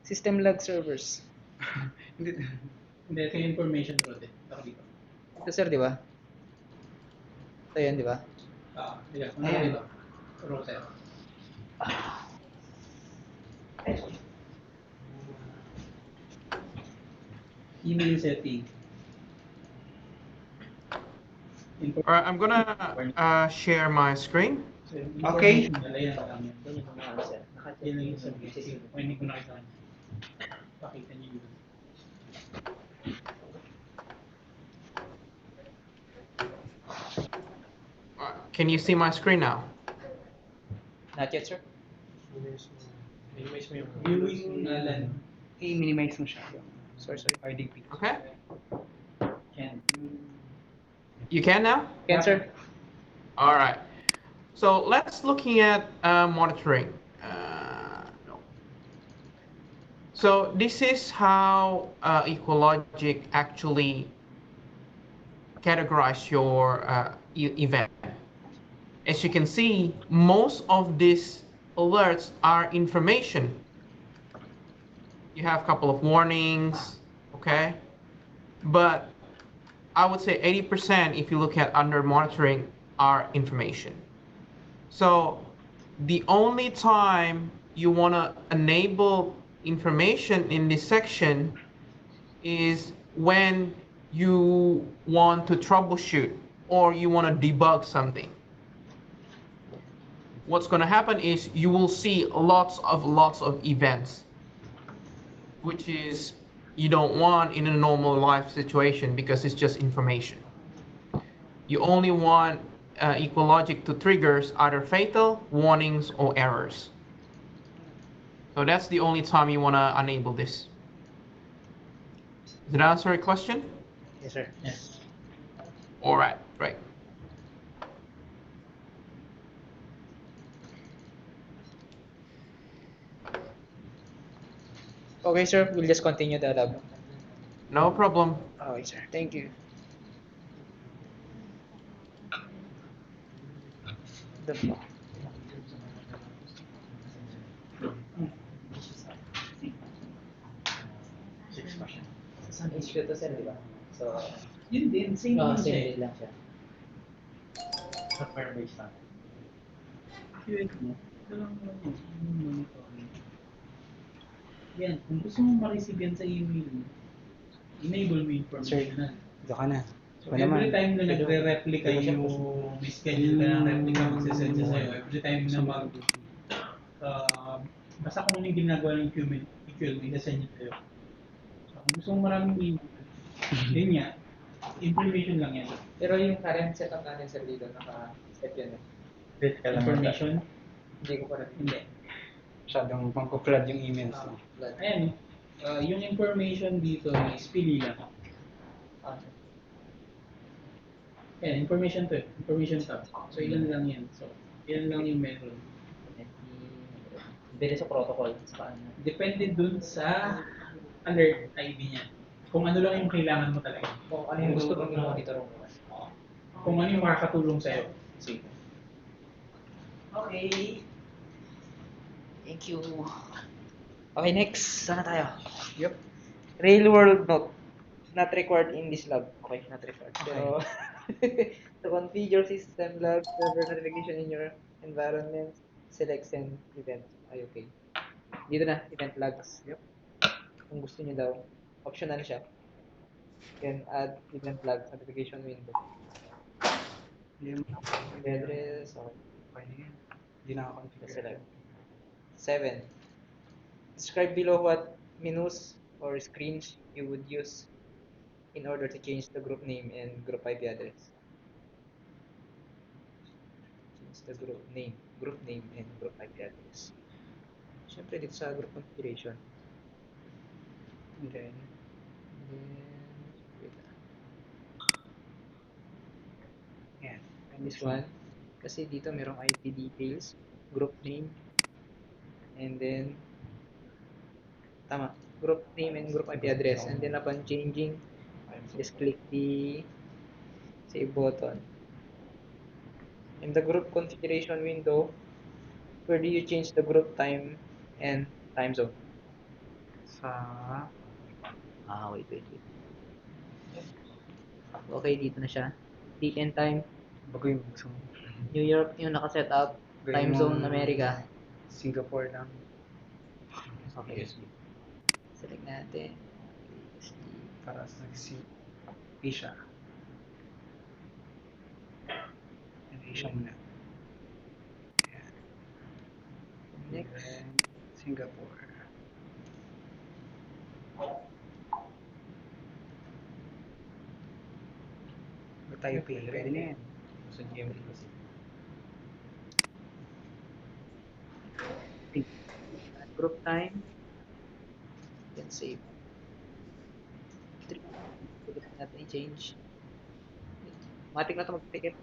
System log servers. Hindi. hindi, ito yung information bro. Ako dito. Ito, sir, di ba? Ito yun, di ba? Yeah. Ano Ayan. dito? Router. Email setting. Alright, I'm gonna share my screen. Okay. Ayan lang yan. Yan lang yung sabi. O, hindi ko nakita. Pakita niyo yun. Can you see my screen now? Not yet, sir. Minimize mo yung Viewing Alan. I-minimize mo siya. Sorry. RDP. Okay. Can. You can now? Can, sir? All right. So let's looking at monitoring. No. So this is how EQLogic actually categorize your event. As you can see, most of these alerts are information. You have a couple of warnings, okay? But I would say 80% if you look at under monitoring are information. So the only time you want to enable information in this section is when you want to troubleshoot or you want to debug something. What's going to happen is you will see lots of events, which is you don't want in a normal life situation because it's just information. You only want EQLogic to triggers either fatal, warnings, or errors. So that's the only time you want to enable this. Does that answer your question? Yes, sir. Yes. All right, great. Okay, sir. We'll just continue the lab. No problem. Okay, sir. Thank you. Saan issue to, sir, di ba? So, Yun din. Same lang siya. same lang siya. software based lang. Activate mo. Ito lang naman yun. Yung monitoring. Yan. Kung gusto mo ma-receive yan sa email mo, enable mo yung information na. Ito ka na. So every time na nagre-replica yung may schedule ka ng replica magsasend siya sa'yo, every time na basta kung ano yung ginagawa ng EQL, may nasend niya sa'yo. So kung gusto mo maraming email, yun nga, information lang yan. Pero yung current setup natin, sir, dito, naka-step yun. Information, Hindi ko pa rin. hindi. Masyadong pang-flood yung emails. No? Ayan, yung information dito is pili lang. Ayan, information to eh. Information tab. So ilan lang yan. So, ilan lang yung meron. Depende sa protocol. Depende dun sa alert ID niya. Kung ano lang yung kailangan mo talaga. Kung ano yung gusto mong i-monitor mo. Kung ano yung makakatulong sa'yo. Sige. Okay. Thank you. Okay, next. Sana tayo? Yep. Real world note. Not required in this lab. Okay, not required. So, to configure system log server notification in your environment, select send event. Ay, okay. Dito na, event logs. Yep. Kung gusto niyo daw, optional siya. Then add event logs notification window. Yung The address, okay. okay na yan. Hindi na ako configure. Select. 7. Describe below what menus or screens you would use in order to change the group name and group IP address. Change the group name and group IP address. Siyempre dito sa group configuration. And then, Wait lang. yan. And this one, kasi dito merong IP details, group name, and then, tama, group name and group IP address. And then upon changing, just click the save button. In the group configuration window, where do you change the group time and time zone? Sa, Wait. Okay, dito na siya. Date and time, bago yung gusto mo. New York yung nakaset up, time zone America. Singapore lang. Okay. Select natin. Para sa Asia. Asia muna. Yan. Next. Then, Singapore. Ba tayo pwede na yan. Sa GMT kasi. Group time. Then save. Pwede natin i-change. Matik na ito mag-take it.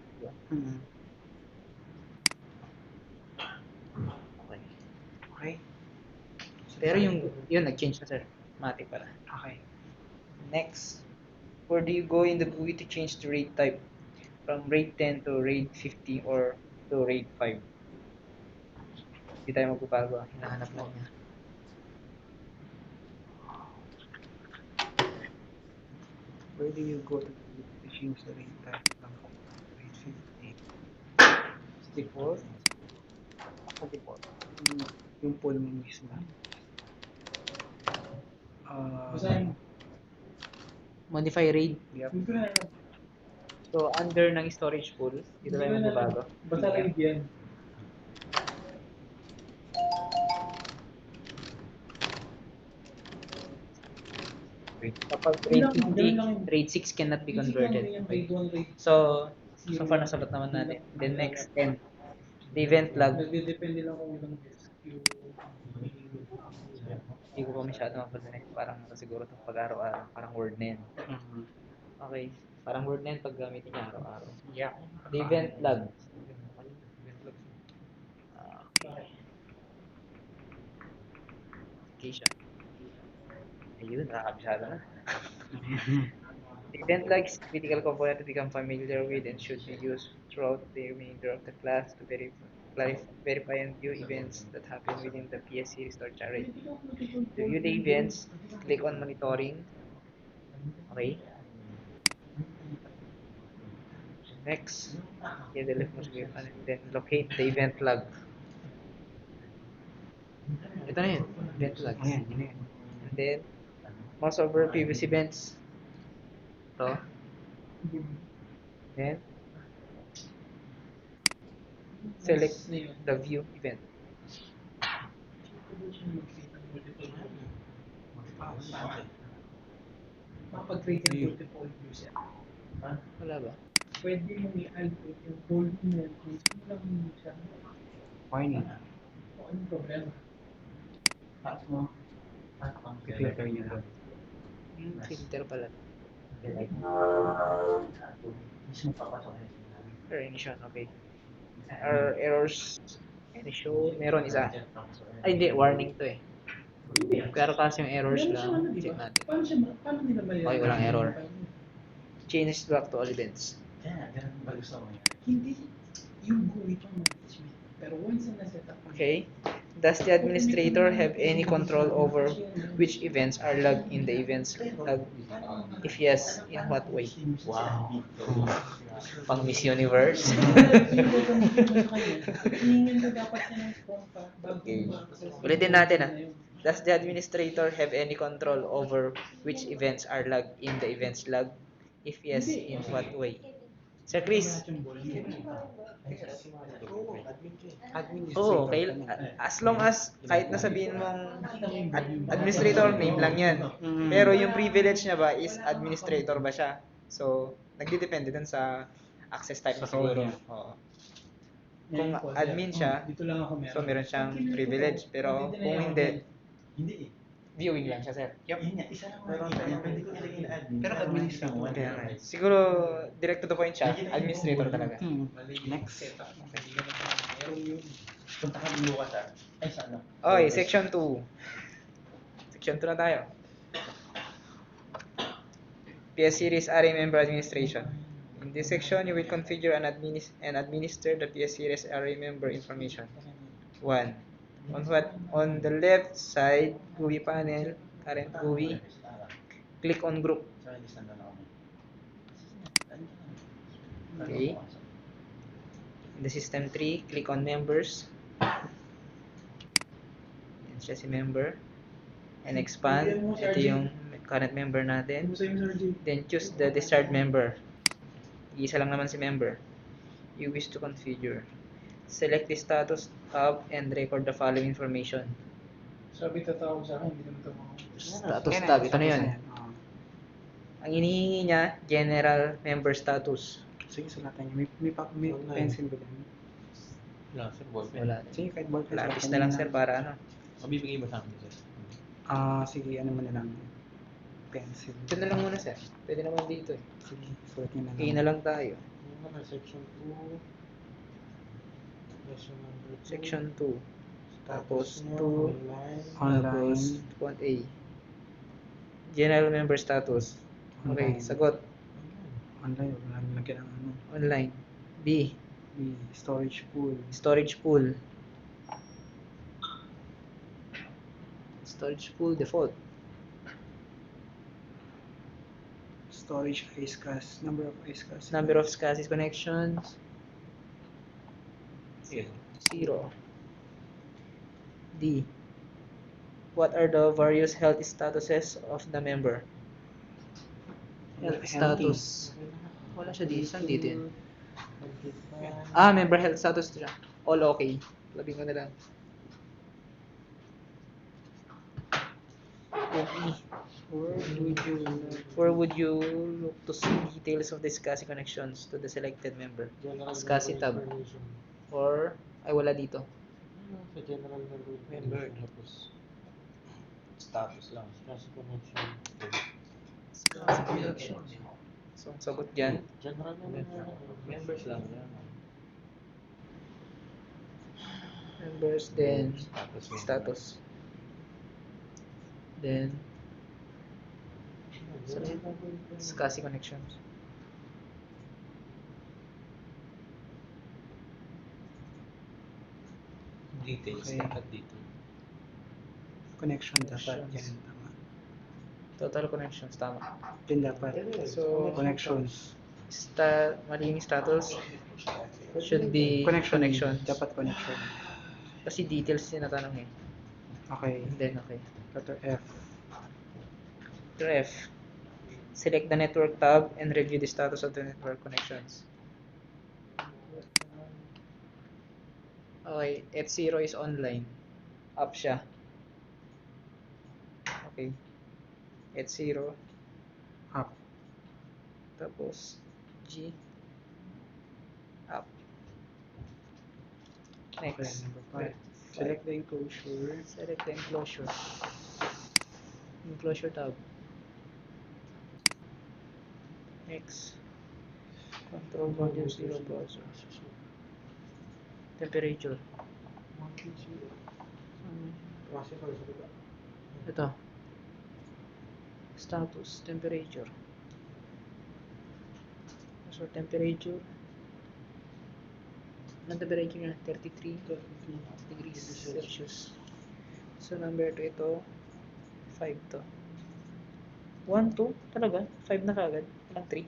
Mm-hmm. Okay. Okay. Pero yun nag-change na sir. Matik pala. Okay. Next. Where do you go in the GUI to change the RAID type? From RAID 10 to RAID 50 or to RAID 5? Hindi tayo magbabago. Hinahanap lang niya. Where do you go to change the rate type from rate 50? 64? 64. Yung pool mo mismo. Basahin mo. Modify RAID. Yep. Hindi ko na alam. So, under ng storage pool, dito tayo magbabago. Basta lang yan. Kapag RAID 50, RAID 6 cannot be converted. So, so far nasabat naman natin. Then next, 10. The event log. Nagdedepende lang kung ilang disk yung Hindi ko pa masyado mapasin. Parang siguro itong pag-araw-araw. Parang word na yan. Mm-hmm. Okay. Parang word na yan pag gamitin niya araw-araw. Yeah. The event log. Okay siya. Ayun, nakakabisado na. The event log is a critical component to become familiar with and should be used throughout the remainder of the class to verify and view events that happen within the PSC storage array. To view the events, click on monitoring. Okay. Next, the leftmost wave and then locate the event log. Ito na yun, event log. Ayan, yun na yun. And then, mouse over previous events. Ito. Then, select the view event. makapag-create ng multiple views yan. Wala ba? Pwede mong i-allocate yung volume mo kung sino lang yung siya. Warning. O anong problema? I-filter nyo lang. Filter pala. Emission, okay. Are errors any show? Meron isa. Ay, hindi. Warning to eh. Pero kasi yung errors lang, check natin. Paano nila malalaman? Okay, walang error. Change back to all events. Hindi yung GUI pang management. Pero once na set up. Okay. Does the administrator have any control over which events are logged in the events log? If yes, in what way? Wow. Pang Miss Universe. Hingin ka dapat siya ng form pa bago Ulitin natin ah. Does the administrator have any control over which events are logged in the events log? If yes, in what way? Sir Chris, Oo, as long as kahit nasabihin mong administrator name lang yan. Mm. Pero yung privilege niya ba is administrator ba siya? So, nagdidepende dun sa access type Sa niya siguro. role niya. Oo. Kung admin siya, dito lang ako so meron siyang privilege. Pero kung hindi, Hindi eh. viewing lang siya, sir. Yup. Yun nga, isa lang makikita niya, pwede ko ilagay na admin. Pero administrator. Kaya nga. Siguro, direct to the point siya, administrator talaga. Next. Punta ka dito ka sa, ay sana. Okay, section 2. Section 2 na tayo. PS Series RA Member Administration. In this section, you will configure and administer the PS Series RA member information. 1. On the left side, GUI panel, current GUI, click on group. Okay. In the system tree, click on members. Yan siya si member. And expand. Ito yung current member natin. Then choose the desired member. Isa lang naman si member. You wish to configure. Select the status tab and record the following information. Sabi tatawag sa akin, hindi naman tumawag. Status tab, ito na yun. Ang inihingi niya, general member status. Sige, sulatan niyo. May pencil ba dyan? Wala, sir, ballpen. Wala. Sige, kahit ball pen. Lapis na lang, sir, para ano. Mabibigay ba sa akin, sir? Sige, ano mo na lang. Pencil. Ito na lang muna, sir. Pwede naman dito eh. Sige, sulat niyo na lang. Okay na lang tayo. Section 2. Lesson number 2. Section 2. Tapos 2. Online. Tapos font A. General member status. Okay, Online. sagot. Online, wala nang lagyan ng ano. Online. B. Storage pool. Storage pool. Storage pool default. Storage ISCAS. Number of ISCAS. Number of SCSI connections. Sige. 0. D. What are the various health statuses of the member? Health status. Wala siya dito. Saan dito yun? Member health status siya. All okay. Labing ko na lang. OE. Where would you look to see details of the SCSI connections to the selected member? SCSI tab. Or, ay wala dito. Sa general Member, tapos status lang. Class connection. SCSI connection. So, ang sagot dyan. General Members lang yan. Members, then Status. status. Then, SCSI connections. Details. Okay. Dapat dito. Connection dapat. Yan, tama. Total connections, tama. Yan dapat. So, Connections. Maling status should be connections. Dapat connection. Kasi details yung natanong eh. Okay. And then, okay. Letter F. Letter F. Select the network tab and review the status of the network connections. Okay, F0 is online. Up siya. Okay. F0. Up. Tapos, G. Up. Okay, Next. number 5. Select the enclosure. Select the enclosure. Enclosure tab. Next. Control volume 0 browser. Temperature. Ito. Status, temperature. So, temperature. Anong temperature niya? 33 degrees Celsius. So, number 2 ito. 5 to. 1, 2? Talaga? 5 na kagad? Walang 3.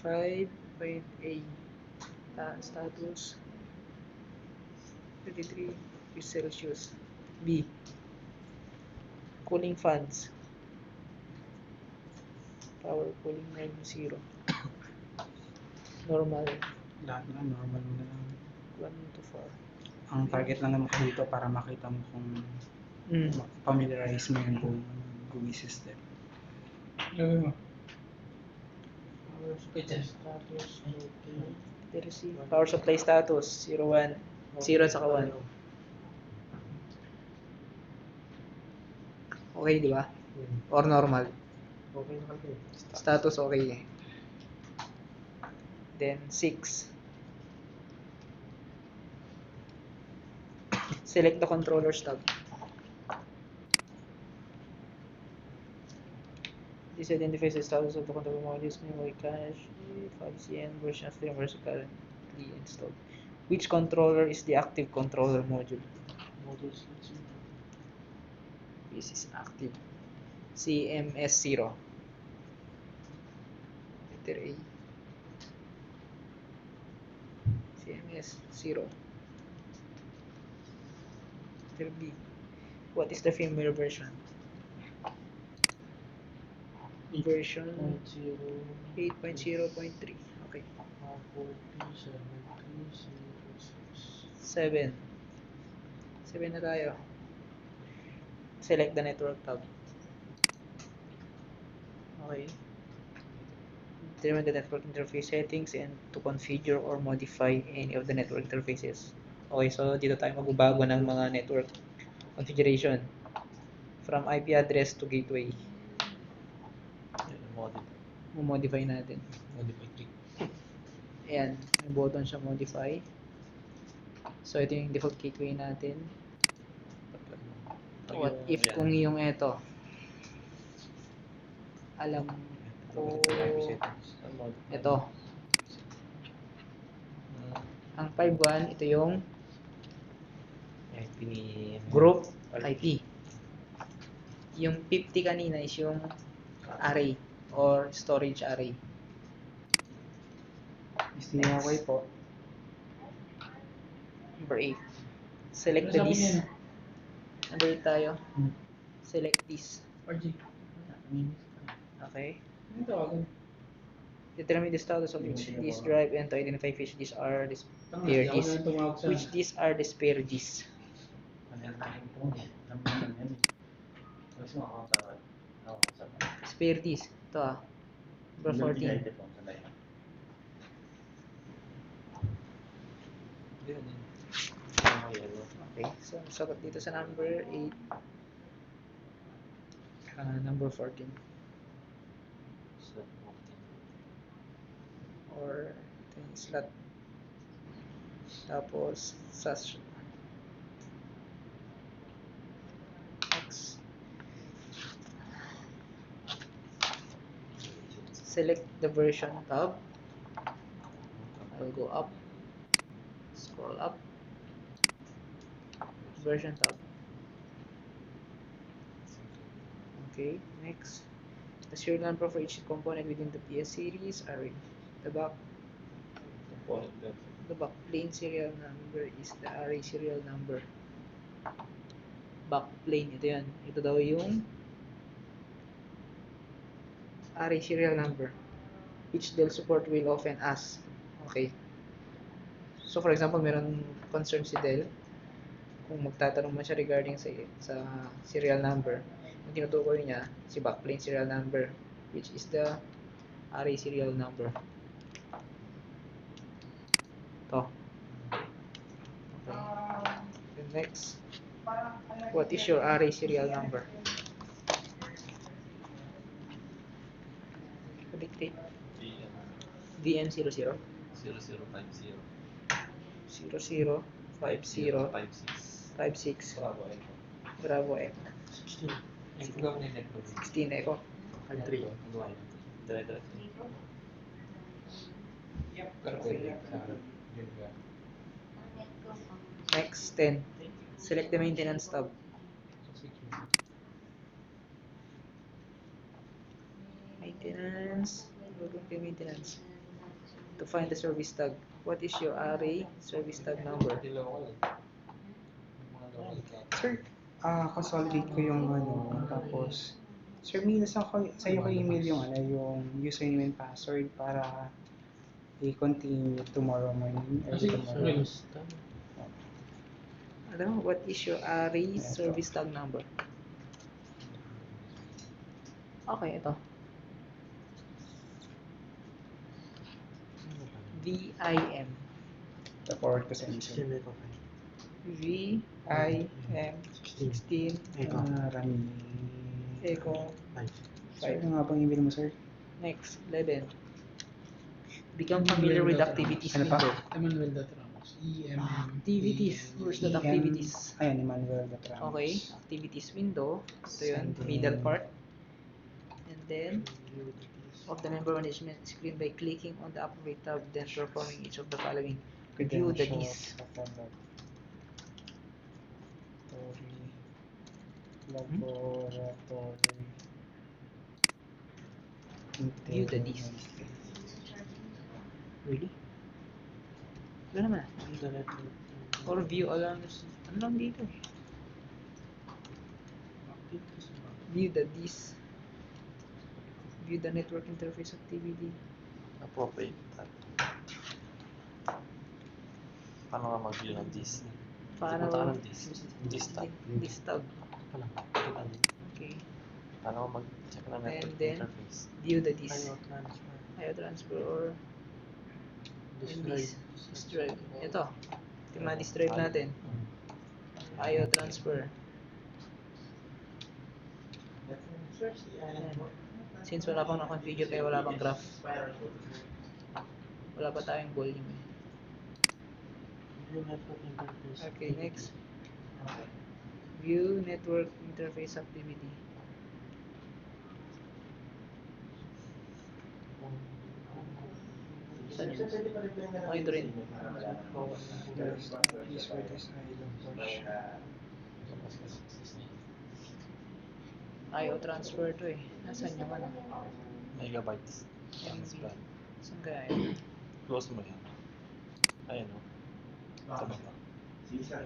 5.A. Status 33 degrees Celsius. B. Cooling fans. Power cooling -0. Normal. Lahat na normal mo na lang. 1 to 4. Ang target lang naman dito para makita mo kung familiarize mo yung buong GUI system. Gawin mo. Power supply status 01, 0 saka 1. Okay, di ba? Or normal. Okay na kayo. Status okay. Then 6. Select the controllers tab. This identifies the status of the controller modules, memory cache, 5CN version of the firmware currently installed. Which controller is the active controller module? This is active. CMS0. Letter A. CMS0. Letter B. What is the firmware version? Version 8.0.3. Okay. 7. 7 na tayo. Select the network tab. Okay. Determine the network interface settings and to configure or modify any of the network interfaces. Okay, so dito tayo magbabago ng mga network configuration from IP address to gateway. Modify natin. Modify click. Ayan, may button siya modify. So ito yung default gateway natin. What if kung yung ito, alam ko ito, ang 5.1 ito yung group IP. Yung 50 kanina is yung array or storage array. Okay po. Number 8. Select the this. Number 8 tayo. Select this. RG. Okay. Ano tawagan? Determine the status of each disk drive and to identify which these are the spare disks. Which these are the spare disks. Spare disk. Ito number 14. Okay, so sagot dito sa number 8. Number 14. Or ito yung slot. Tapos SAS. Next. Select the version tab. I'll go up. Scroll up. Version tab. Okay, next. The serial number for each component within the PS series are the backplane serial number is the array serial number. Backplane, ito yan. Ito daw yung array serial number which they'll support will often ask. Okay. So for example, meron concern si Dell kung magtatanong man siya regarding sa serial number. Yung tinutukoy niya si backplane serial number which is the array serial number. Ito. Okay. Then next, what is your array serial number? Dictate. DM00 0050. 005056 Bravo Echo 16 Echo 3. Next 10. Select the maintenance tab. Maintenance. Go to maintenance. To find the service tag. What is your array service tag number? Sir, consolidate ko yung tapos sir, may nasa ko sa iyo ko email yung yung username and password para we continue tomorrow morning, early tomorrow. Ano, what is your array service tag number? Okay, ito. VIM. The forward ko sa inyo. VIM 16 Rami. Echo 5. Ano nga bang email mo, sir? Next, 11. Become familiar with activities Ano pa? window. Emmanuel.Ramos. Activities. Where's the activities? Ayan, Emmanuel.Ramos. Okay, activities window. Ito yun, middle part. And then, of the member management screen by clicking on the appropriate tab, then performing each of the following. View the list. Laboratory. View the list. Really? Wala naman. Or view alarms. Ano lang dito? View the list. View the network interface activity. Appropriate tab. Paano ka mag-view ng this? Paano? Punta ka ng this tab. This tab. Okay. Paano ka mag-check ng network And then, interface? view the disk. IO transfer or disk drive. Ito. Ito yung mga disk drive natin. IO transfer. Ayan. Since wala pang na-configure kaya wala pang graph. Wala pa tayong volume eh. Okay, next. View network interface activity. Saan yun? Okay, ito rin. IO transfer to eh. Nasaan yung ano? Megabytes. MB. Saan kaya yun? Close mo yan. Ayan o. Ito ba?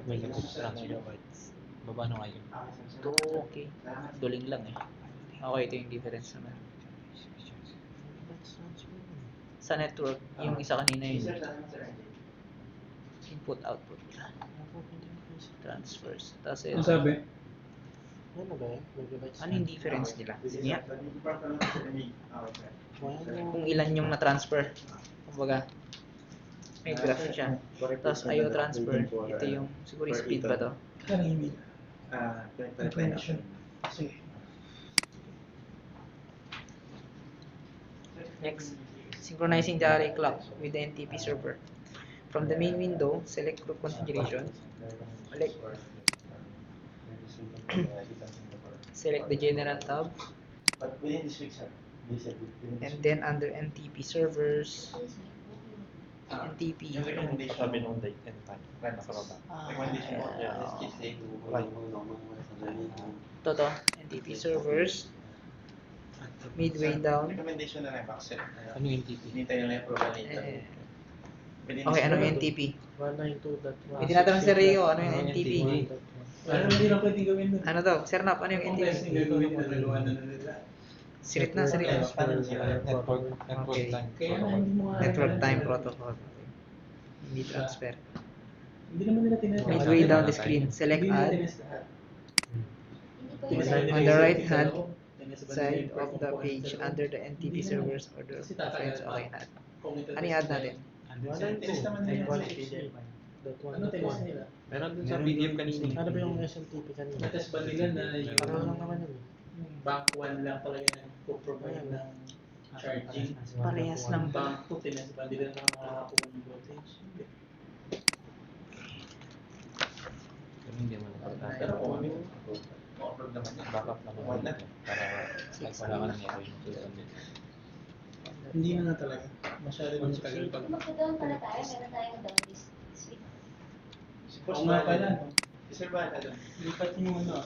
Megabytes. Baba nung item. Okay. Duling lang eh. Okay, ito yung difference naman. Sa network, yung isa kanina yun. Input, output. Transfers. Tapos Ano ito. sabi? Ano ba yan? Megabytes. Ano yung difference nila? Yeah. Kung ilan yung na-transfer. Kumbaga, may graph siya. Tapos IO transfer. Ito yung, siguro yung speed ba to? Ano yung Information. Next, synchronizing the array clock with the NTP server. From the main window, select group configuration. Select the general tab. And then under NTP servers, NTP. Sabi nung date and time. Nakababa. Toto, NTP servers. Midway down. Recommendation na lang, accept. Ano yung NTP? Hintayin lang yung approval later. Okay, ano yung NTP? 192.1. Hindi natin si Rio, ano yung NTP? Pero hindi na pwede gawin doon. Ano daw? Sir Nap, ano yung Kung NTP? testing gagawin na nagawa na nila. Sirit na, sirit. Network Okay. time. Kaya hindi mo nga Network time protocol. Hindi transfer. Hindi naman nila tinest. Midway down the screen, select Hindi nila add. tinest lahat. On the right hand side of the page under the NTP servers order of preference. Okay na. Ano yung add natin? Tinest naman nila yung ano tinest nila? Meron dun sa PDF kanina. Ano ba yung SMTP kanina? Natest ba nila na yung Parang lang naman yun. bank 1 lang talaga nag-provide ng charging? Parehas lang Bank ba? 2 tinest ba nila na makakakuha ng voltage? Hindi. Hindi mo na. Pero kung upload naman yun, backup naman yun. Para kahit wala ka nang gagawin yung susunod. Hindi na nga talaga. Masyado nang tagal pag... Magkataon pala tayo, meron tayong down this week. Oo nga pala. Sir ba, ano? Lipat yung ano,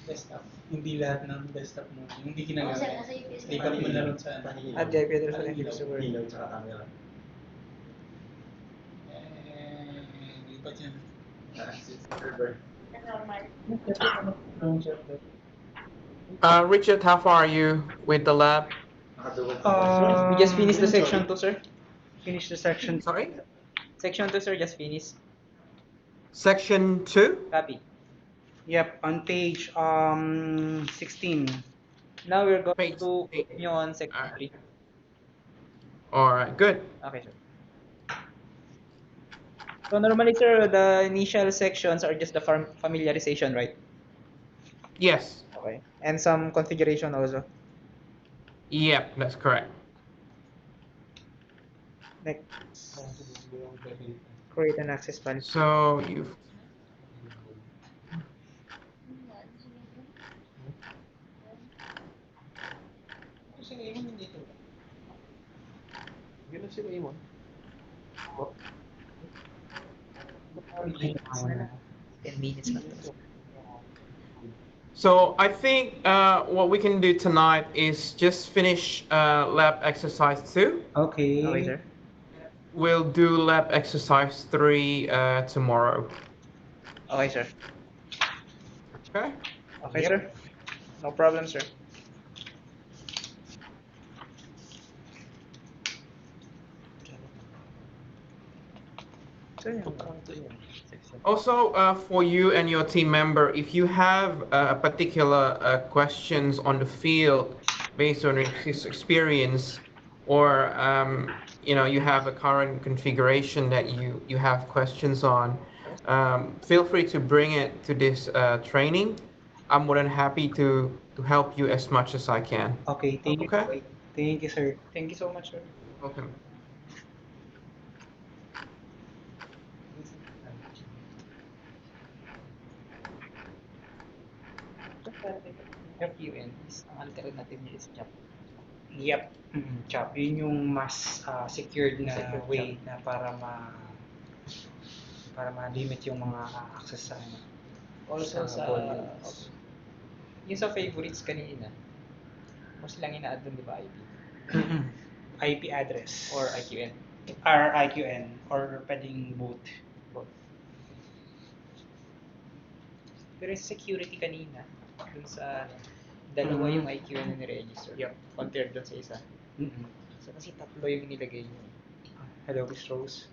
desktop. Hindi lahat ng desktop mo. Yung hindi Oo, sir, ginagamit. nasa UPS. Lipat mo na rin sa ano. Add guy Pedro sa NTP server. Ilaw tsaka camera. Lipat yan. Server. Normal. Wrong server. Richard, how far are you with the lab? We just finished the section 2, sir. Finish the section. Sorry? Section 2, sir, just finished. Section 2? Copy. Yep, on page 16. Now we're going Page to 16. continue on section Alright. 3. Alright, good. Okay, sir. So normally, sir, the initial sections are just the familiarization, right? Yes. Okay. And some configuration also. Yep, that's correct. Next, create an access policy. So you've Yun na sila iwan. Okay, 10 minutes lang. So I think what we can do tonight is just finish lab exercise 2. Okay. Okay, sir. We'll do lab exercise 3 tomorrow. Okay, sir. Okay? Okay, sir. No problem, sir. So, Also, for you and your team member, if you have particular questions on the field based on his experience, or you have a current configuration that you have questions on, feel free to bring it to this training. I'm more than happy to help you as much as I can. Okay, thank you. Okay? Thank you, sir. thank you so much, sir. Welcome. FUN is ang alternative niya is job. Yep. Chop. Yun yung mas secured na Secured way na para ma-limit yung mga access sa Also sa volumes. yung sa favorites kanina, mas lang ina-add dun, di ba, IP? IP address. Or IQN. Or IQN. Or pwedeng both. Pero yung security kanina, dun sa dalawa yung IQN na ni-register. Yep. Compared dun sa isa. So kasi tatlo yung nilagay niyo. Hello, Miss Rose.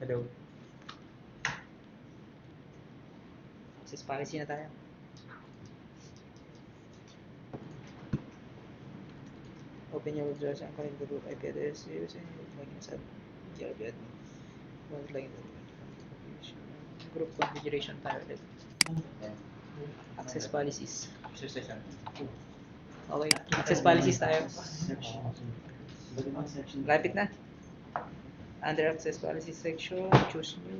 Hello. Access policy na tayo. Open your browser and connect the group IP address using login as GRB admin. Once login group configuration tayo ulit. Access policies. Okay, access policies tayo. Lapit na. Under access policies section, choose new.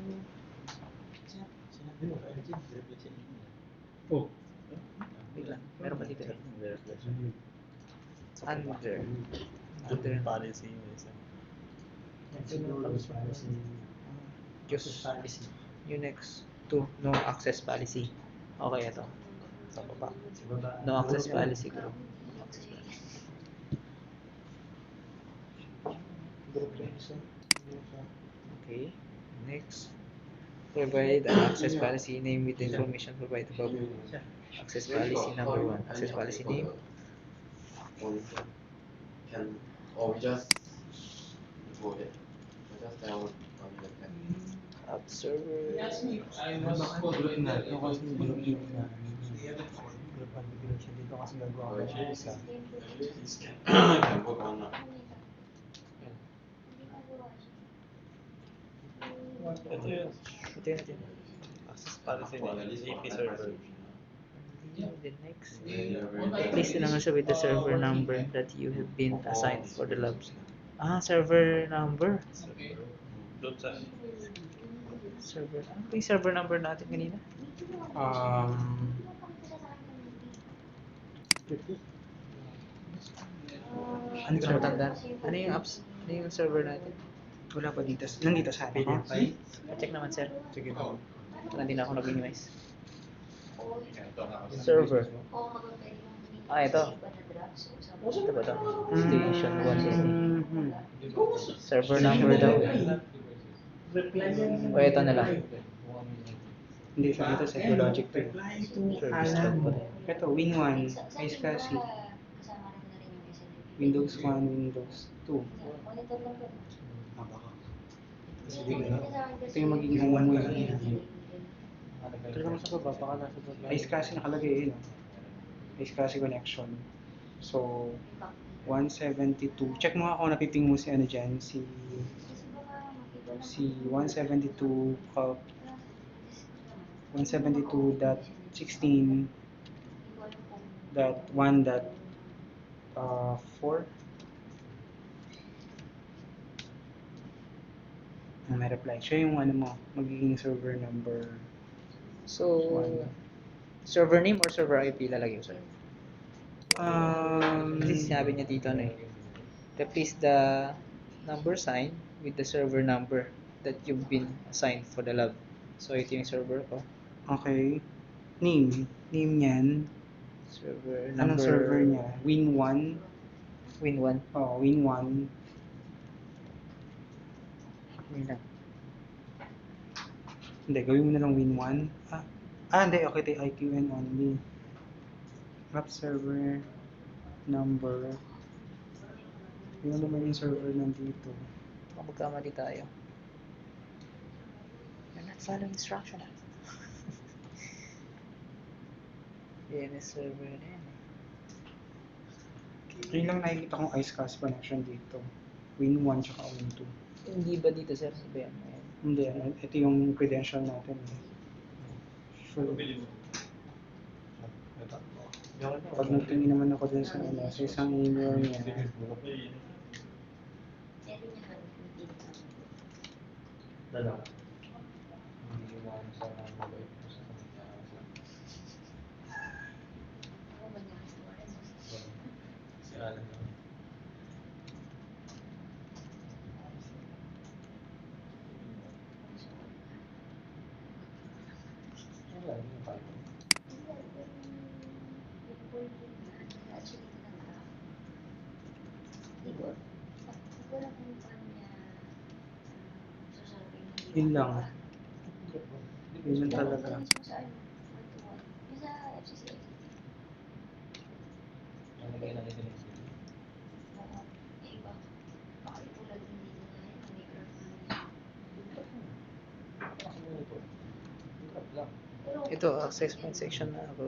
Oh. Wait lang, meron pa dito. Under Policy yung isa. Just Unix to no access policy. Okay, ito. Sa baba. No access policy group. No access policy. Group reason. Okay. Next. Provide an access policy name with the information provided above. Access policy number 1. Access policy name. Or we just go ahead. We just tell the can. App server. I was following that. Dito kasi gagawa ko siya isa. Can work on that. Ito yun. Ito yun. Access policy Well, ni at least AP one server. The next. Please na naman siya with the server number that you have been assigned for the labs. Server number. Doon sa Server. Ano ba yung server number natin kanina? Ano ko na matandaan? Ano yung apps? Ano yung server natin? Wala pa dito. Nandito sa atin. Check naman, sir. Sige na. Hindi na ako nag-minimize. Server. Ito. Ito ba ito? Station 1. Server number daw. O ito na lang. Hindi siya dito sa logic 2. Service log pa rin. Ito, wing 1. Ice classy. Windows 1, Windows 2. Monitor lang yun. Baka. Kasi di ba? Ito yung magiging ano mo eh. Pero naman sa baba, baka nasa baba. Ice kasi nakalagay yun. Ice kasi connection. So, 172. Check mo nga kung napiping mo si ano dyan, si 172 cop 172.16.1.4. May reply. Siya yung ano mo, magiging server number. So, One. server name or server IP lalagay ko, sir? Um, Kasi sinabi niya dito ano eh. Replace the number sign with the server number that you've been assigned for the lab. So, ito yung server ko. okay. Name niyan. Server Anong number... server niya? Win1. Win1. Oh, Win1. Win lang. Hindi, gawin mo na lang Win1. Hindi. Okay, tayo IQN only. App server number. Yun naman yung server nandito. Kung magkamali tayo. You're not following instruction. DNS server na yan. Yun lang nakikita kong IceCast connection dito. Win1 tsaka Win2. Hindi ba dito, sir? Iba yan. Ayan. Hindi, ito yung credential natin. Sure. Pag nagtingin naman ako dun sa, sa isang email niya, Dalawa. Si Alan. yun lang. Yun lang talaga. Ito, access point section na ako.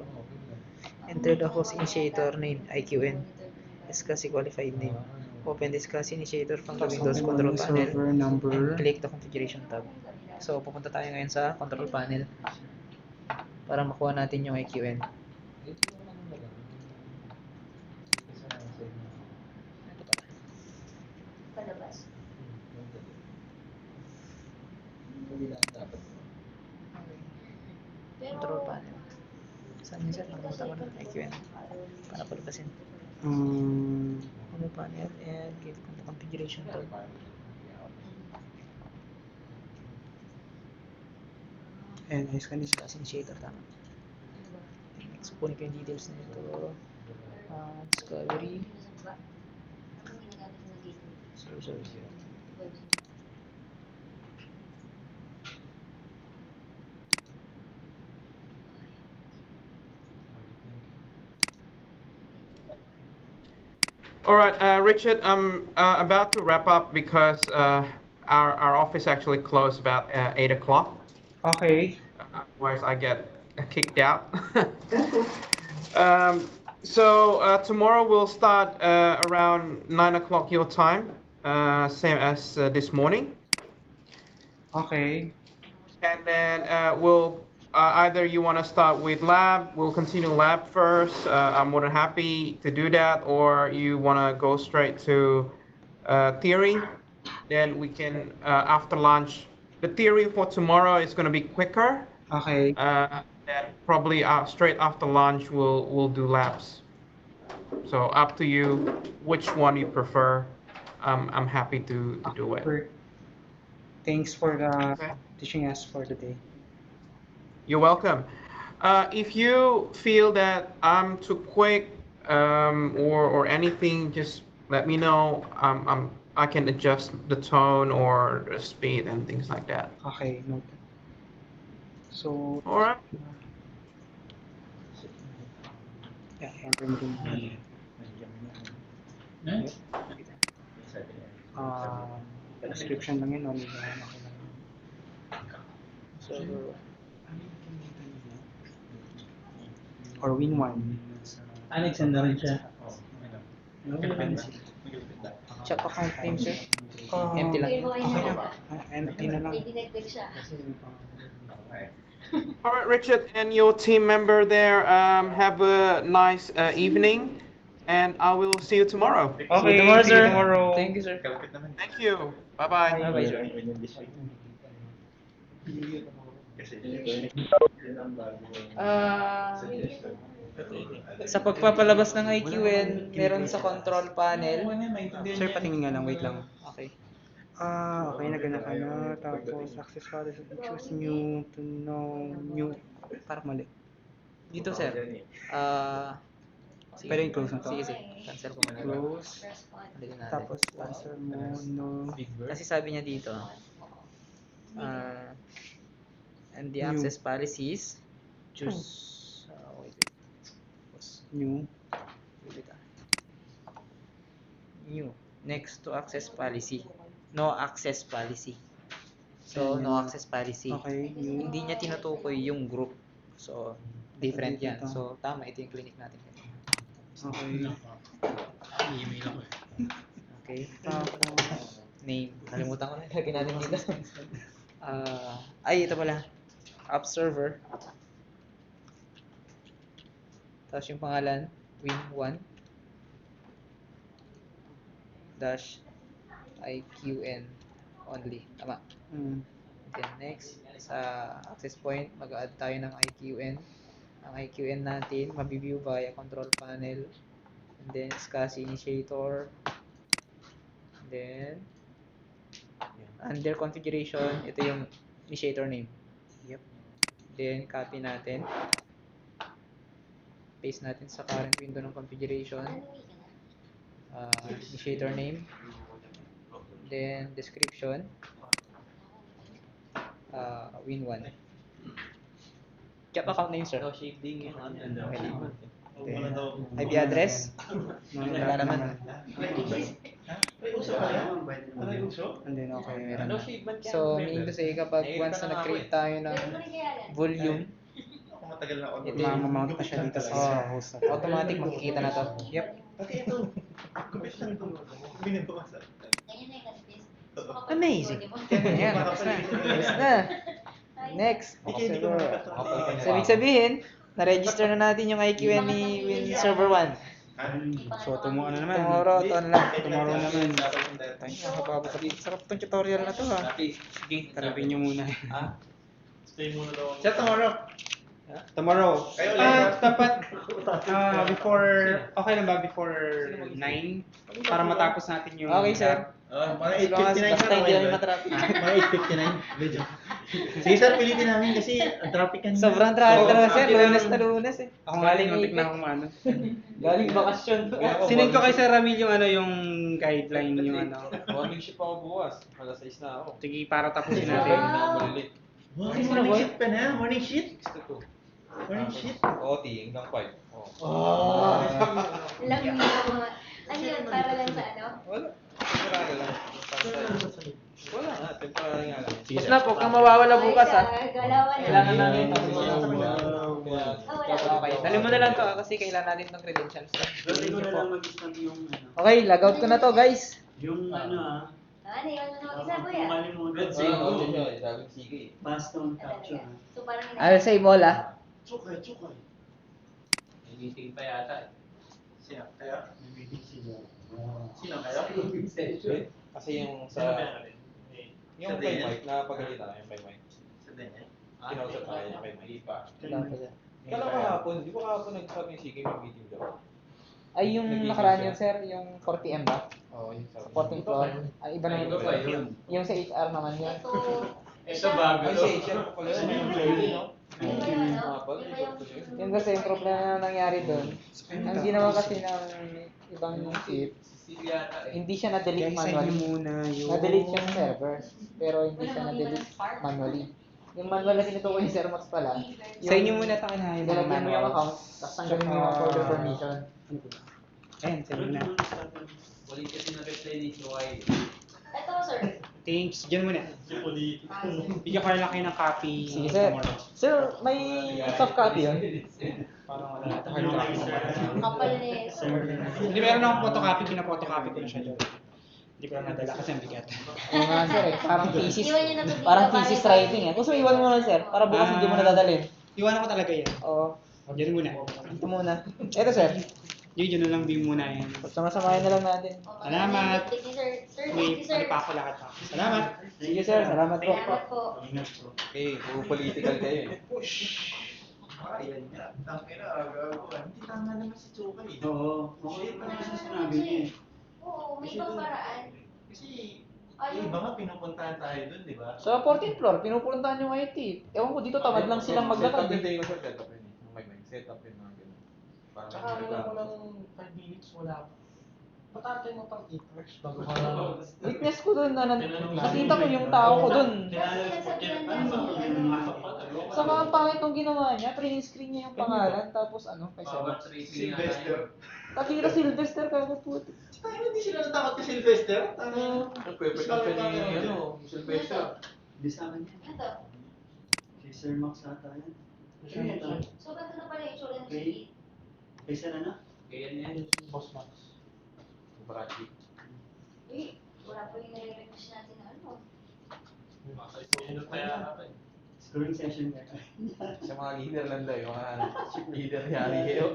Enter the host initiator name, IQN. Discuss qualified name. Open Discuss initiator from the Windows control panel Server number. and click the configuration tab. So, pupunta tayo ngayon sa control panel para makuha natin yung IQN. Palabas. Control panel. Saan yun, sir? Nakalimutan ko na. IQN. Para palabasin. Control panel and click on the configuration tab. And ayos ka nisa. Discuss initiator, tama. Next, kunin ko yung details na ito. Discovery. Sorry. All right, Richard, I'm about to wrap up because our office actually closed about 8 o'clock. Okay. Otherwise, I get kicked out. So tomorrow we'll start around 9 o'clock your time, same as this morning. Okay. And then we'll either you want to start with lab, we'll continue lab first. I'm more than happy to do that, or you want to go straight to theory. Then we can after lunch. The theory for tomorrow is going to be quicker. Okay. Then probably straight after lunch we'll do labs. So up to you, which one you prefer. I'm happy to do it. Thanks for Okay. teaching us for today. You're welcome. If you feel that I'm too quick or anything, just let me know. I can adjust the tone or the speed and things like that. Okay, noted. So, All right. yeah, Eh? Description lang yun, okay lang. Server 1. Or win 1. Nag-send na rin siya. Dependency. Check account name, sir. Empty lang. Okay lang. Empty na lang. May dinagdag siya. All right, Richard, and your team member there, have a nice evening, and I will see you tomorrow. Okay, Tomorrow, see you sir. tomorrow. Thank you, sir. Thank you. Bye-bye. Bye-bye, sir. Ah, sa pagpapalabas ng IQN, meron sa control panel. Sir, patingin nga lang, wait lang. Okay. Okay, nagana ka na. Tapos, access policy, choose new to know, new. Parang mali. Dito, sir. Sige. Pwede i-close na to. Sige, sige. Cancel ko muna. Close. Press 1. Ulitin natin. Tapos, answer mo, no. Kasi sabi niya dito, and the New. access policies, choose, wait. New. Wait, New. Next to access policy. No access policy. So, no access policy. Okay, new. Hindi niya tinutukoy yung group. So, different yan. Dito. So, tama. Ito yung clinic natin. Okay. Email ako eh. Okay. Tapos, Name. Nalimutan ko na. Lagyan natin dito. Ay, ito pala. App server. Tapos yung pangalan, win1 dash IQN only. Tama. Then next, sa access point, mag-add tayo ng IQN. Ang IQN natin, mabiview via control panel. And then, SCSI initiator. Then, under configuration, ito yung initiator name. Yep. Then, copy natin. Paste natin sa current window ng configuration. Initiator name. Then, description. Win1. Check account name, sir. Okay. Then, IP address. Wala naman. And then, okay, meron na. So, meaning to say, kapag once na nag-create tayo ng volume, ito yung Mamamount na siya dito sa host. automatic makikita na to. Yep. Amazing. Ayan, tapos na. Tapos na. Next. Server. So, ibig sabihin, na-register na natin yung IQN ni Win Server 1. So, tomorrow naman. Tomorrow, ito na lang. Tomorrow naman. Ay, nakababa sa sarap tong tutorial na to, ha. Sige, tarapin nyo muna. Stay muna daw. Siya tomorrow. Tomorrow. Dapat before, okay lang ba before 9? Para matapos natin yung... Okay, sir. Mga As long as 8:59 basta hindi namin matraffic. Mga 8:59. Medyo. Sige sir, pilitin namin kasi ang traffic kanina. Sobrang traffic na sir. Lunes na lunes eh. Ako nga rin, muntik na akong ano. Galing bakasyon. Sinend ko kay Sir Ramil yung ano, yung guideline, yung ano. Morning shift ako bukas. Alas 6 na ako. Sige, para tapusin natin. Malilate. Wow, morning shift pa na. Morning shift. Gusto ko. Morning shift. OT hanggang 5. Alam niyo mga... Ano yun? Para lang sa ano? Wala. Temporary lang. Wala nga. Temporary nga lang. Tapos na po, kung mawawala bukas ha. Galawan na. Kailangan namin. Wala. Okay, dali mo na lang to kasi kailangan natin ng credentials. Dali ko na lang mag-stamp yung ano. Okay, logout ko na to guys. Yung ano Ano yun? Ano mag-isa ko yan? Makalimutan Sige, sa sige. Sabi sige. Bastong capture. So parang... I'll say bola. Tsukay. May meeting pa yata eh. Siya. Kaya? May meeting sila. Sino kayo? Kasi yung Sino ba sa... yan? Yung by mic, napagalitan yung by mic. Sa din eh. Kinausap tayo yung by mic. Wala pala. Kala ko kahapon, di ba kahapon nagsabi yung sige may meeting daw? Ay, yung nakaraan yun sir, yung 40M ba? Oo, yung sabi. 14th floor. Ay, iba na Iba pa yun. yun. Yung sa HR naman yun. Ito... Ito bago Ay, to. sa HR ko pala yun. Yung employee, no? Iba yun, ano? Kahapon, Iba report yung... ko yun. Yun kasi yung problema na nangyari doon. Ang ginawa kasi ng ibang shift, Sisi yata eh. hindi siya na-delete Guys, send nyo manually. muna yung... Na-delete siya sa server, pero hindi siya na-delete manually. Yung manual na tinutukoy ni Sir Max pala, Sa inyo muna tayo na yung nilagyan mo yung account, tapos tanggapin mo yung folder permission. Ayan, send mo na. Ano yung start Mali kasi na-reply ni Joy. Ito, sir. Thanks. Diyan muna. Bigyan ko na lang kayo ng copy. Sige, sir. tomorrow. Sir, may soft copy yun. Parang wala ito. Hard copy. Kapal ni sir. Hindi, meron akong photocopy. Pina-photocopy ko na siya doon. Hindi ko lang nadala kasi ang bigat. Oo nga, sir eh. Parang thesis. Iwan niyo na to dito. Parang thesis writing eh. Gusto mo iwan mo na, sir. Para bukas hindi mo nadadalhin. Iwanan ko talaga yan. Oo. Diyan muna. Ito muna. Ito, sir. Diyan na lang din muna yan. Sama-samahin na lang natin. Salamat. Thank you, sir. Sir, thank May you, sir. ano pa ako lahat pa. Salamat. Sige, sir. Salamat po. Salamat po. Okay, puro political kayo eh. Ayan nga. Tangina, agaw. Hindi tama naman si Choka eh. Oo. Okay pa naman sa sinabi niya eh. Oo, may ibang paraan. Kasi, yung iba nga pinupuntahan tayo dun, di ba? Sa 14th floor, pinupuntahan yung IT. Ewan ko dito, tamad lang silang maglakad Setup eh. yun, sir. Setup yun eh. Yung may setup yun mga ganun. Parang Tsaka mo lang 5 minutes, wala pa. Patatay mo pang 8 hours bago ka Witness ko dun na nakita ko yung tao ko dun. Saka ang pangit nung ginawa niya, print screen niya yung pangalan, tapos ano, kay Sylvester. Takira Sylvester kagad puti. Tayo hindi sila natakot kay Sylvester. perfect option ni ano, Sylvester. Hindi sa akin yan. Ito. Si Sir Max ata yan. So, ganito na pala yung itsura ng Okay. sheet. Kay Sir ano? Kaya yan, Boss Max. Bradley. Uy, wala po yung nare-request natin na ano. Sinunod kaya natin. Scoring session nga. Sa mga leader lang daw, yung mga ano, chief leader yari kayo.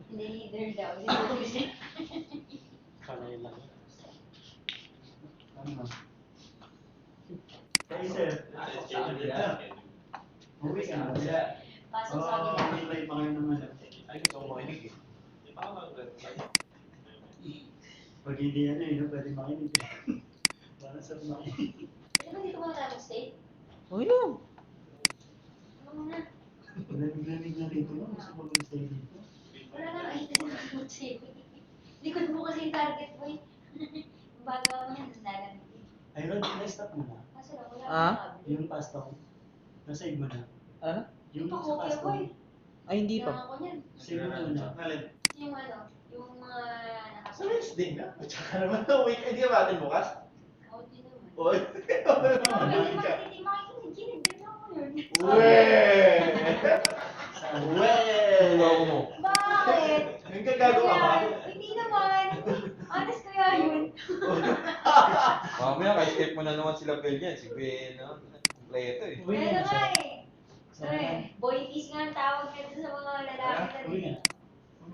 Hindi leader daw. Leader kasi. Kanay lang. Ano? Kay Sir. Uwi ka na. Pasok sa Oo, akin. may pa kayo naman. Ay, gusto ko makinig eh. Di ba ako Pag hindi ano yun, pwede makinig. Para sa makinig. Di ba dito muna tayo mag-stay? Uy lang. Ano muna? Lamig na rito, no? Gusto mo mag-stay dito? Wala na, ay, mag-stay. Likod mo kasi yung target mo eh. Bago mo yan, nalamig eh. Ay, Rod, na-stop mo na. Kaso lang, wala Ah? akong cable. Yung pasta ko. Nasave mo na. Ano? Yung Ito, sa okay pasta ako mo. eh. Ay, hindi Kailangan pa. ko yan. Save mo na. Alin? Yung ano, yung mga Sa Wednesday na? At saka naman na weekend, di ba natin bukas? Out yun naman. Oy! Hindi makikinig, dito ako yun. Uwe! Uwe! Loko mo. Bakit? Yung gagagawa ka? Hindi naman. Honest kaya yun. Mamaya, ka-escape mo na naman sila Bel yan. Si Ben, no? Kompleto eh. Uwi Kaya na nga siya. eh. Boy kiss nga ang tawag nito sa mga lalaki Uwi na na.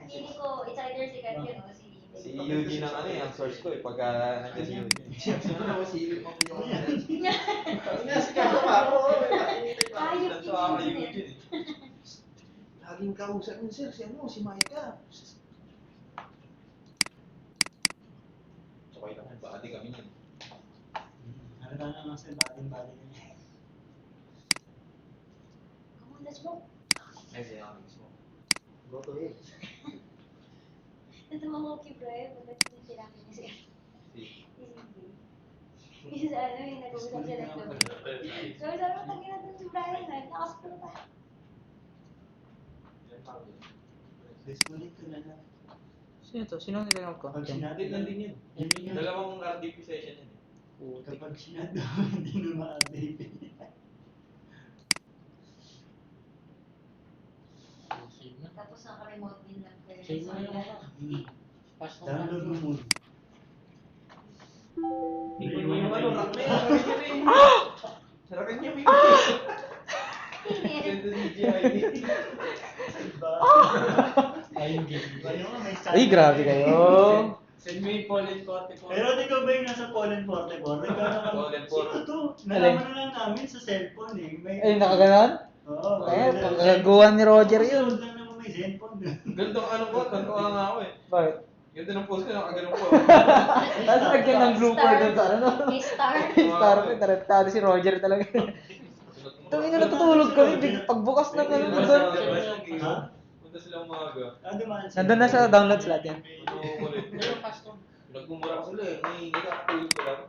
Feeling ko, it's either si Kat yun o si Si Eugene ang ano eh, ang source ko eh, pagka nandiyan si Eugene. Ano, masilip ako yung mga Niya. Inasikaso ka ako. Ayop So, ako yun kay yun eh. Eugene eh. Laging kausap mo, sir, si ano, si Maika. Sabay naman, baka di kami niyan. Halata na nga sir, baling-baling na. Come on, let's go. Ay, siya ako mismo. Go to it. Natawa ko kay Brian, bakit yung sinabi niya si Si Kasi sa ano yung nag-uusap sila ng gabi. So sabi ko, tangin natin si Brian na, nakascroll pa. Disconnect ko na lang. Sino to? Sino ang nilalawag ko? Pag Hindi sinado lang din yun. Yung Dalawang RDP session yun eh. kapag sinado, hindi na ma-update. Tapos naka-remote din lang. Save mo yung download mo muna. Tingnan mo yung ano, rock na yan. Sarakin niya, may Ganda ni GID. Ayun, game. Ay, grabe kayo. Send mo yung Poland 44. Pero ikaw ba yung nasa Poland 44? Poland 44. Sino to? Nalaman na lang namin sa cellphone eh. Ay, nakaganon? Oo. Eh, pagkagawa ni Roger yun. Susunod lang naman may cellphone. Ganda ang ano ko, tantuwa nga ako eh. Bakit? Ganda ng post ko, nakaganon ko. Tapos lagyan ng blooper doon sa ano. Star. Star ko, tarantado si Roger talaga. Tungin na natutulog kami, pagbukas ng ano doon. Ha? Punta silang umaga. Dumaan siya. Nandun na sa downloads lahat yan. Ano ulit? Nagmumura ko sila eh. May nakakatulog ko lang.